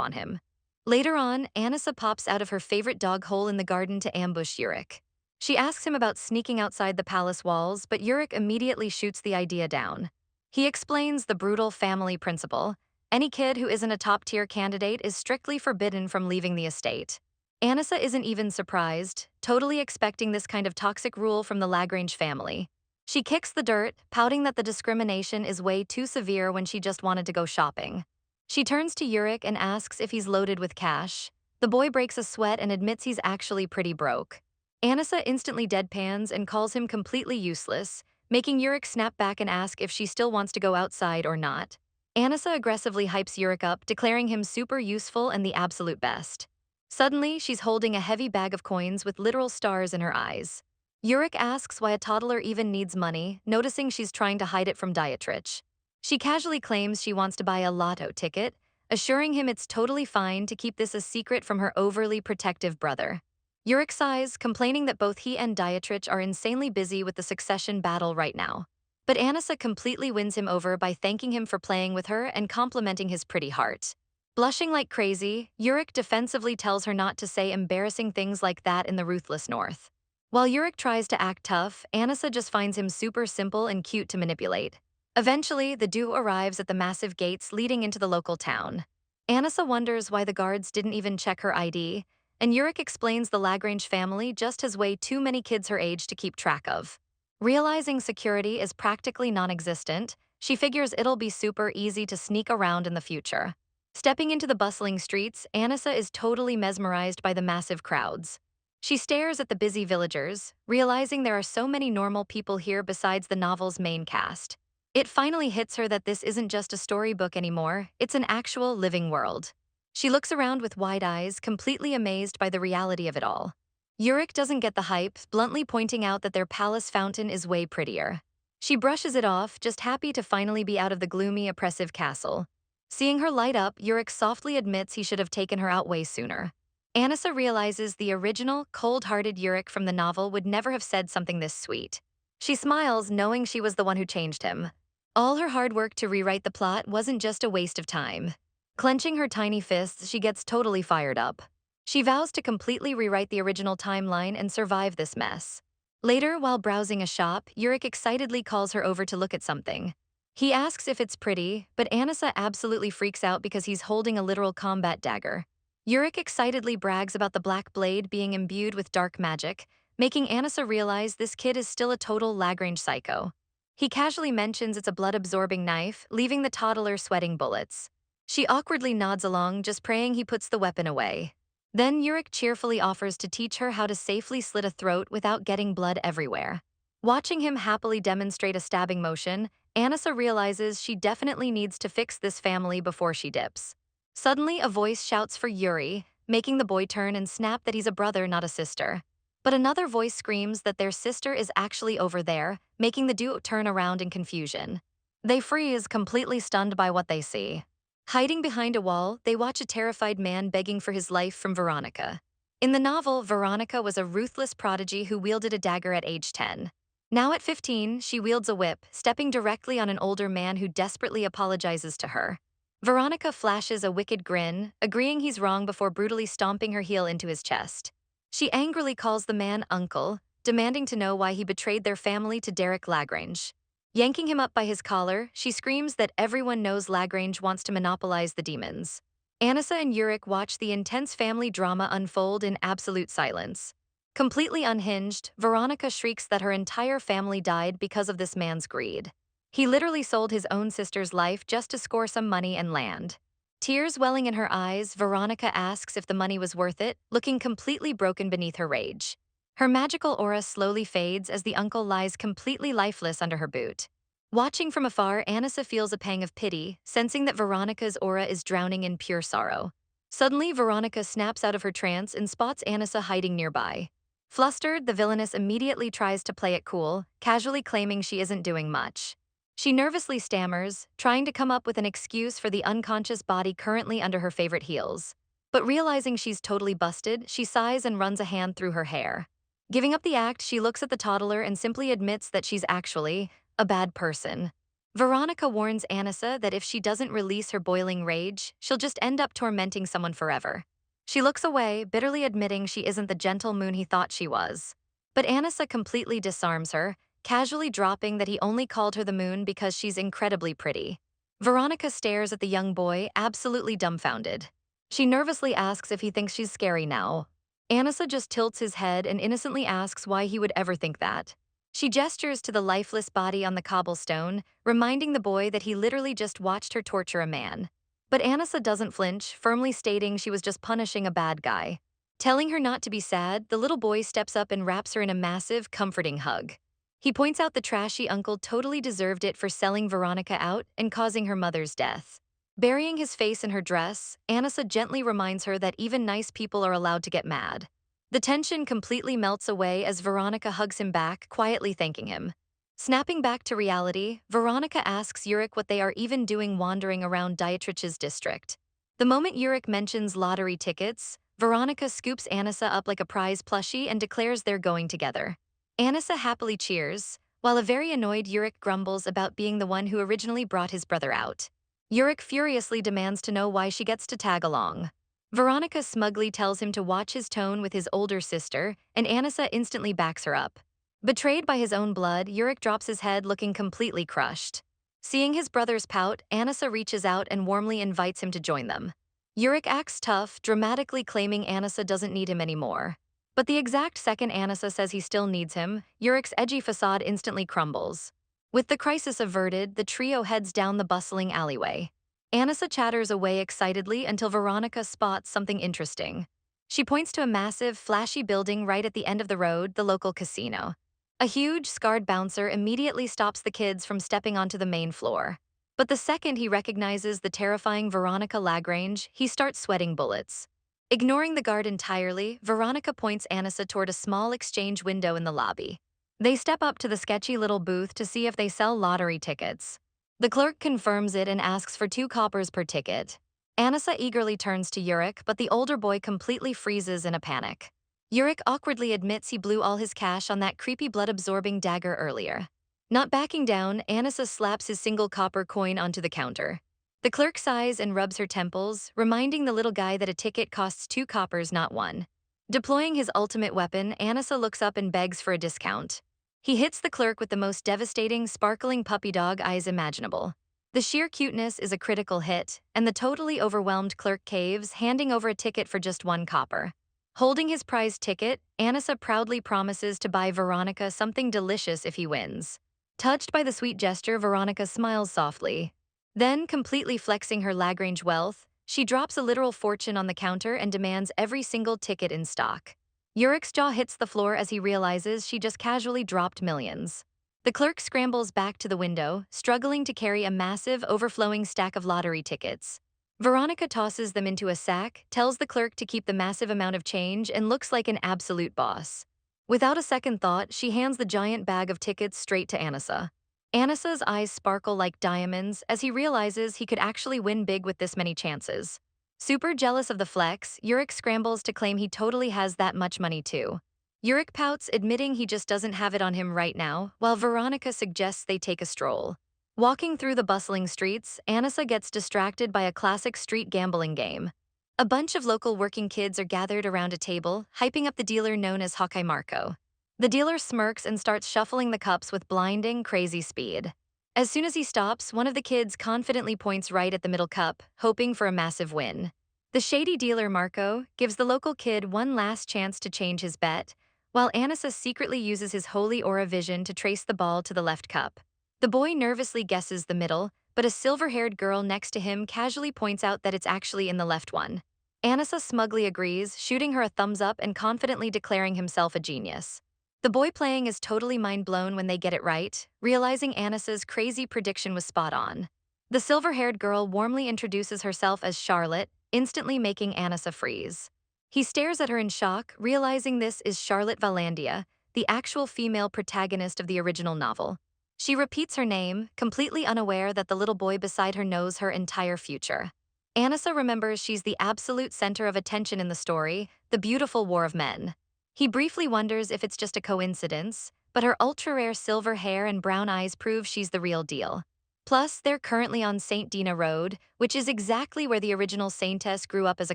on him. Later on, Anissa pops out of her favorite dog hole in the garden to ambush Yurik. She asks him about sneaking outside the palace walls, but Yurik immediately shoots the idea down. He explains the brutal family principle. Any kid who isn't a top-tier candidate is strictly forbidden from leaving the estate. Anissa isn't even surprised, totally expecting this kind of toxic rule from the Lagrange family. She kicks the dirt, pouting that the discrimination is way too severe when she just wanted to go shopping. She turns to Yurik and asks if he's loaded with cash. The boy breaks a sweat and admits he's actually pretty broke. Anissa instantly deadpans and calls him completely useless, making Yurik snap back and ask if she still wants to go outside or not. Anissa aggressively hypes Yurik up, declaring him super useful and the absolute best. Suddenly, she's holding a heavy bag of coins with literal stars in her eyes. Yurik asks why a toddler even needs money, noticing she's trying to hide it from Dietrich. She casually claims she wants to buy a lotto ticket, assuring him it's totally fine to keep this a secret from her overly protective brother. Yurik sighs, complaining that both he and Dietrich are insanely busy with the succession battle right now. But Anissa completely wins him over by thanking him for playing with her and complimenting his pretty heart. Blushing like crazy, Yurik defensively tells her not to say embarrassing things like that in the Ruthless North. While Yurik tries to act tough, Anissa just finds him super simple and cute to manipulate. Eventually, the duo arrives at the massive gates leading into the local town. Anissa wonders why the guards didn't even check her ID, and Yurik explains the Lagrange family just has way too many kids her age to keep track of. Realizing security is practically non-existent, she figures it'll be super easy to sneak around in the future. Stepping into the bustling streets, Anissa is totally mesmerized by the massive crowds. She stares at the busy villagers, realizing there are so many normal people here besides the novel's main cast. It finally hits her that this isn't just a storybook anymore, it's an actual living world. She looks around with wide eyes, completely amazed by the reality of it all. Yurik doesn't get the hype, bluntly pointing out that their palace fountain is way prettier. She brushes it off, just happy to finally be out of the gloomy, oppressive castle. Seeing her light up, Yurik softly admits he should have taken her out way sooner. Anissa realizes the original, cold-hearted Yurik from the novel would never have said something this sweet. She smiles, knowing she was the one who changed him. All her hard work to rewrite the plot wasn't just a waste of time. Clenching her tiny fists, she gets totally fired up. She vows to completely rewrite the original timeline and survive this mess. Later, while browsing a shop, Yurik excitedly calls her over to look at something. He asks if it's pretty, but Anissa absolutely freaks out because he's holding a literal combat dagger. Yurik excitedly brags about the black blade being imbued with dark magic, making Anissa realize this kid is still a total Lagrange psycho. He casually mentions it's a blood-absorbing knife, leaving the toddler sweating bullets. She awkwardly nods along, just praying he puts the weapon away. Then Yurik cheerfully offers to teach her how to safely slit a throat without getting blood everywhere. Watching him happily demonstrate a stabbing motion, Anissa realizes she definitely needs to fix this family before she dips. Suddenly, a voice shouts for Yuri, making the boy turn and snap that he's a brother, not a sister. But another voice screams that their sister is actually over there, making the duo turn around in confusion. They freeze, completely stunned by what they see. Hiding behind a wall, they watch a terrified man begging for his life from Veronica. In the novel, Veronica was a ruthless prodigy who wielded a dagger at age 10. Now at 15, she wields a whip, stepping directly on an older man who desperately apologizes to her. Veronica flashes a wicked grin, agreeing he's wrong before brutally stomping her heel into his chest. She angrily calls the man uncle, demanding to know why he betrayed their family to Derek Lagrange. Yanking him up by his collar, she screams that everyone knows Lagrange wants to monopolize the demons. Anissa and Yurik watch the intense family drama unfold in absolute silence. Completely unhinged, Veronica shrieks that her entire family died because of this man's greed. He literally sold his own sister's life just to score some money and land. Tears welling in her eyes, Veronica asks if the money was worth it, looking completely broken beneath her rage. Her magical aura slowly fades as the uncle lies completely lifeless under her boot. Watching from afar, Anissa feels a pang of pity, sensing that Veronica's aura is drowning in pure sorrow. Suddenly, Veronica snaps out of her trance and spots Anissa hiding nearby. Flustered, the villainess immediately tries to play it cool, casually claiming she isn't doing much. She nervously stammers, trying to come up with an excuse for the unconscious body currently under her favorite heels. But realizing she's totally busted, she sighs and runs a hand through her hair. Giving up the act, she looks at the toddler and simply admits that she's actually a bad person. Veronica warns Anissa that if she doesn't release her boiling rage, she'll just end up tormenting someone forever. She looks away, bitterly admitting she isn't the gentle moon he thought she was. But Anissa completely disarms her, casually dropping that he only called her the moon because she's incredibly pretty. Veronica stares at the young boy, absolutely dumbfounded. She nervously asks if he thinks she's scary now. Anissa just tilts his head and innocently asks why he would ever think that. She gestures to the lifeless body on the cobblestone, reminding the boy that he literally just watched her torture a man. But Anissa doesn't flinch, firmly stating she was just punishing a bad guy. Telling her not to be sad, the little boy steps up and wraps her in a massive, comforting hug. He points out the trashy uncle totally deserved it for selling Veronica out and causing her mother's death. Burying his face in her dress, Anissa gently reminds her that even nice people are allowed to get mad. The tension completely melts away as Veronica hugs him back, quietly thanking him. Snapping back to reality, Veronica asks Yurik what they are even doing wandering around Dietrich's district. The moment Yurik mentions lottery tickets, Veronica scoops Anissa up like a prize plushie and declares they're going together. Anissa happily cheers, while a very annoyed Yurik grumbles about being the one who originally brought his brother out. Yurik furiously demands to know why she gets to tag along. Veronica smugly tells him to watch his tone with his older sister, and Anissa instantly backs her up. Betrayed by his own blood, Yurik drops his head looking completely crushed. Seeing his brothers pout, Anissa reaches out and warmly invites him to join them. Yurik acts tough, dramatically claiming Anissa doesn't need him anymore. But the exact second Anissa says he still needs him, Yurik's edgy facade instantly crumbles. With the crisis averted, the trio heads down the bustling alleyway. Anissa chatters away excitedly until Veronica spots something interesting. She points to a massive, flashy building right at the end of the road, the local casino. A huge, scarred bouncer immediately stops the kids from stepping onto the main floor. But the second he recognizes the terrifying Veronica Lagrange, he starts sweating bullets. Ignoring the guard entirely, Veronica points Anissa toward a small exchange window in the lobby. They step up to the sketchy little booth to see if they sell lottery tickets. The clerk confirms it and asks for 2 coppers per ticket. Anissa eagerly turns to Yurik, but the older boy completely freezes in a panic. Yurik awkwardly admits he blew all his cash on that creepy blood-absorbing dagger earlier. Not backing down, Anissa slaps his single copper coin onto the counter. The clerk sighs and rubs her temples, reminding the little guy that a ticket costs 2 coppers, not 1. Deploying his ultimate weapon, Anissa looks up and begs for a discount. He hits the clerk with the most devastating, sparkling puppy dog eyes imaginable. The sheer cuteness is a critical hit, and the totally overwhelmed clerk caves, handing over a ticket for just 1 copper. Holding his prized ticket, Anissa proudly promises to buy Veronica something delicious if he wins. Touched by the sweet gesture, Veronica smiles softly. Then, completely flexing her Lagrange wealth, she drops a literal fortune on the counter and demands every single ticket in stock. Yurik's jaw hits the floor as he realizes she just casually dropped millions. The clerk scrambles back to the window, struggling to carry a massive, overflowing stack of lottery tickets. Veronica tosses them into a sack, tells the clerk to keep the massive amount of change, and looks like an absolute boss. Without a second thought, she hands the giant bag of tickets straight to Anissa. Anissa's eyes sparkle like diamonds as he realizes he could actually win big with this many chances. Super jealous of the flex, Yurik scrambles to claim he totally has that much money too. Yurik pouts, admitting he just doesn't have it on him right now, while Veronica suggests they take a stroll. Walking through the bustling streets, Anissa gets distracted by a classic street gambling game. A bunch of local working kids are gathered around a table, hyping up the dealer known as Hawkeye Marco. The dealer smirks and starts shuffling the cups with blinding, crazy speed. As soon as he stops, one of the kids confidently points right at the middle cup, hoping for a massive win. The shady dealer Marco gives the local kid one last chance to change his bet, while Anissa secretly uses his holy aura vision to trace the ball to the left cup. The boy nervously guesses the middle, but a silver-haired girl next to him casually points out that it's actually in the left one. Anissa smugly agrees, shooting her a thumbs up and confidently declaring himself a genius. The boy playing is totally mind-blown when they get it right, realizing Annis's crazy prediction was spot on. The silver-haired girl warmly introduces herself as Charlotte, instantly making Annissa freeze. He stares at her in shock, realizing this is Charlotte Valandia, the actual female protagonist of the original novel. She repeats her name, completely unaware that the little boy beside her knows her entire future. Annissa remembers she's the absolute center of attention in the story, the beautiful war of men. He briefly wonders if it's just a coincidence, but her ultra-rare silver hair and brown eyes prove she's the real deal. Plus, they're currently on St. Dina Road, which is exactly where the original Saintess grew up as a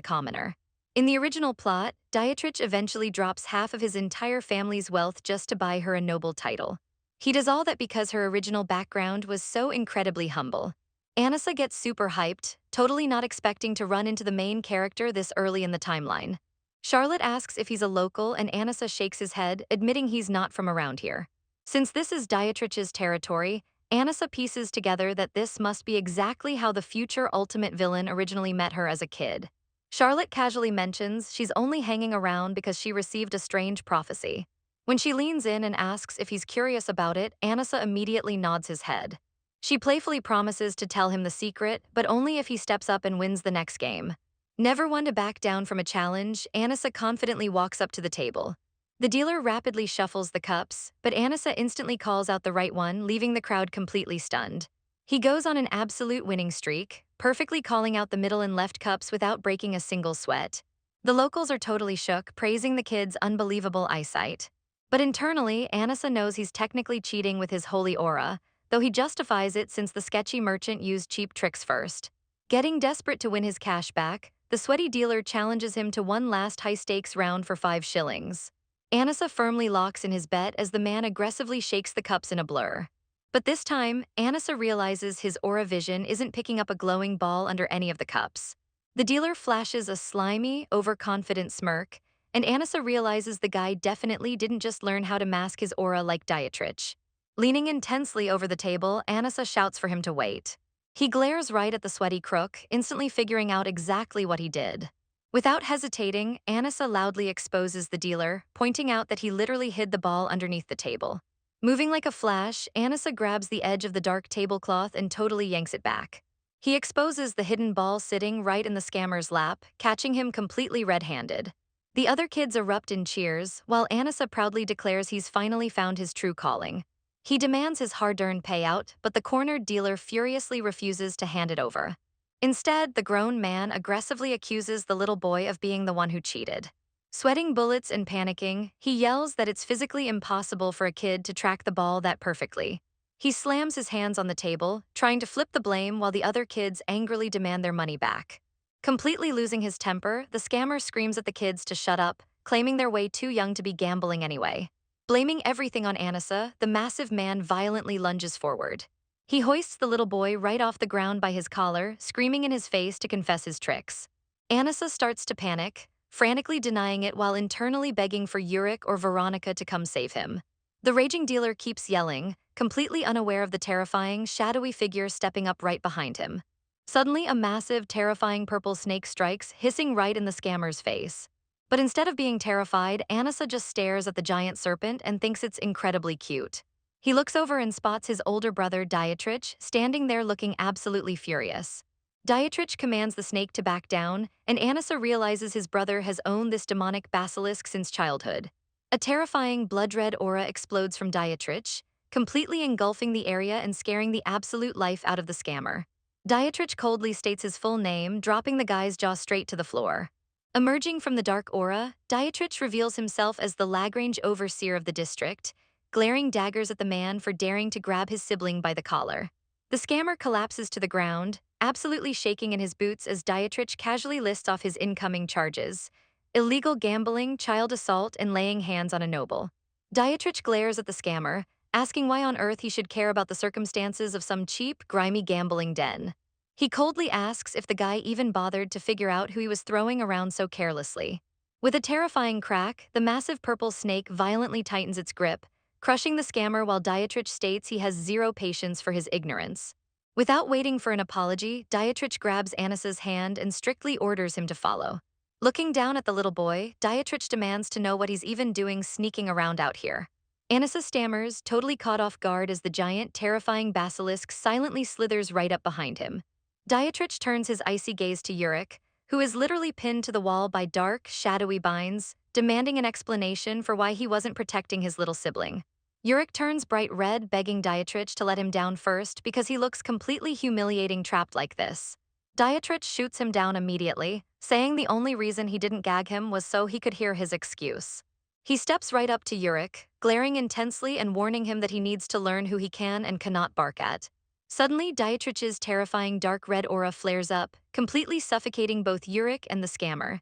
commoner. In the original plot, Dietrich eventually drops half of his entire family's wealth just to buy her a noble title. He does all that because her original background was so incredibly humble. Annissa gets super hyped, totally not expecting to run into the main character this early in the timeline. Charlotte asks if he's a local and Annissa shakes his head, admitting he's not from around here. Since this is Dietrich's territory, Annissa pieces together that this must be exactly how the future ultimate villain originally met her as a kid. Charlotte casually mentions she's only hanging around because she received a strange prophecy. When she leans in and asks if he's curious about it, Annissa immediately nods his head. She playfully promises to tell him the secret, but only if he steps up and wins the next game. Never one to back down from a challenge, Annissa confidently walks up to the table. The dealer rapidly shuffles the cups, but Annissa instantly calls out the right one, leaving the crowd completely stunned. He goes on an absolute winning streak, perfectly calling out the middle and left cups without breaking a single sweat. The locals are totally shook, praising the kid's unbelievable eyesight. But internally, Annissa knows he's technically cheating with his holy aura, though he justifies it since the sketchy merchant used cheap tricks first. Getting desperate to win his cash back, the sweaty dealer challenges him to one last high-stakes round for 5 shillings. Annissa firmly locks in his bet as the man aggressively shakes the cups in a blur. But this time, Annissa realizes his aura vision isn't picking up a glowing ball under any of the cups. The dealer flashes a slimy, overconfident smirk, and Annissa realizes the guy definitely didn't just learn how to mask his aura like Dietrich. Leaning intensely over the table, Annissa shouts for him to wait. He glares right at the sweaty crook, instantly figuring out exactly what he did. Without hesitating, Annissa loudly exposes the dealer, pointing out that he literally hid the ball underneath the table. Moving like a flash, Annissa grabs the edge of the dark tablecloth and totally yanks it back. He exposes the hidden ball sitting right in the scammer's lap, catching him completely red-handed. The other kids erupt in cheers, while Annissa proudly declares he's finally found his true calling. He demands his hard-earned payout, but the cornered dealer furiously refuses to hand it over. Instead, the grown man aggressively accuses the little boy of being the one who cheated. Sweating bullets and panicking, he yells that it's physically impossible for a kid to track the ball that perfectly. He slams his hands on the table, trying to flip the blame while the other kids angrily demand their money back. Completely losing his temper, the scammer screams at the kids to shut up, claiming they're way too young to be gambling anyway. Blaming everything on Annissa, the massive man violently lunges forward. He hoists the little boy right off the ground by his collar, screaming in his face to confess his tricks. Annissa starts to panic, frantically denying it while internally begging for Yurik or Veronica to come save him. The raging dealer keeps yelling, completely unaware of the terrifying, shadowy figure stepping up right behind him. Suddenly, a massive, terrifying purple snake strikes, hissing right in the scammer's face. But instead of being terrified, Annissa just stares at the giant serpent and thinks it's incredibly cute. He looks over and spots his older brother, Dietrich, standing there looking absolutely furious. Dietrich commands the snake to back down, and Annissa realizes his brother has owned this demonic basilisk since childhood. A terrifying blood-red aura explodes from Dietrich, completely engulfing the area and scaring the absolute life out of the scammer. Dietrich coldly states his full name, dropping the guy's jaw straight to the floor. Emerging from the dark aura, Dietrich reveals himself as the Lagrange overseer of the district, glaring daggers at the man for daring to grab his sibling by the collar. The scammer collapses to the ground, absolutely shaking in his boots as Dietrich casually lists off his incoming charges: illegal gambling, child assault, and laying hands on a noble. Dietrich glares at the scammer, asking why on earth he should care about the circumstances of some cheap, grimy gambling den. He coldly asks if the guy even bothered to figure out who he was throwing around so carelessly. With a terrifying crack, the massive purple snake violently tightens its grip, crushing the scammer while Dietrich states he has zero patience for his ignorance. Without waiting for an apology, Dietrich grabs Annissa's hand and strictly orders him to follow. Looking down at the little boy, Dietrich demands to know what he's even doing sneaking around out here. Anissa stammers, totally caught off guard as the giant, terrifying basilisk silently slithers right up behind him. Dietrich turns his icy gaze to Yurik, who is literally pinned to the wall by dark, shadowy binds, demanding an explanation for why he wasn't protecting his little sibling. Yurik turns bright red, begging Dietrich to let him down first because he looks completely humiliating trapped like this. Dietrich shoots him down immediately, saying the only reason he didn't gag him was so he could hear his excuse. He steps right up to Yurik, glaring intensely and warning him that he needs to learn who he can and cannot bark at. Suddenly, Dietrich's terrifying dark red aura flares up, completely suffocating both Yurik and the scammer.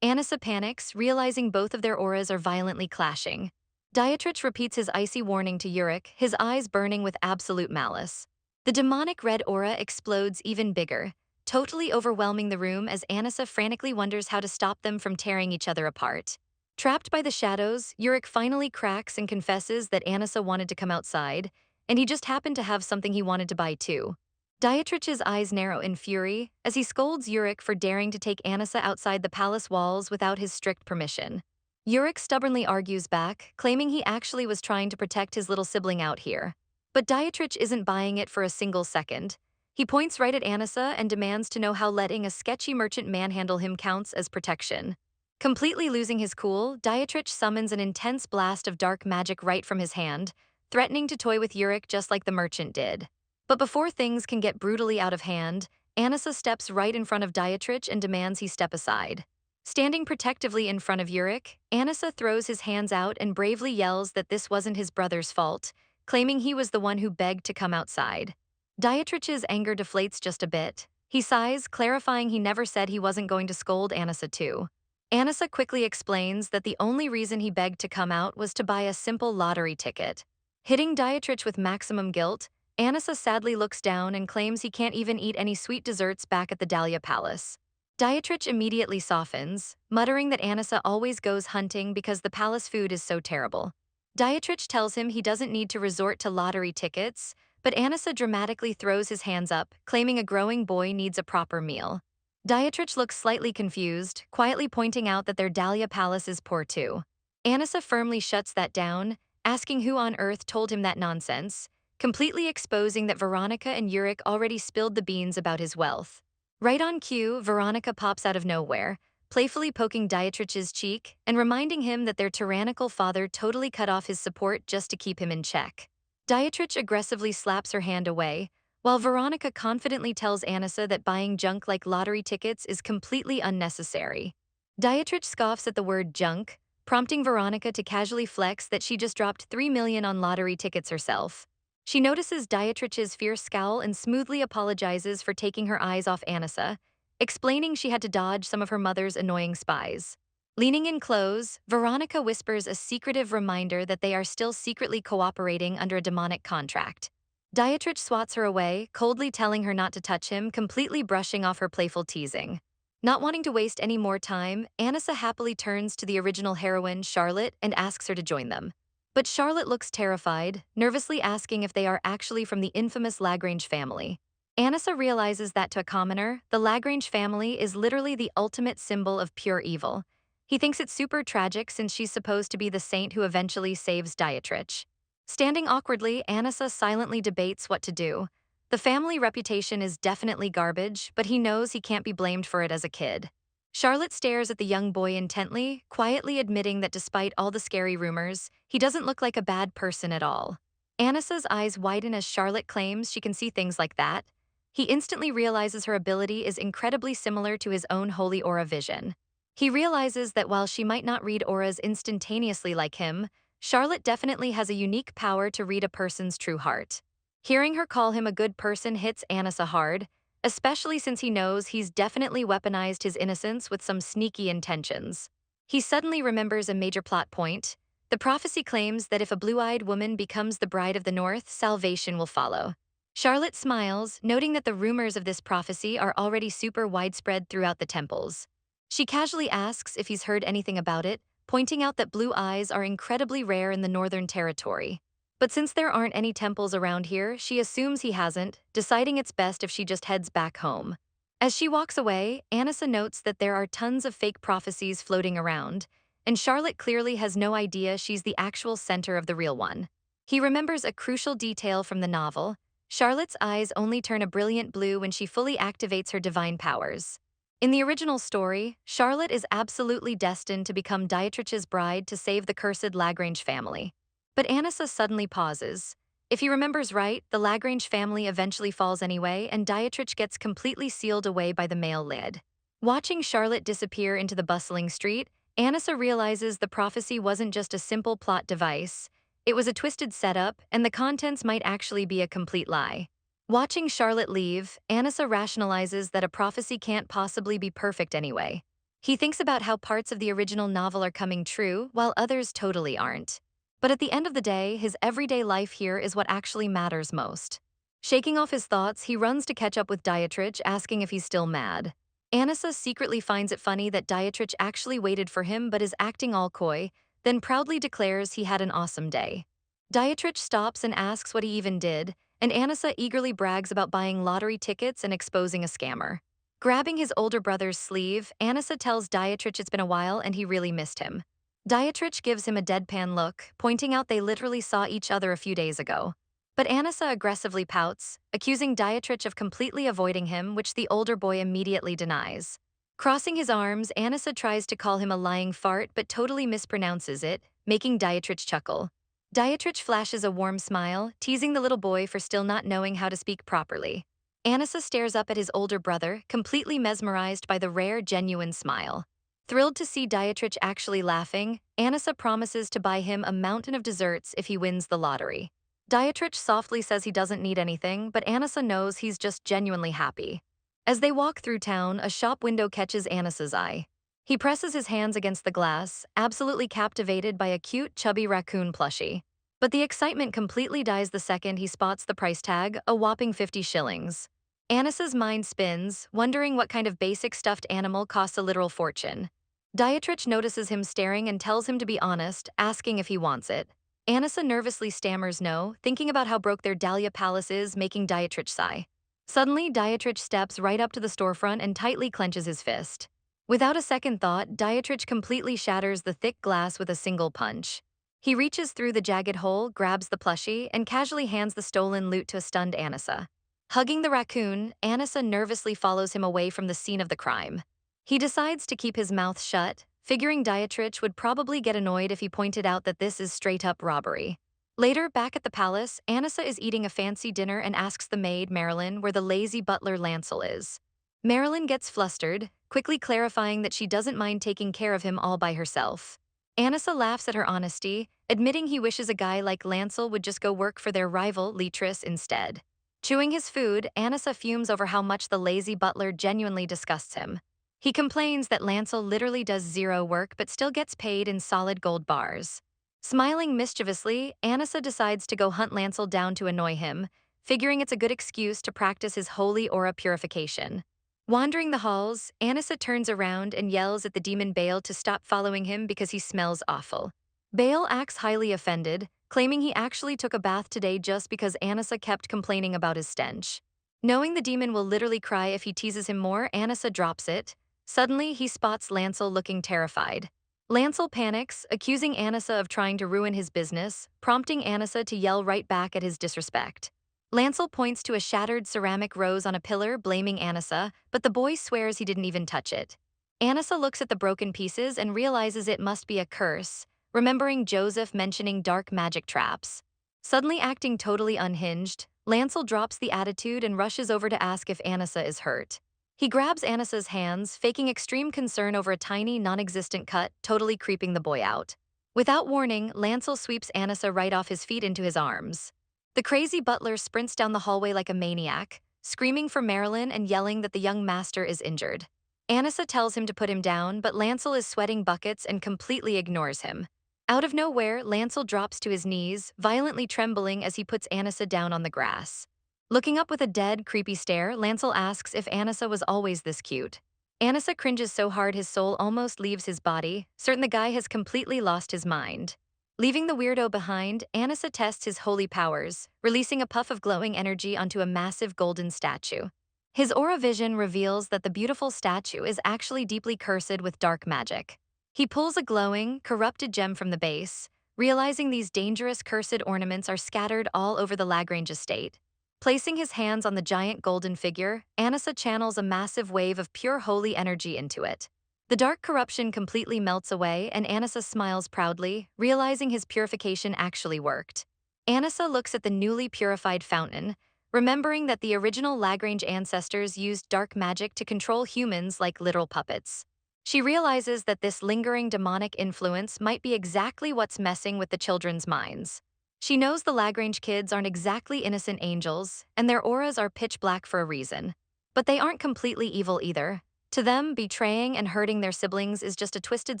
Anissa panics, realizing both of their auras are violently clashing. Dietrich repeats his icy warning to Yurik, his eyes burning with absolute malice. The demonic red aura explodes even bigger, totally overwhelming the room as Anissa frantically wonders how to stop them from tearing each other apart. Trapped by the shadows, Yurik finally cracks and confesses that Anissa wanted to come outside, and he just happened to have something he wanted to buy too. Dietrich's eyes narrow in fury as he scolds Yurik for daring to take Anissa outside the palace walls without his strict permission. Yurik stubbornly argues back, claiming he actually was trying to protect his little sibling out here. But Dietrich isn't buying it for a single second. He points right at Anissa and demands to know how letting a sketchy merchant manhandle him counts as protection. Completely losing his cool, Dietrich summons an intense blast of dark magic right from his hand, threatening to toy with Yurik just like the merchant did. But before things can get brutally out of hand, Anissa steps right in front of Dietrich and demands he step aside. Standing protectively in front of Yurik, Anissa throws his hands out and bravely yells that this wasn't his brother's fault, claiming he was the one who begged to come outside. Dietrich's anger deflates just a bit. He sighs, clarifying he never said he wasn't going to scold Anissa too. Anissa quickly explains that the only reason he begged to come out was to buy a simple lottery ticket. Hitting Dietrich with maximum guilt, Anissa sadly looks down and claims he can't even eat any sweet desserts back at the Dahlia Palace. Dietrich immediately softens, muttering that Anissa always goes hunting because the palace food is so terrible. Dietrich tells him he doesn't need to resort to lottery tickets, but Anissa dramatically throws his hands up, claiming a growing boy needs a proper meal. Dietrich looks slightly confused, quietly pointing out that their Dahlia Palace is poor too. Anissa firmly shuts that down, asking who on earth told him that nonsense, completely exposing that Veronica and Yurik already spilled the beans about his wealth. Right on cue, Veronica pops out of nowhere, playfully poking Dietrich's cheek and reminding him that their tyrannical father totally cut off his support just to keep him in check. Dietrich aggressively slaps her hand away, while Veronica confidently tells Anissa that buying junk like lottery tickets is completely unnecessary. Dietrich scoffs at the word junk, prompting Veronica to casually flex that she just dropped $3 million on lottery tickets herself. She notices Dietrich's fierce scowl and smoothly apologizes for taking her eyes off Anissa, explaining she had to dodge some of her mother's annoying spies. Leaning in close, Veronica whispers a secretive reminder that they are still secretly cooperating under a demonic contract. Dietrich swats her away, coldly telling her not to touch him, completely brushing off her playful teasing. Not wanting to waste any more time, Anissa happily turns to the original heroine, Charlotte, and asks her to join them. But Charlotte looks terrified, nervously asking if they are actually from the infamous Lagrange family. Anissa realizes that to a commoner, the Lagrange family is literally the ultimate symbol of pure evil. He thinks it's super tragic since she's supposed to be the saint who eventually saves Dietrich. Standing awkwardly, Anissa silently debates what to do. The family reputation is definitely garbage, but he knows he can't be blamed for it as a kid. Charlotte stares at the young boy intently, quietly admitting that despite all the scary rumors, he doesn't look like a bad person at all. Anissa's eyes widen as Charlotte claims she can see things like that. He instantly realizes her ability is incredibly similar to his own holy aura vision. He realizes that while she might not read auras instantaneously like him, Charlotte definitely has a unique power to read a person's true heart. Hearing her call him a good person hits Anissa hard, especially since he knows he's definitely weaponized his innocence with some sneaky intentions. He suddenly remembers a major plot point. The prophecy claims that if a blue-eyed woman becomes the bride of the North, salvation will follow. Charlotte smiles, noting that the rumors of this prophecy are already super widespread throughout the temples. She casually asks if he's heard anything about it, pointing out that blue eyes are incredibly rare in the Northern Territory. But since there aren't any temples around here, she assumes he hasn't, deciding it's best if she just heads back home. As she walks away, Anissa notes that there are tons of fake prophecies floating around, and Charlotte clearly has no idea she's the actual center of the real one. He remembers a crucial detail from the novel. Charlotte's eyes only turn a brilliant blue when she fully activates her divine powers. In the original story, Charlotte is absolutely destined to become Dietrich's bride to save the cursed Lagrange family. But Anissa suddenly pauses. If he remembers right, the Lagrange family eventually falls anyway, and Dietrich gets completely sealed away by the mail lid. Watching Charlotte disappear into the bustling street, Anissa realizes the prophecy wasn't just a simple plot device. It was a twisted setup, and the contents might actually be a complete lie. Watching Charlotte leave, Anissa rationalizes that a prophecy can't possibly be perfect anyway. He thinks about how parts of the original novel are coming true, while others totally aren't. But at the end of the day, his everyday life here is what actually matters most. Shaking off his thoughts, he runs to catch up with Dietrich, asking if he's still mad. Anissa secretly finds it funny that Dietrich actually waited for him but is acting all coy, then proudly declares he had an awesome day. Dietrich stops and asks what he even did, and Anissa eagerly brags about buying lottery tickets and exposing a scammer. Grabbing his older brother's sleeve, Anissa tells Dietrich it's been a while and he really missed him. Dietrich gives him a deadpan look, pointing out they literally saw each other a few days ago. But Anissa aggressively pouts, accusing Dietrich of completely avoiding him, which the older boy immediately denies. Crossing his arms, Anissa tries to call him a lying fart but totally mispronounces it, making Dietrich chuckle. Dietrich flashes a warm smile, teasing the little boy for still not knowing how to speak properly. Anissa stares up at his older brother, completely mesmerized by the rare, genuine smile. Thrilled to see Dietrich actually laughing, Anissa promises to buy him a mountain of desserts if he wins the lottery. Dietrich softly says he doesn't need anything, but Anissa knows he's just genuinely happy. As they walk through town, a shop window catches Anissa's eye. He presses his hands against the glass, absolutely captivated by a cute, chubby raccoon plushie. But the excitement completely dies the second he spots the price tag, a whopping 50 shillings. Anissa's mind spins, wondering what kind of basic stuffed animal costs a literal fortune. Dietrich notices him staring and tells him to be honest, asking if he wants it. Anissa nervously stammers no, thinking about how broke their Dahlia palace is, making Dietrich sigh. Suddenly, Dietrich steps right up to the storefront and tightly clenches his fist. Without a second thought, Dietrich completely shatters the thick glass with a single punch. He reaches through the jagged hole, grabs the plushie, and casually hands the stolen loot to a stunned Anissa. Hugging the raccoon, Anissa nervously follows him away from the scene of the crime. He decides to keep his mouth shut, figuring Dietrich would probably get annoyed if he pointed out that this is straight-up robbery. Later, back at the palace, Anissa is eating a fancy dinner and asks the maid, Marilyn, where the lazy butler Lancel is. Marilyn gets flustered, quickly clarifying that she doesn't mind taking care of him all by herself. Anissa laughs at her honesty, admitting he wishes a guy like Lancel would just go work for their rival, Ruthless, instead. Chewing his food, Anissa fumes over how much the lazy butler genuinely disgusts him. He complains that Lancel literally does zero work but still gets paid in solid gold bars. Smiling mischievously, Anissa decides to go hunt Lancel down to annoy him, figuring it's a good excuse to practice his holy aura purification. Wandering the halls, Anissa turns around and yells at the demon Bale to stop following him because he smells awful. Bale acts highly offended, claiming he actually took a bath today just because Anissa kept complaining about his stench. Knowing the demon will literally cry if he teases him more, Anissa drops it. Suddenly, he spots Lancel looking terrified. Lancel panics, accusing Anissa of trying to ruin his business, prompting Anissa to yell right back at his disrespect. Lancel points to a shattered ceramic rose on a pillar, blaming Anissa, but the boy swears he didn't even touch it. Anissa looks at the broken pieces and realizes it must be a curse, remembering Joseph mentioning dark magic traps. Suddenly acting totally unhinged, Lancel drops the attitude and rushes over to ask if Anissa is hurt. He grabs Anissa's hands, faking extreme concern over a tiny, non-existent cut, totally creeping the boy out. Without warning, Lancel sweeps Anissa right off his feet into his arms. The crazy butler sprints down the hallway like a maniac, screaming for Marilyn and yelling that the young master is injured. Anissa tells him to put him down, but Lancel is sweating buckets and completely ignores him. Out of nowhere, Lancel drops to his knees, violently trembling as he puts Anissa down on the grass. Looking up with a dead, creepy stare, Lancel asks if Anissa was always this cute. Anissa cringes so hard his soul almost leaves his body, certain the guy has completely lost his mind. Leaving the weirdo behind, Anissa tests his holy powers, releasing a puff of glowing energy onto a massive golden statue. His aura vision reveals that the beautiful statue is actually deeply cursed with dark magic. He pulls a glowing, corrupted gem from the base, realizing these dangerous cursed ornaments are scattered all over the Lagrange estate. Placing his hands on the giant golden figure, Anissa channels a massive wave of pure holy energy into it. The dark corruption completely melts away, and Anissa smiles proudly, realizing his purification actually worked. Anissa looks at the newly purified fountain, remembering that the original Lagrange ancestors used dark magic to control humans like literal puppets. She realizes that this lingering demonic influence might be exactly what's messing with the children's minds. She knows the Lagrange kids aren't exactly innocent angels, and their auras are pitch black for a reason. But they aren't completely evil either. To them, betraying and hurting their siblings is just a twisted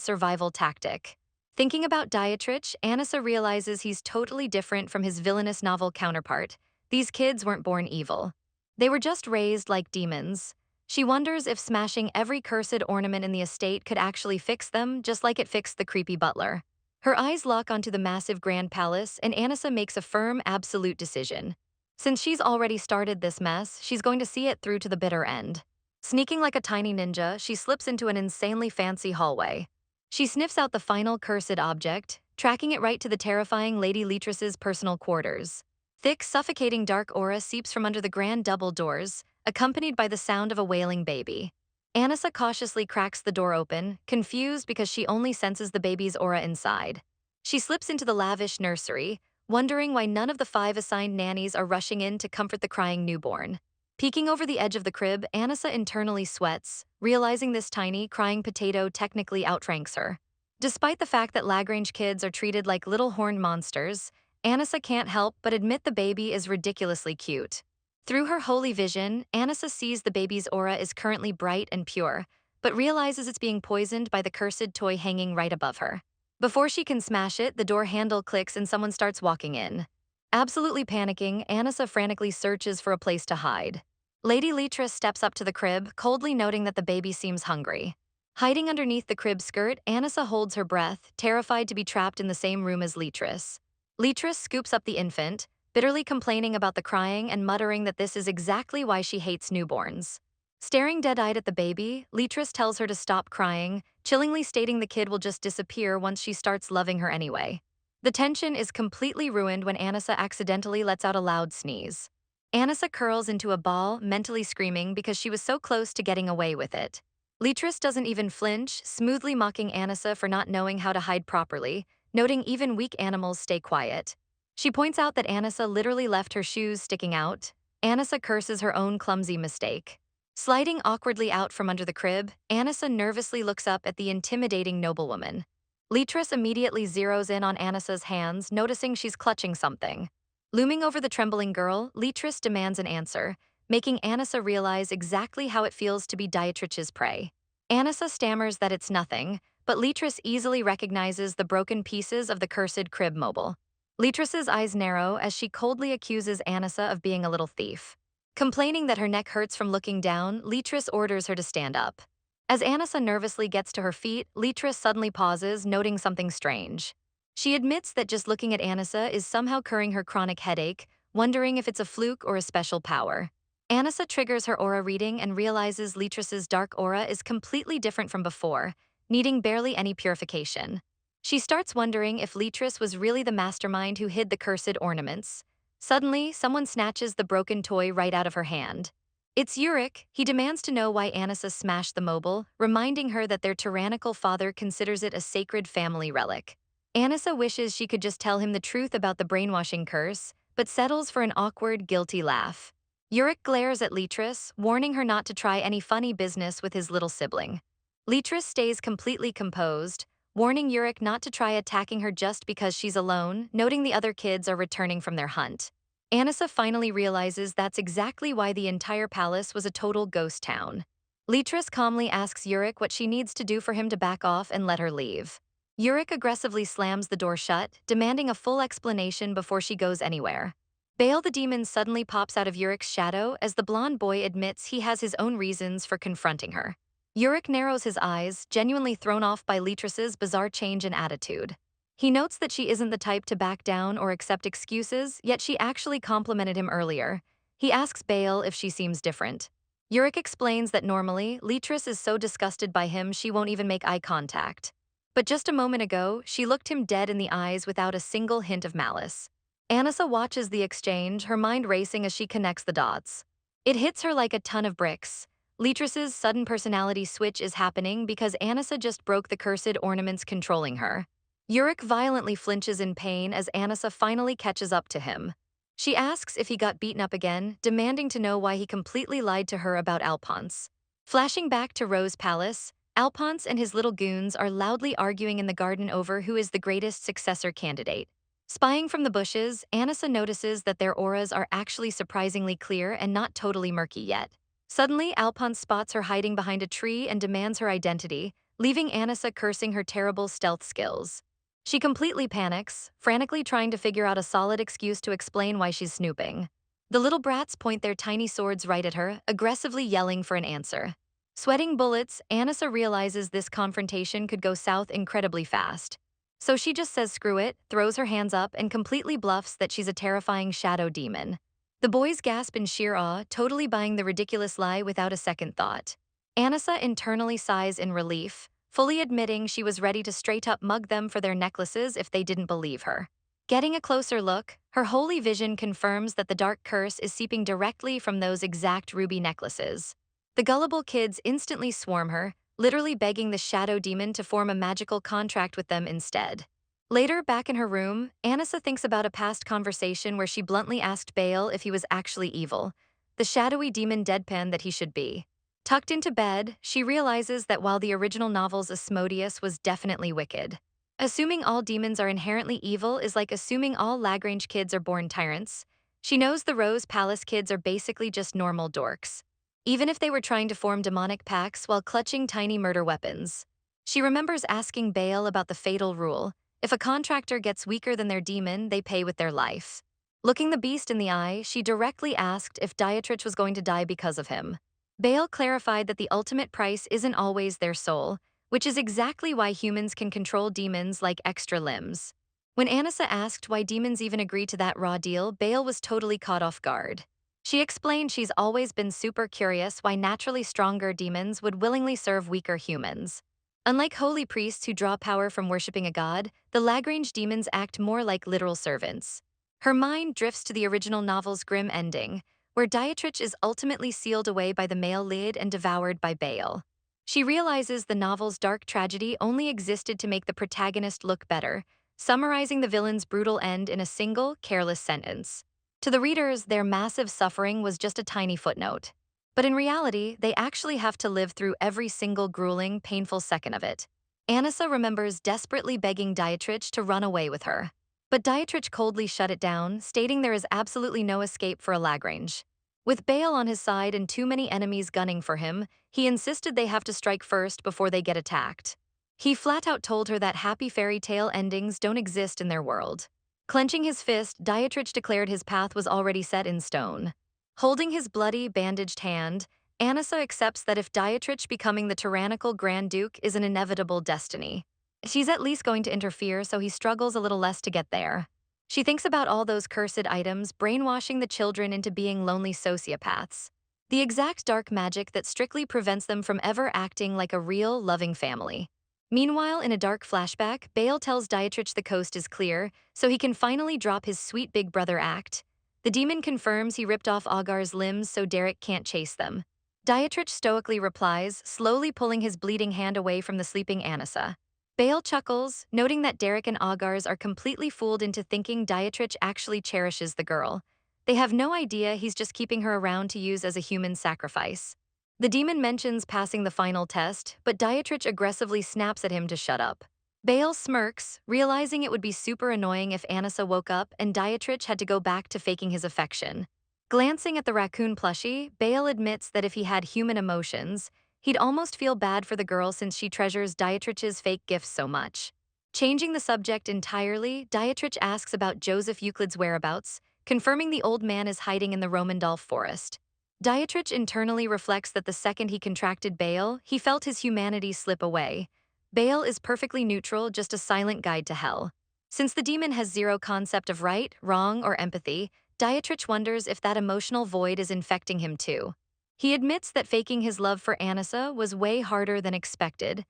survival tactic. Thinking about Dietrich, Anissa realizes he's totally different from his villainous novel counterpart. These kids weren't born evil. They were just raised like demons. She wonders if smashing every cursed ornament in the estate could actually fix them, just like it fixed the creepy butler. Her eyes lock onto the massive grand palace, and Anissa makes a firm, absolute decision. Since she's already started this mess, she's going to see it through to the bitter end. Sneaking like a tiny ninja, she slips into an insanely fancy hallway. She sniffs out the final cursed object, tracking it right to the terrifying Lady Leatress's personal quarters. Thick, suffocating dark aura seeps from under the grand double doors, accompanied by the sound of a wailing baby. Anissa cautiously cracks the door open, confused because she only senses the baby's aura inside. She slips into the lavish nursery, wondering why none of the 5 assigned nannies are rushing in to comfort the crying newborn. Peeking over the edge of the crib, Anissa internally sweats, realizing this tiny, crying potato technically outranks her. Despite the fact that Lagrange kids are treated like little horned monsters, Anissa can't help but admit the baby is ridiculously cute. Through her holy vision, Anissa sees the baby's aura is currently bright and pure, but realizes it's being poisoned by the cursed toy hanging right above her. Before she can smash it, the door handle clicks and someone starts walking in. Absolutely panicking, Anissa frantically searches for a place to hide. Lady Leatrice steps up to the crib, coldly noting that the baby seems hungry. Hiding underneath the crib skirt, Anissa holds her breath, terrified to be trapped in the same room as Leatrice. Leatrice scoops up the infant, bitterly complaining about the crying and muttering that this is exactly why she hates newborns. Staring dead-eyed at the baby, Leatrice tells her to stop crying, chillingly stating the kid will just disappear once she starts loving her anyway. The tension is completely ruined when Anissa accidentally lets out a loud sneeze. Anissa curls into a ball, mentally screaming because she was so close to getting away with it. Leatrice doesn't even flinch, smoothly mocking Anissa for not knowing how to hide properly, noting even weak animals stay quiet. She points out that Anissa literally left her shoes sticking out. Anissa curses her own clumsy mistake. Sliding awkwardly out from under the crib, Anissa nervously looks up at the intimidating noblewoman. Leatrice immediately zeroes in on Anissa's hands, noticing she's clutching something. Looming over the trembling girl, Leatrice demands an answer, making Anissa realize exactly how it feels to be Dietrich's prey. Anissa stammers that it's nothing, but Leatrice easily recognizes the broken pieces of the cursed crib mobile. Leatrice's eyes narrow as she coldly accuses Anissa of being a little thief. Complaining that her neck hurts from looking down, Leatrice orders her to stand up. As Anissa nervously gets to her feet, Leatrice suddenly pauses, noting something strange. She admits that just looking at Anissa is somehow curing her chronic headache, wondering if it's a fluke or a special power. Anissa triggers her aura reading and realizes Leatrice's dark aura is completely different from before, needing barely any purification. She starts wondering if Leatrice was really the mastermind who hid the cursed ornaments. Suddenly, someone snatches the broken toy right out of her hand. It's Yurik. He demands to know why Anissa smashed the mobile, reminding her that their tyrannical father considers it a sacred family relic. Anissa wishes she could just tell him the truth about the brainwashing curse, but settles for an awkward, guilty laugh. Yurik glares at Leatrice, warning her not to try any funny business with his little sibling. Leatrice stays completely composed, warning Yurik not to try attacking her just because she's alone, noting the other kids are returning from their hunt. Anissa finally realizes that's exactly why the entire palace was a total ghost town. Leatrice calmly asks Yurik what she needs to do for him to back off and let her leave. Yurik aggressively slams the door shut, demanding a full explanation before she goes anywhere. Bale the demon suddenly pops out of Yurik's shadow as the blonde boy admits he has his own reasons for confronting her. Yurik narrows his eyes, genuinely thrown off by Leatrice's bizarre change in attitude. He notes that she isn't the type to back down or accept excuses, yet she actually complimented him earlier. He asks Bale if she seems different. Yurik explains that normally, Leatrice is so disgusted by him she won't even make eye contact. But just a moment ago, she looked him dead in the eyes without a single hint of malice. Anissa watches the exchange, her mind racing as she connects the dots. It hits her like a ton of bricks. Leatress's sudden personality switch is happening because Anissa just broke the cursed ornaments controlling her. Yurik violently flinches in pain as Anissa finally catches up to him. She asks if he got beaten up again, demanding to know why he completely lied to her about Alphonse. Flashing back to Rose Palace, Alphonse and his little goons are loudly arguing in the garden over who is the greatest successor candidate. Spying from the bushes, Anissa notices that their auras are actually surprisingly clear and not totally murky yet. Suddenly, Alphonse spots her hiding behind a tree and demands her identity, leaving Anissa cursing her terrible stealth skills. She completely panics, frantically trying to figure out a solid excuse to explain why she's snooping. The little brats point their tiny swords right at her, aggressively yelling for an answer. Sweating bullets, Anissa realizes this confrontation could go south incredibly fast. So she just says screw it, throws her hands up, and completely bluffs that she's a terrifying shadow demon. The boys gasp in sheer awe, totally buying the ridiculous lie without a second thought. Anissa internally sighs in relief, fully admitting she was ready to straight-up mug them for their necklaces if they didn't believe her. Getting a closer look, her holy vision confirms that the dark curse is seeping directly from those exact ruby necklaces. The gullible kids instantly swarm her, literally begging the shadow demon to form a magical contract with them instead. Later, back in her room, Anissa thinks about a past conversation where she bluntly asked Bale if he was actually evil, the shadowy demon deadpan that he should be. Tucked into bed, she realizes that while the original novel's Asmodeus was definitely wicked. Assuming all demons are inherently evil is like assuming all Lagrange kids are born tyrants. She knows the Rose Palace kids are basically just normal dorks, even if they were trying to form demonic pacts while clutching tiny murder weapons. She remembers asking Bale about the fatal rule: if a contractor gets weaker than their demon, they pay with their life. Looking the beast in the eye, she directly asked if Dietrich was going to die because of him. Bale clarified that the ultimate price isn't always their soul, which is exactly why humans can control demons like extra limbs. When Anissa asked why demons even agreed to that raw deal, Bale was totally caught off guard. She explained she's always been super curious why naturally stronger demons would willingly serve weaker humans. Unlike holy priests who draw power from worshipping a god, the Lagrange demons act more like literal servants. Her mind drifts to the original novel's grim ending, where Dietrich is ultimately sealed away by the male lid and devoured by Bale. She realizes the novel's dark tragedy only existed to make the protagonist look better, summarizing the villain's brutal end in a single, careless sentence. To the readers, their massive suffering was just a tiny footnote. But in reality, they actually have to live through every single grueling, painful second of it. Anissa remembers desperately begging Dietrich to run away with her. But Dietrich coldly shut it down, stating there is absolutely no escape for a Lagrange. With Bale on his side and too many enemies gunning for him, he insisted they have to strike first before they get attacked. He flat out told her that happy fairy tale endings don't exist in their world. Clenching his fist, Dietrich declared his path was already set in stone. Holding his bloody, bandaged hand, Anissa accepts that if Dietrich becoming the tyrannical Grand Duke is an inevitable destiny, she's at least going to interfere so he struggles a little less to get there. She thinks about all those cursed items brainwashing the children into being lonely sociopaths. The exact dark magic that strictly prevents them from ever acting like a real, loving family. Meanwhile, in a dark flashback, Bale tells Dietrich the coast is clear, so he can finally drop his sweet big brother act. The demon confirms he ripped off Agar's limbs so Derek can't chase them. Dietrich stoically replies, slowly pulling his bleeding hand away from the sleeping Anissa. Bale chuckles, noting that Derek and Agars are completely fooled into thinking Dietrich actually cherishes the girl. They have no idea he's just keeping her around to use as a human sacrifice. The demon mentions passing the final test, but Dietrich aggressively snaps at him to shut up. Bale smirks, realizing it would be super annoying if Anissa woke up and Dietrich had to go back to faking his affection. Glancing at the raccoon plushie, Bale admits that if he had human emotions, he'd almost feel bad for the girl since she treasures Dietrich's fake gifts so much. Changing the subject entirely, Dietrich asks about Joseph Euclid's whereabouts, confirming the old man is hiding in the Romandolph forest. Dietrich internally reflects that the second he contracted Bale, he felt his humanity slip away. Bale is perfectly neutral, just a silent guide to hell. Since the demon has zero concept of right, wrong, or empathy, Dietrich wonders if that emotional void is infecting him too. He admits that faking his love for Anissa was way harder than expected.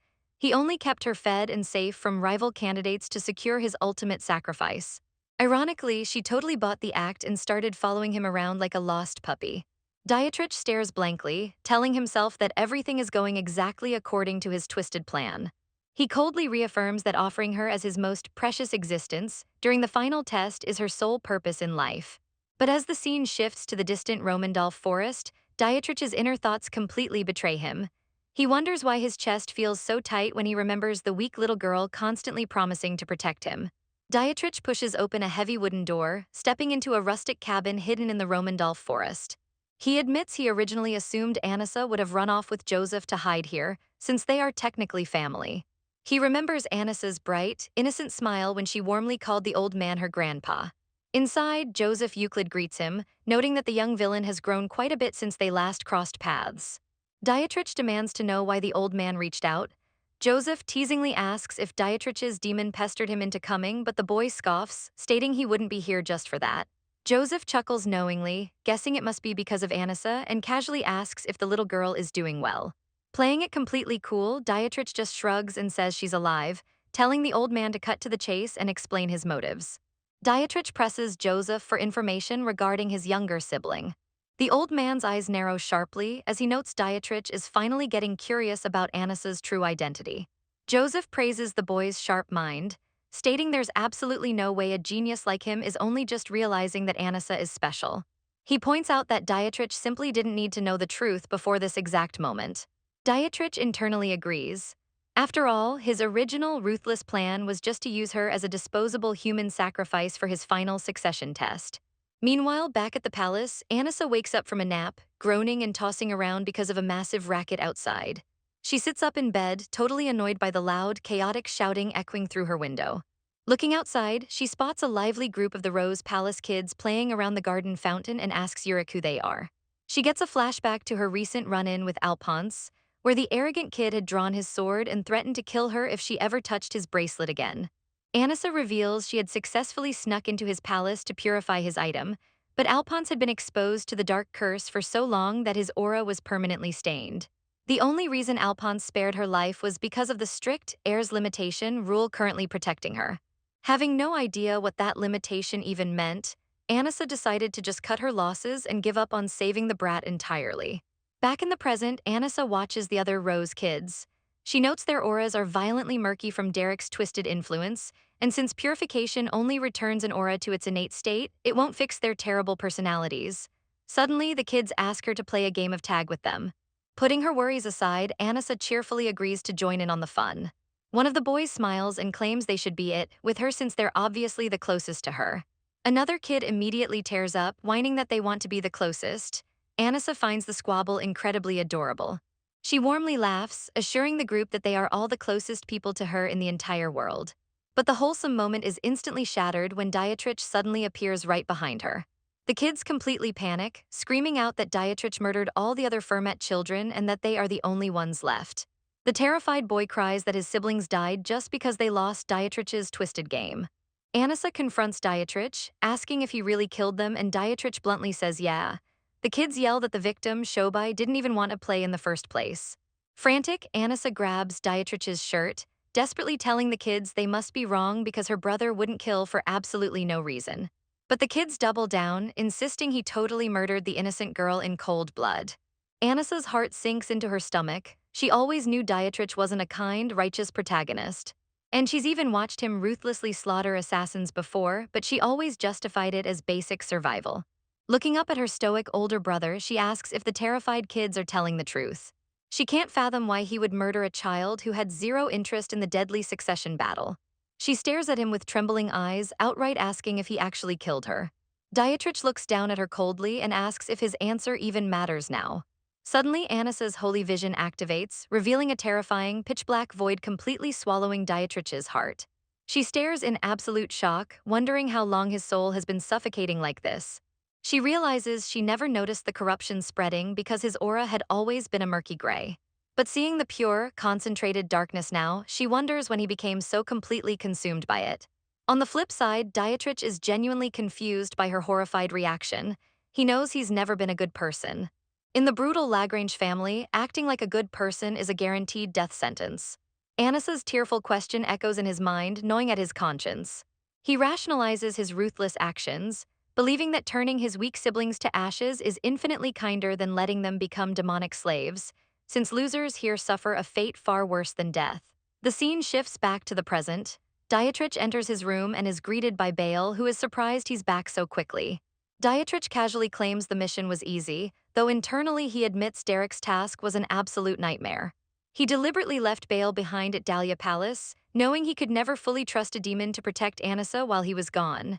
He only kept her fed and safe from rival candidates to secure his ultimate sacrifice. Ironically, she totally bought the act and started following him around like a lost puppy. Dietrich stares blankly, telling himself that everything is going exactly according to his twisted plan. He coldly reaffirms that offering her as his most precious existence during the final test is her sole purpose in life. But as the scene shifts to the distant Romandolf forest, Dietrich's inner thoughts completely betray him. He wonders why his chest feels so tight when he remembers the weak little girl constantly promising to protect him. Dietrich pushes open a heavy wooden door, stepping into a rustic cabin hidden in the Romandolf forest. He admits he originally assumed Anissa would have run off with Joseph to hide here, since they are technically family. He remembers Anissa's bright, innocent smile when she warmly called the old man her grandpa. Inside, Joseph Euclid greets him, noting that the young villain has grown quite a bit since they last crossed paths. Dietrich demands to know why the old man reached out. Joseph teasingly asks if Dietrich's demon pestered him into coming, but the boy scoffs, stating he wouldn't be here just for that. Joseph chuckles knowingly, guessing it must be because of Anissa, and casually asks if the little girl is doing well. Playing it completely cool, Dietrich just shrugs and says she's alive, telling the old man to cut to the chase and explain his motives. Dietrich presses Joseph for information regarding his younger sibling. The old man's eyes narrow sharply as he notes Dietrich is finally getting curious about Anissa's true identity. Joseph praises the boy's sharp mind, stating there's absolutely no way a genius like him is only just realizing that Anissa is special. He points out that Dietrich simply didn't need to know the truth before this exact moment. Dietrich internally agrees. After all, his original ruthless plan was just to use her as a disposable human sacrifice for his final succession test. Meanwhile, back at the palace, Anissa wakes up from a nap, groaning and tossing around because of a massive racket outside. She sits up in bed, totally annoyed by the loud, chaotic shouting echoing through her window. Looking outside, she spots a lively group of the Rose Palace kids playing around the garden fountain and asks Yurik who they are. She gets a flashback to her recent run-in with Alphonse, where the arrogant kid had drawn his sword and threatened to kill her if she ever touched his bracelet again. Anissa reveals she had successfully snuck into his palace to purify his item, but Alphonse had been exposed to the dark curse for so long that his aura was permanently stained. The only reason Alphonse spared her life was because of the strict heirs limitation rule currently protecting her. Having no idea what that limitation even meant, Anissa decided to just cut her losses and give up on saving the brat entirely. Back in the present, Anissa watches the other Rose kids. She notes their auras are violently murky from Derek's twisted influence, and since purification only returns an aura to its innate state, it won't fix their terrible personalities. Suddenly, the kids ask her to play a game of tag with them. Putting her worries aside, Anissa cheerfully agrees to join in on the fun. One of the boys smiles and claims they should be it, with her since they're obviously the closest to her. Another kid immediately tears up, whining that they want to be the closest. Anissa finds the squabble incredibly adorable. She warmly laughs, assuring the group that they are all the closest people to her in the entire world. But the wholesome moment is instantly shattered when Dietrich suddenly appears right behind her. The kids completely panic, screaming out that Dietrich murdered all the other Fermet children and that they are the only ones left. The terrified boy cries that his siblings died just because they lost Dietrich's twisted game. Anissa confronts Dietrich, asking if he really killed them, and Dietrich bluntly says yeah. The kids yell that the victim, Shobai, didn't even want to play in the first place. Frantic, Anissa grabs Dietrich's shirt, desperately telling the kids they must be wrong because her brother wouldn't kill for absolutely no reason. But the kids double down, insisting he totally murdered the innocent girl in cold blood. Anissa's heart sinks into her stomach. She always knew Dietrich wasn't a kind, righteous protagonist. And she's even watched him ruthlessly slaughter assassins before, but she always justified it as basic survival. Looking up at her stoic older brother, she asks if the terrified kids are telling the truth. She can't fathom why he would murder a child who had zero interest in the deadly succession battle. She stares at him with trembling eyes, outright asking if he actually killed her. Dietrich looks down at her coldly and asks if his answer even matters now. Suddenly, Anissa's holy vision activates, revealing a terrifying, pitch-black void completely swallowing Dietrich's heart. She stares in absolute shock, wondering how long his soul has been suffocating like this. She realizes she never noticed the corruption spreading because his aura had always been a murky gray. But seeing the pure, concentrated darkness now, she wonders when he became so completely consumed by it. On the flip side, Dietrich is genuinely confused by her horrified reaction. He knows he's never been a good person. In the brutal Lagrange family, acting like a good person is a guaranteed death sentence. Anasa's tearful question echoes in his mind, gnawing at his conscience. He rationalizes his ruthless actions, believing that turning his weak siblings to ashes is infinitely kinder than letting them become demonic slaves, since losers here suffer a fate far worse than death. The scene shifts back to the present. Dietrich enters his room and is greeted by Bale, who is surprised he's back so quickly. Dietrich casually claims the mission was easy, though internally he admits Derek's task was an absolute nightmare. He deliberately left Bale behind at Dahlia Palace, knowing he could never fully trust a demon to protect Anissa while he was gone.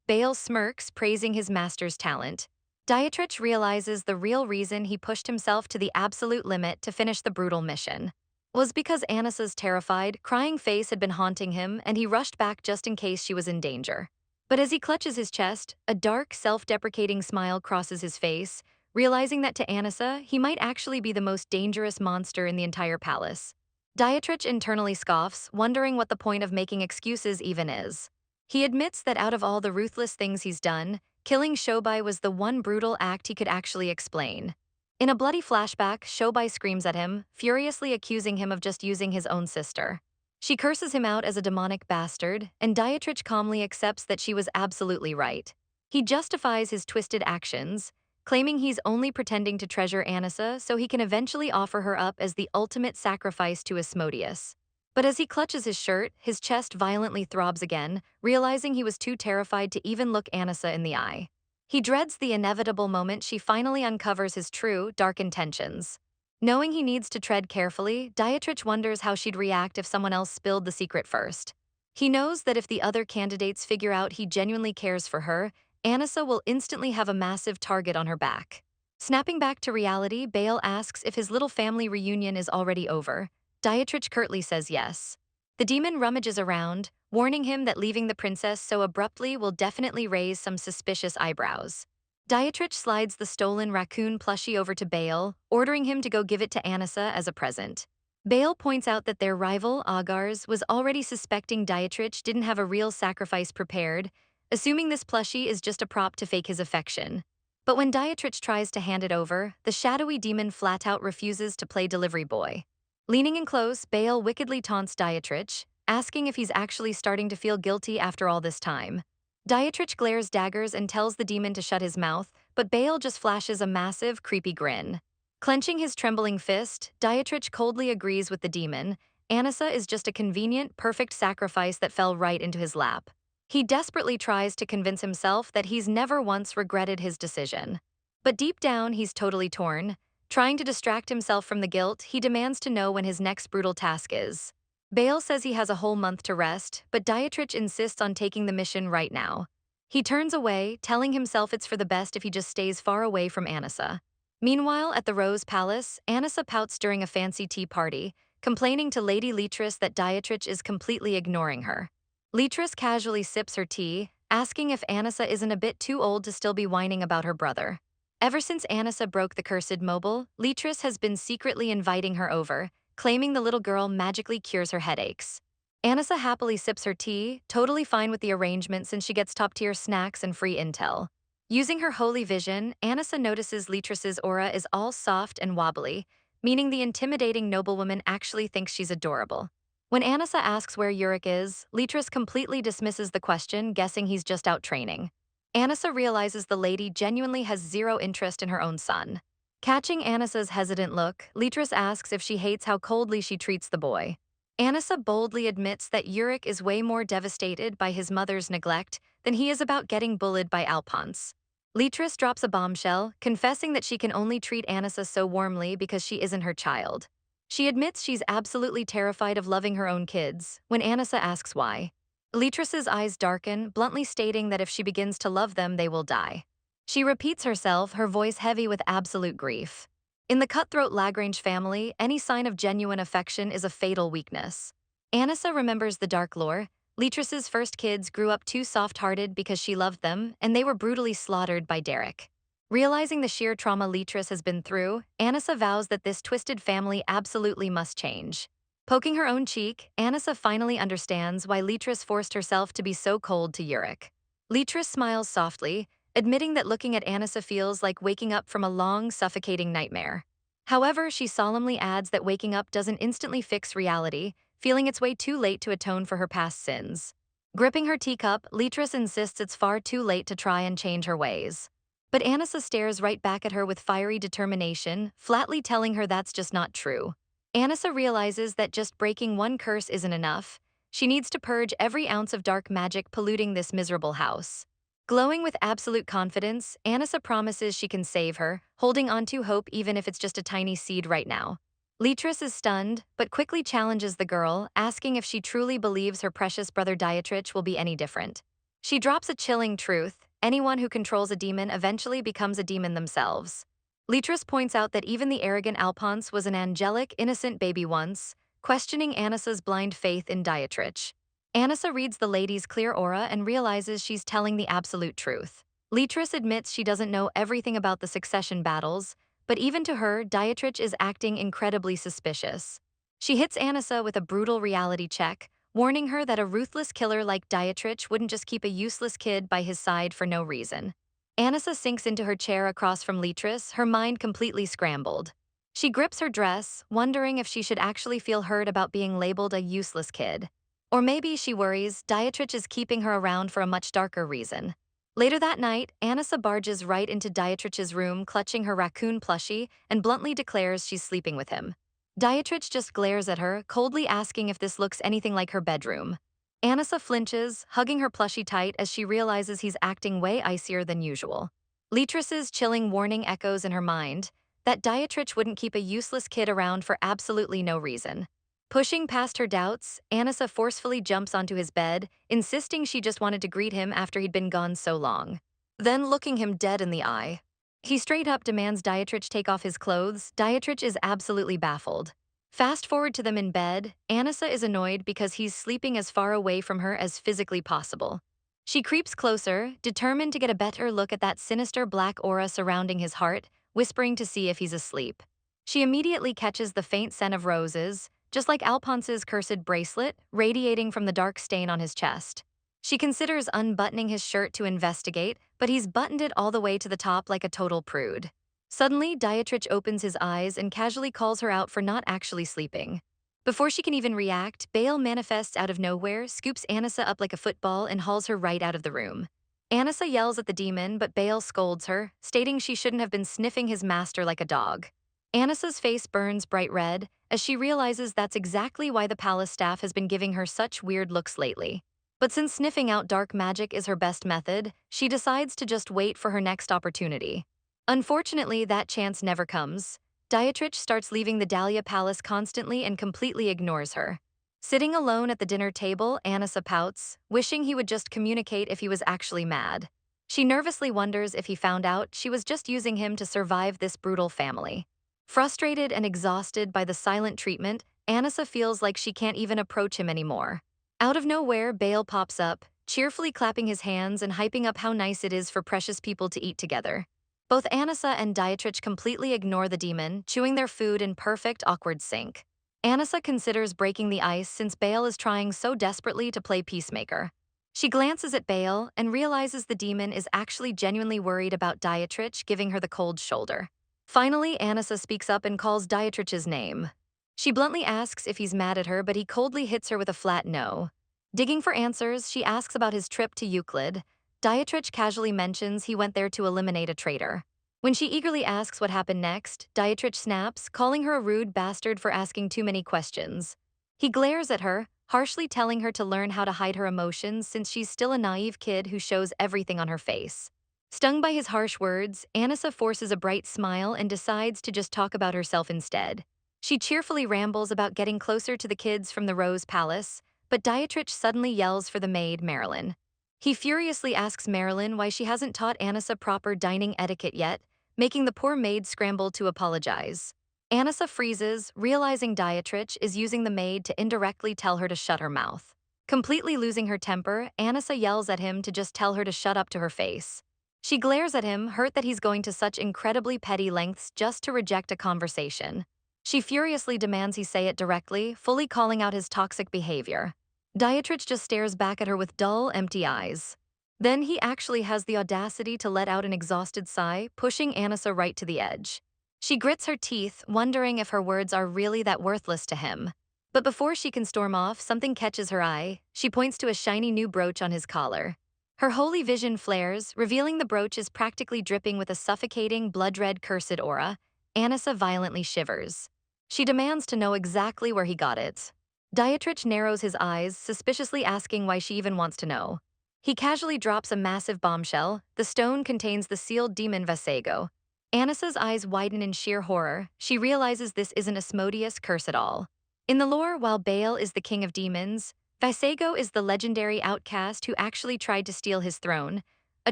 Bale smirks, praising his master's talent. Dietrich realizes the real reason he pushed himself to the absolute limit to finish the brutal mission was because Anissa's terrified, crying face had been haunting him, and he rushed back just in case she was in danger. But as he clutches his chest, a dark, self-deprecating smile crosses his face, realizing that to Anissa, he might actually be the most dangerous monster in the entire palace. Dietrich internally scoffs, wondering what the point of making excuses even is. He admits that out of all the ruthless things he's done, killing Shobai was the one brutal act he could actually explain. In a bloody flashback, Shobai screams at him, furiously accusing him of just using his own sister. She curses him out as a demonic bastard, and Dietrich calmly accepts that she was absolutely right. He justifies his twisted actions, claiming he's only pretending to treasure Anissa so he can eventually offer her up as the ultimate sacrifice to Asmodeus. But as he clutches his shirt, his chest violently throbs again, realizing he was too terrified to even look Anissa in the eye. He dreads the inevitable moment she finally uncovers his true, dark intentions. Knowing he needs to tread carefully, Dietrich wonders how she'd react if someone else spilled the secret first. He knows that if the other candidates figure out he genuinely cares for her, Anissa will instantly have a massive target on her back. Snapping back to reality, Bale asks if his little family reunion is already over. Dietrich curtly says yes. The demon rummages around, warning him that leaving the princess so abruptly will definitely raise some suspicious eyebrows. Dietrich slides the stolen raccoon plushie over to Bale, ordering him to go give it to Anissa as a present. Bale points out that their rival, Agars, was already suspecting Dietrich didn't have a real sacrifice prepared, assuming this plushie is just a prop to fake his affection. But when Dietrich tries to hand it over, the shadowy demon flat-out refuses to play delivery boy. Leaning in close, Bale wickedly taunts Dietrich, asking if he's actually starting to feel guilty after all this time. Dietrich glares daggers and tells the demon to shut his mouth, but Bale just flashes a massive, creepy grin. Clenching his trembling fist, Dietrich coldly agrees with the demon. Anissa is just a convenient, perfect sacrifice that fell right into his lap. He desperately tries to convince himself that he's never once regretted his decision. But deep down, he's totally torn. Trying to distract himself from the guilt, he demands to know when his next brutal task is. Bale says he has a whole month to rest, but Dietrich insists on taking the mission right now. He turns away, telling himself it's for the best if he just stays far away from Anissa. Meanwhile, at the Rose Palace, Anissa pouts during a fancy tea party, complaining to Lady Leatrice that Dietrich is completely ignoring her. Leatrice casually sips her tea, asking if Anissa isn't a bit too old to still be whining about her brother. Ever since Anissa broke the cursed mobile, Leatrice has been secretly inviting her over, claiming the little girl magically cures her headaches. Anissa happily sips her tea, totally fine with the arrangement since she gets top-tier snacks and free intel. Using her holy vision, Anissa notices Leatrice's aura is all soft and wobbly, meaning the intimidating noblewoman actually thinks she's adorable. When Anissa asks where Yurik is, Leatrice completely dismisses the question, guessing he's just out training. Anissa realizes the lady genuinely has zero interest in her own son. Catching Anissa's hesitant look, Leatrice asks if she hates how coldly she treats the boy. Anissa boldly admits that Yurik is way more devastated by his mother's neglect than he is about getting bullied by Alphonse. Leatrice drops a bombshell, confessing that she can only treat Anissa so warmly because she isn't her child. She admits she's absolutely terrified of loving her own kids, when Anissa asks why. Leatrice's eyes darken, bluntly stating that if she begins to love them, they will die. She repeats herself, her voice heavy with absolute grief. In the cutthroat Lagrange family, any sign of genuine affection is a fatal weakness. Anissa remembers the dark lore. Leatrice's first kids grew up too soft-hearted because she loved them, and they were brutally slaughtered by Derek. Realizing the sheer trauma Leatrice has been through, Anissa vows that this twisted family absolutely must change. Poking her own cheek, Anissa finally understands why Leatrice forced herself to be so cold to Yurik. Leatrice smiles softly, admitting that looking at Anissa feels like waking up from a long, suffocating nightmare. However, she solemnly adds that waking up doesn't instantly fix reality, feeling it's way too late to atone for her past sins. Gripping her teacup, Leatrice insists it's far too late to try and change her ways. But Anissa stares right back at her with fiery determination, flatly telling her that's just not true. Anissa realizes that just breaking one curse isn't enough. She needs to purge every ounce of dark magic polluting this miserable house. Glowing with absolute confidence, Anissa promises she can save her, holding on to hope even if it's just a tiny seed right now. Leatrice is stunned, but quickly challenges the girl, asking if she truly believes her precious brother Dietrich will be any different. She drops a chilling truth: anyone who controls a demon eventually becomes a demon themselves. Leatrice points out that even the arrogant Alphonse was an angelic, innocent baby once, questioning Anissa's blind faith in Dietrich. Anissa reads the lady's clear aura and realizes she's telling the absolute truth. Leatrice admits she doesn't know everything about the succession battles, but even to her, Dietrich is acting incredibly suspicious. She hits Anissa with a brutal reality check, warning her that a ruthless killer like Dietrich wouldn't just keep a useless kid by his side for no reason. Anissa sinks into her chair across from Leatrice, her mind completely scrambled. She grips her dress, wondering if she should actually feel hurt about being labeled a useless kid. Or maybe she worries Dietrich is keeping her around for a much darker reason. Later that night, Anissa barges right into Dietrich's room clutching her raccoon plushie and bluntly declares she's sleeping with him. Dietrich just glares at her, coldly asking if this looks anything like her bedroom. Anissa flinches, hugging her plushie tight as she realizes he's acting way icier than usual. Leatrice's chilling warning echoes in her mind that Dietrich wouldn't keep a useless kid around for absolutely no reason. Pushing past her doubts, Anissa forcefully jumps onto his bed, insisting she just wanted to greet him after he'd been gone so long. Then looking him dead in the eye, he straight up demands Dietrich take off his clothes. Dietrich is absolutely baffled. Fast forward to them in bed, Anissa is annoyed because he's sleeping as far away from her as physically possible. She creeps closer, determined to get a better look at that sinister black aura surrounding his heart, whispering to see if he's asleep. She immediately catches the faint scent of roses, just like Alphonse's cursed bracelet, radiating from the dark stain on his chest. She considers unbuttoning his shirt to investigate, but he's buttoned it all the way to the top like a total prude. Suddenly, Dietrich opens his eyes and casually calls her out for not actually sleeping. Before she can even react, Bale manifests out of nowhere, scoops Anissa up like a football, and hauls her right out of the room. Anissa yells at the demon, but Bale scolds her, stating she shouldn't have been sniffing his master like a dog. Anissa's face burns bright red, as she realizes that's exactly why the palace staff has been giving her such weird looks lately. But since sniffing out dark magic is her best method, she decides to just wait for her next opportunity. Unfortunately, that chance never comes. Dietrich starts leaving the Dahlia Palace constantly and completely ignores her. Sitting alone at the dinner table, Anissa pouts, wishing he would just communicate if he was actually mad. She nervously wonders if he found out she was just using him to survive this brutal family. Frustrated and exhausted by the silent treatment, Anissa feels like she can't even approach him anymore. Out of nowhere, Bale pops up, cheerfully clapping his hands and hyping up how nice it is for precious people to eat together. Both Anissa and Dietrich completely ignore the demon, chewing their food in perfect, awkward sync. Anissa considers breaking the ice since Bale is trying so desperately to play peacemaker. She glances at Bale and realizes the demon is actually genuinely worried about Dietrich, giving her the cold shoulder. Finally, Anissa speaks up and calls Dietrich's name. She bluntly asks if he's mad at her, but he coldly hits her with a flat no. Digging for answers, she asks about his trip to Euclid. Dietrich casually mentions he went there to eliminate a traitor. When she eagerly asks what happened next, Dietrich snaps, calling her a rude bastard for asking too many questions. He glares at her, harshly telling her to learn how to hide her emotions since she's still a naive kid who shows everything on her face. Stung by his harsh words, Anissa forces a bright smile and decides to just talk about herself instead. She cheerfully rambles about getting closer to the kids from the Rose Palace, but Dietrich suddenly yells for the maid, Marilyn. He furiously asks Marilyn why she hasn't taught Anissa proper dining etiquette yet, making the poor maid scramble to apologize. Anissa freezes, realizing Dietrich is using the maid to indirectly tell her to shut her mouth. Completely losing her temper, Anissa yells at him to just tell her to shut up to her face. She glares at him, hurt that he's going to such incredibly petty lengths just to reject a conversation. She furiously demands he say it directly, fully calling out his toxic behavior. Dietrich just stares back at her with dull, empty eyes. Then he actually has the audacity to let out an exhausted sigh, pushing Anissa right to the edge. She grits her teeth, wondering if her words are really that worthless to him. But before she can storm off, something catches her eye. She points to a shiny new brooch on his collar. Her holy vision flares, revealing the brooch is practically dripping with a suffocating, blood-red cursed aura. Anissa violently shivers. She demands to know exactly where he got it. Dietrich narrows his eyes, suspiciously asking why she even wants to know. He casually drops a massive bombshell. The stone contains the sealed demon Vasego. Anissa's eyes widen in sheer horror. She realizes this isn't Asmodeus' curse at all. In the lore, while Baal is the king of demons, Vasego is the legendary outcast who actually tried to steal his throne, a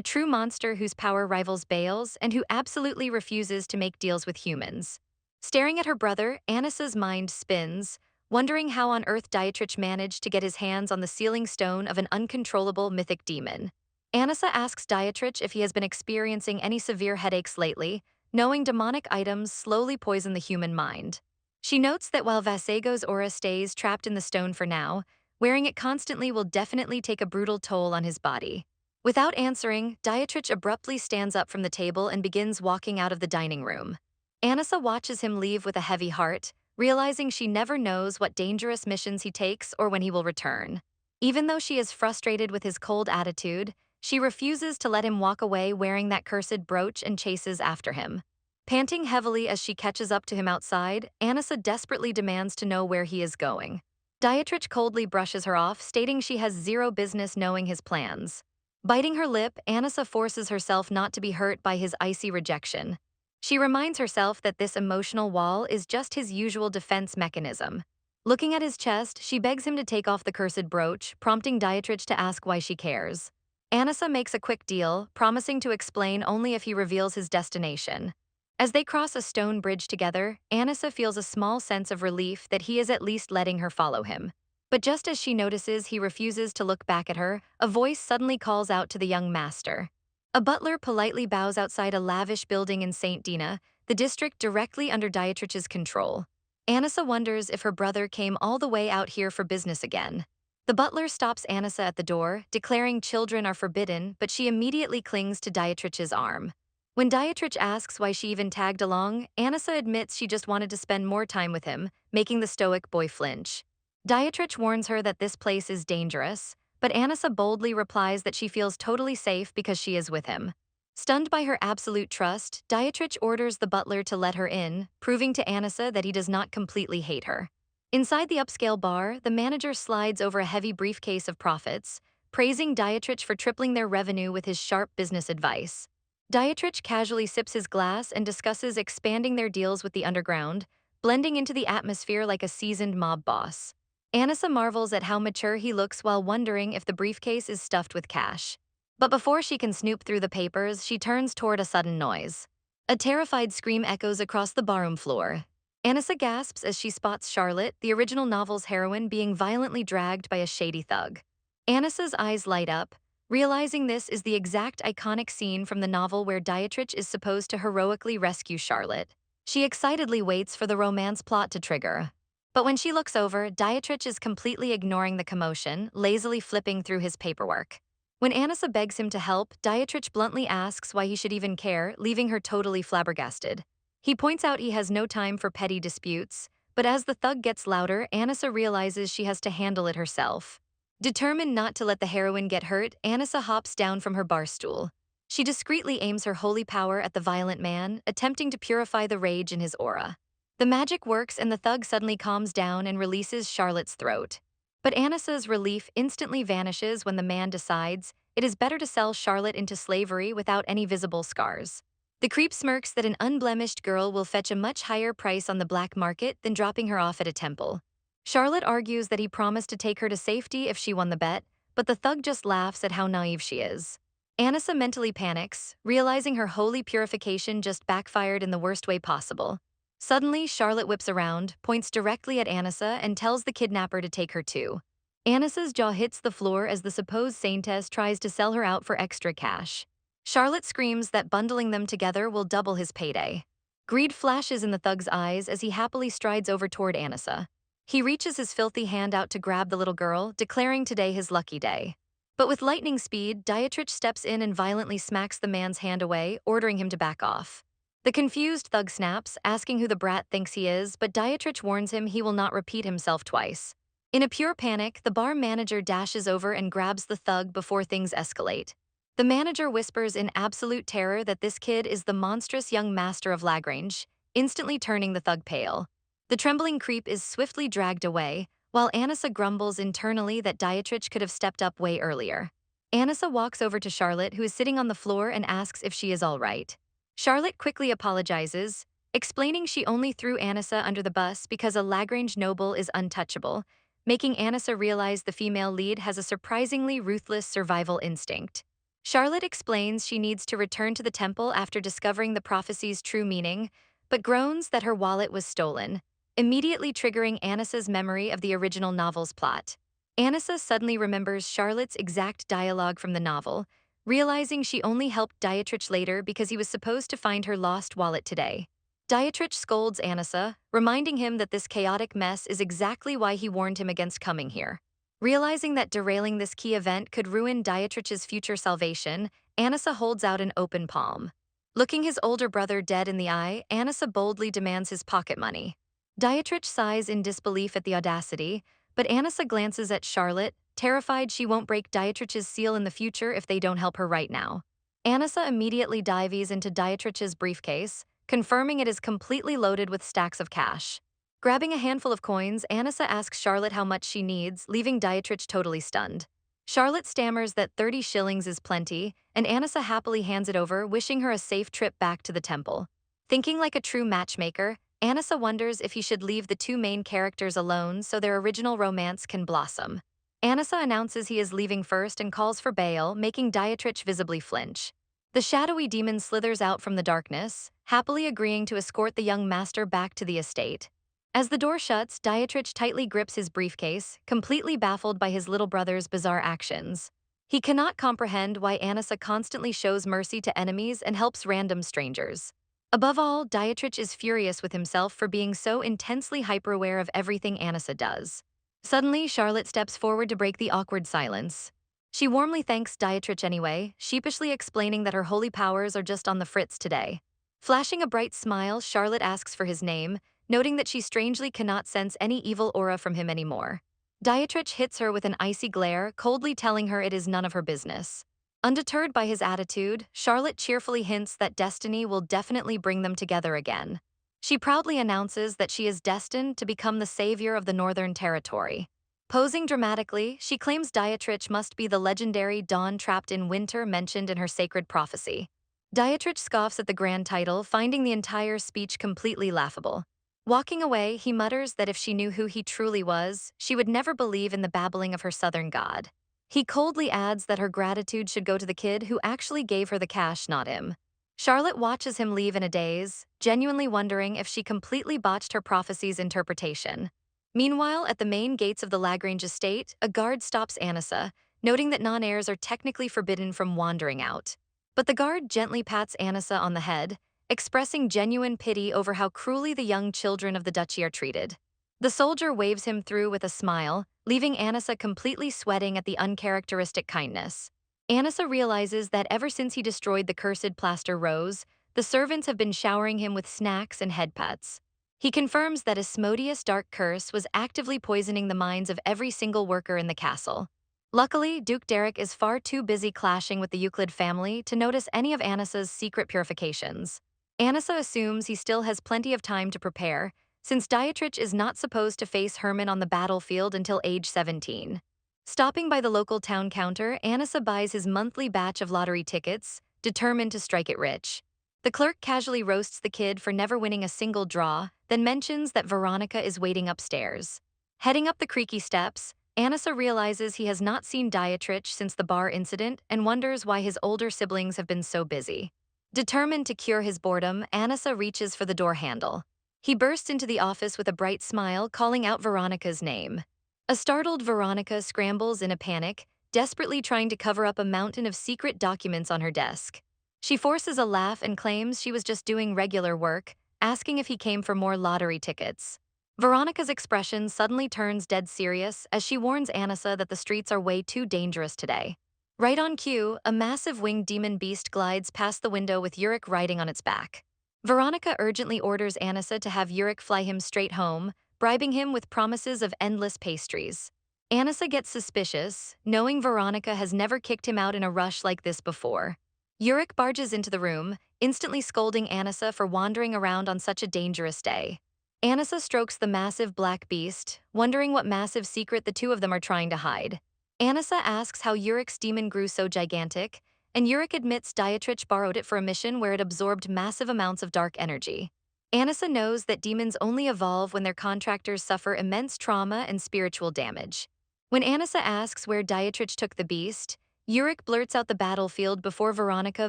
true monster whose power rivals Baal's and who absolutely refuses to make deals with humans. Staring at her brother, Anissa's mind spins, wondering how on earth Dietrich managed to get his hands on the sealing stone of an uncontrollable mythic demon. Anissa asks Dietrich if he has been experiencing any severe headaches lately, knowing demonic items slowly poison the human mind. She notes that while Vasego's aura stays trapped in the stone for now, wearing it constantly will definitely take a brutal toll on his body. Without answering, Dietrich abruptly stands up from the table and begins walking out of the dining room. Anissa watches him leave with a heavy heart, realizing she never knows what dangerous missions he takes or when he will return. Even though she is frustrated with his cold attitude, she refuses to let him walk away wearing that cursed brooch and chases after him. Panting heavily as she catches up to him outside, Anissa desperately demands to know where he is going. Dietrich coldly brushes her off, stating she has zero business knowing his plans. Biting her lip, Anissa forces herself not to be hurt by his icy rejection. She reminds herself that this emotional wall is just his usual defense mechanism. Looking at his chest, she begs him to take off the cursed brooch, prompting Dietrich to ask why she cares. Anissa makes a quick deal, promising to explain only if he reveals his destination. As they cross a stone bridge together, Anissa feels a small sense of relief that he is at least letting her follow him. But just as she notices he refuses to look back at her, a voice suddenly calls out to the young master. A butler politely bows outside a lavish building in St. Dina, the district directly under Dietrich's control. Anissa wonders if her brother came all the way out here for business again. The butler stops Anissa at the door, declaring children are forbidden, but she immediately clings to Dietrich's arm. When Dietrich asks why she even tagged along, Anissa admits she just wanted to spend more time with him, making the stoic boy flinch. Dietrich warns her that this place is dangerous, but Anissa boldly replies that she feels totally safe because she is with him. Stunned by her absolute trust, Dietrich orders the butler to let her in, proving to Anissa that he does not completely hate her. Inside the upscale bar, the manager slides over a heavy briefcase of profits, praising Dietrich for tripling their revenue with his sharp business advice. Dietrich casually sips his glass and discusses expanding their deals with the underground, blending into the atmosphere like a seasoned mob boss. Anissa marvels at how mature he looks while wondering if the briefcase is stuffed with cash. But before she can snoop through the papers, she turns toward a sudden noise. A terrified scream echoes across the barroom floor. Anissa gasps as she spots Charlotte, the original novel's heroine, being violently dragged by a shady thug. Anissa's eyes light up, realizing this is the exact iconic scene from the novel where Dietrich is supposed to heroically rescue Charlotte. She excitedly waits for the romance plot to trigger. But when she looks over, Dietrich is completely ignoring the commotion, lazily flipping through his paperwork. When Anissa begs him to help, Dietrich bluntly asks why he should even care, leaving her totally flabbergasted. He points out he has no time for petty disputes, but as the thug gets louder, Anissa realizes she has to handle it herself. Determined not to let the heroine get hurt, Anissa hops down from her bar stool. She discreetly aims her holy power at the violent man, attempting to purify the rage in his aura. The magic works and the thug suddenly calms down and releases Charlotte's throat. But Anissa's relief instantly vanishes when the man decides it is better to sell Charlotte into slavery without any visible scars. The creep smirks that an unblemished girl will fetch a much higher price on the black market than dropping her off at a temple. Charlotte argues that he promised to take her to safety if she won the bet, but the thug just laughs at how naive she is. Anissa mentally panics, realizing her holy purification just backfired in the worst way possible. Suddenly, Charlotte whips around, points directly at Anissa, and tells the kidnapper to take her too. Anissa's jaw hits the floor as the supposed saintess tries to sell her out for extra cash. Charlotte screams that bundling them together will double his payday. Greed flashes in the thug's eyes as he happily strides over toward Anissa. He reaches his filthy hand out to grab the little girl, declaring today his lucky day. But with lightning speed, Dietrich steps in and violently smacks the man's hand away, ordering him to back off. The confused thug snaps, asking who the brat thinks he is, but Dietrich warns him he will not repeat himself twice. In a pure panic, the bar manager dashes over and grabs the thug before things escalate. The manager whispers in absolute terror that this kid is the monstrous young master of Lagrange, instantly turning the thug pale. The trembling creep is swiftly dragged away, while Anissa grumbles internally that Dietrich could have stepped up way earlier. Anissa walks over to Charlotte, who is sitting on the floor, and asks if she is all right. Charlotte quickly apologizes, explaining she only threw Anissa under the bus because a Lagrange noble is untouchable, making Anissa realize the female lead has a surprisingly ruthless survival instinct. Charlotte explains she needs to return to the temple after discovering the prophecy's true meaning, but groans that her wallet was stolen, immediately triggering Anissa's memory of the original novel's plot. Anissa suddenly remembers Charlotte's exact dialogue from the novel, realizing she only helped Dietrich later because he was supposed to find her lost wallet today. Dietrich scolds Anissa, reminding him that this chaotic mess is exactly why he warned him against coming here. Realizing that derailing this key event could ruin Dietrich's future salvation, Anissa holds out an open palm. Looking his older brother dead in the eye, Anissa boldly demands his pocket money. Dietrich sighs in disbelief at the audacity, but Anissa glances at Charlotte, terrified she won't break Dietrich's seal in the future if they don't help her right now. Anissa immediately dives into Dietrich's briefcase, confirming it is completely loaded with stacks of cash. Grabbing a handful of coins, Anissa asks Charlotte how much she needs, leaving Dietrich totally stunned. Charlotte stammers that 30 shillings is plenty, and Anissa happily hands it over, wishing her a safe trip back to the temple. Thinking like a true matchmaker, Anissa wonders if he should leave the two main characters alone so their original romance can blossom. Anissa announces he is leaving first and calls for bail, making Dietrich visibly flinch. The shadowy demon slithers out from the darkness, happily agreeing to escort the young master back to the estate. As the door shuts, Dietrich tightly grips his briefcase, completely baffled by his little brother's bizarre actions. He cannot comprehend why Anissa constantly shows mercy to enemies and helps random strangers. Above all, Dietrich is furious with himself for being so intensely hyper-aware of everything Anissa does. Suddenly, Charlotte steps forward to break the awkward silence. She warmly thanks Dietrich anyway, sheepishly explaining that her holy powers are just on the fritz today. Flashing a bright smile, Charlotte asks for his name, noting that she strangely cannot sense any evil aura from him anymore. Dietrich hits her with an icy glare, coldly telling her it is none of her business. Undeterred by his attitude, Charlotte cheerfully hints that destiny will definitely bring them together again. She proudly announces that she is destined to become the savior of the Northern Territory. Posing dramatically, she claims Dietrich must be the legendary Dawn trapped in winter mentioned in her sacred prophecy. Dietrich scoffs at the grand title, finding the entire speech completely laughable. Walking away, he mutters that if she knew who he truly was, she would never believe in the babbling of her southern god. He coldly adds that her gratitude should go to the kid who actually gave her the cash, not him. Charlotte watches him leave in a daze, genuinely wondering if she completely botched her prophecy's interpretation. Meanwhile, at the main gates of the Lagrange estate, a guard stops Anissa, noting that non-heirs are technically forbidden from wandering out. But the guard gently pats Anissa on the head, expressing genuine pity over how cruelly the young children of the duchy are treated. The soldier waves him through with a smile, leaving Anissa completely sweating at the uncharacteristic kindness. Anissa realizes that ever since he destroyed the cursed plaster rose, the servants have been showering him with snacks and head pats. He confirms that Asmodeus' dark curse was actively poisoning the minds of every single worker in the castle. Luckily, Duke Derek is far too busy clashing with the Euclid family to notice any of Anissa's secret purifications. Anissa assumes he still has plenty of time to prepare, since Dietrich is not supposed to face Herman on the battlefield until age 17. Stopping by the local town counter, Anissa buys his monthly batch of lottery tickets, determined to strike it rich. The clerk casually roasts the kid for never winning a single draw, then mentions that Veronica is waiting upstairs. Heading up the creaky steps, Anissa realizes he has not seen Dietrich since the bar incident and wonders why his older siblings have been so busy. Determined to cure his boredom, Anissa reaches for the door handle. He bursts into the office with a bright smile, calling out Veronica's name. A startled Veronica scrambles in a panic, desperately trying to cover up a mountain of secret documents on her desk. She forces a laugh and claims she was just doing regular work, asking if he came for more lottery tickets. Veronica's expression suddenly turns dead serious as she warns Anissa that the streets are way too dangerous today. Right on cue, a massive winged demon beast glides past the window with Yurik riding on its back. Veronica urgently orders Anissa to have Yurik fly him straight home, bribing him with promises of endless pastries. Anissa gets suspicious, knowing Veronica has never kicked him out in a rush like this before. Yurik barges into the room, instantly scolding Anissa for wandering around on such a dangerous day. Anissa strokes the massive black beast, wondering what massive secret the two of them are trying to hide. Anissa asks how Yurik's demon grew so gigantic, and Yurik admits Dietrich borrowed it for a mission where it absorbed massive amounts of dark energy. Anissa knows that demons only evolve when their contractors suffer immense trauma and spiritual damage. When Anissa asks where Dietrich took the beast, Yurik blurts out the battlefield before Veronica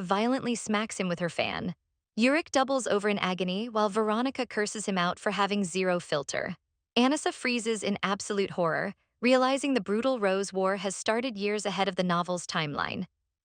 violently smacks him with her fan. Yurik doubles over in agony while Veronica curses him out for having zero filter. Anissa freezes in absolute horror, realizing the brutal Rose War has started years ahead of the novel's timeline.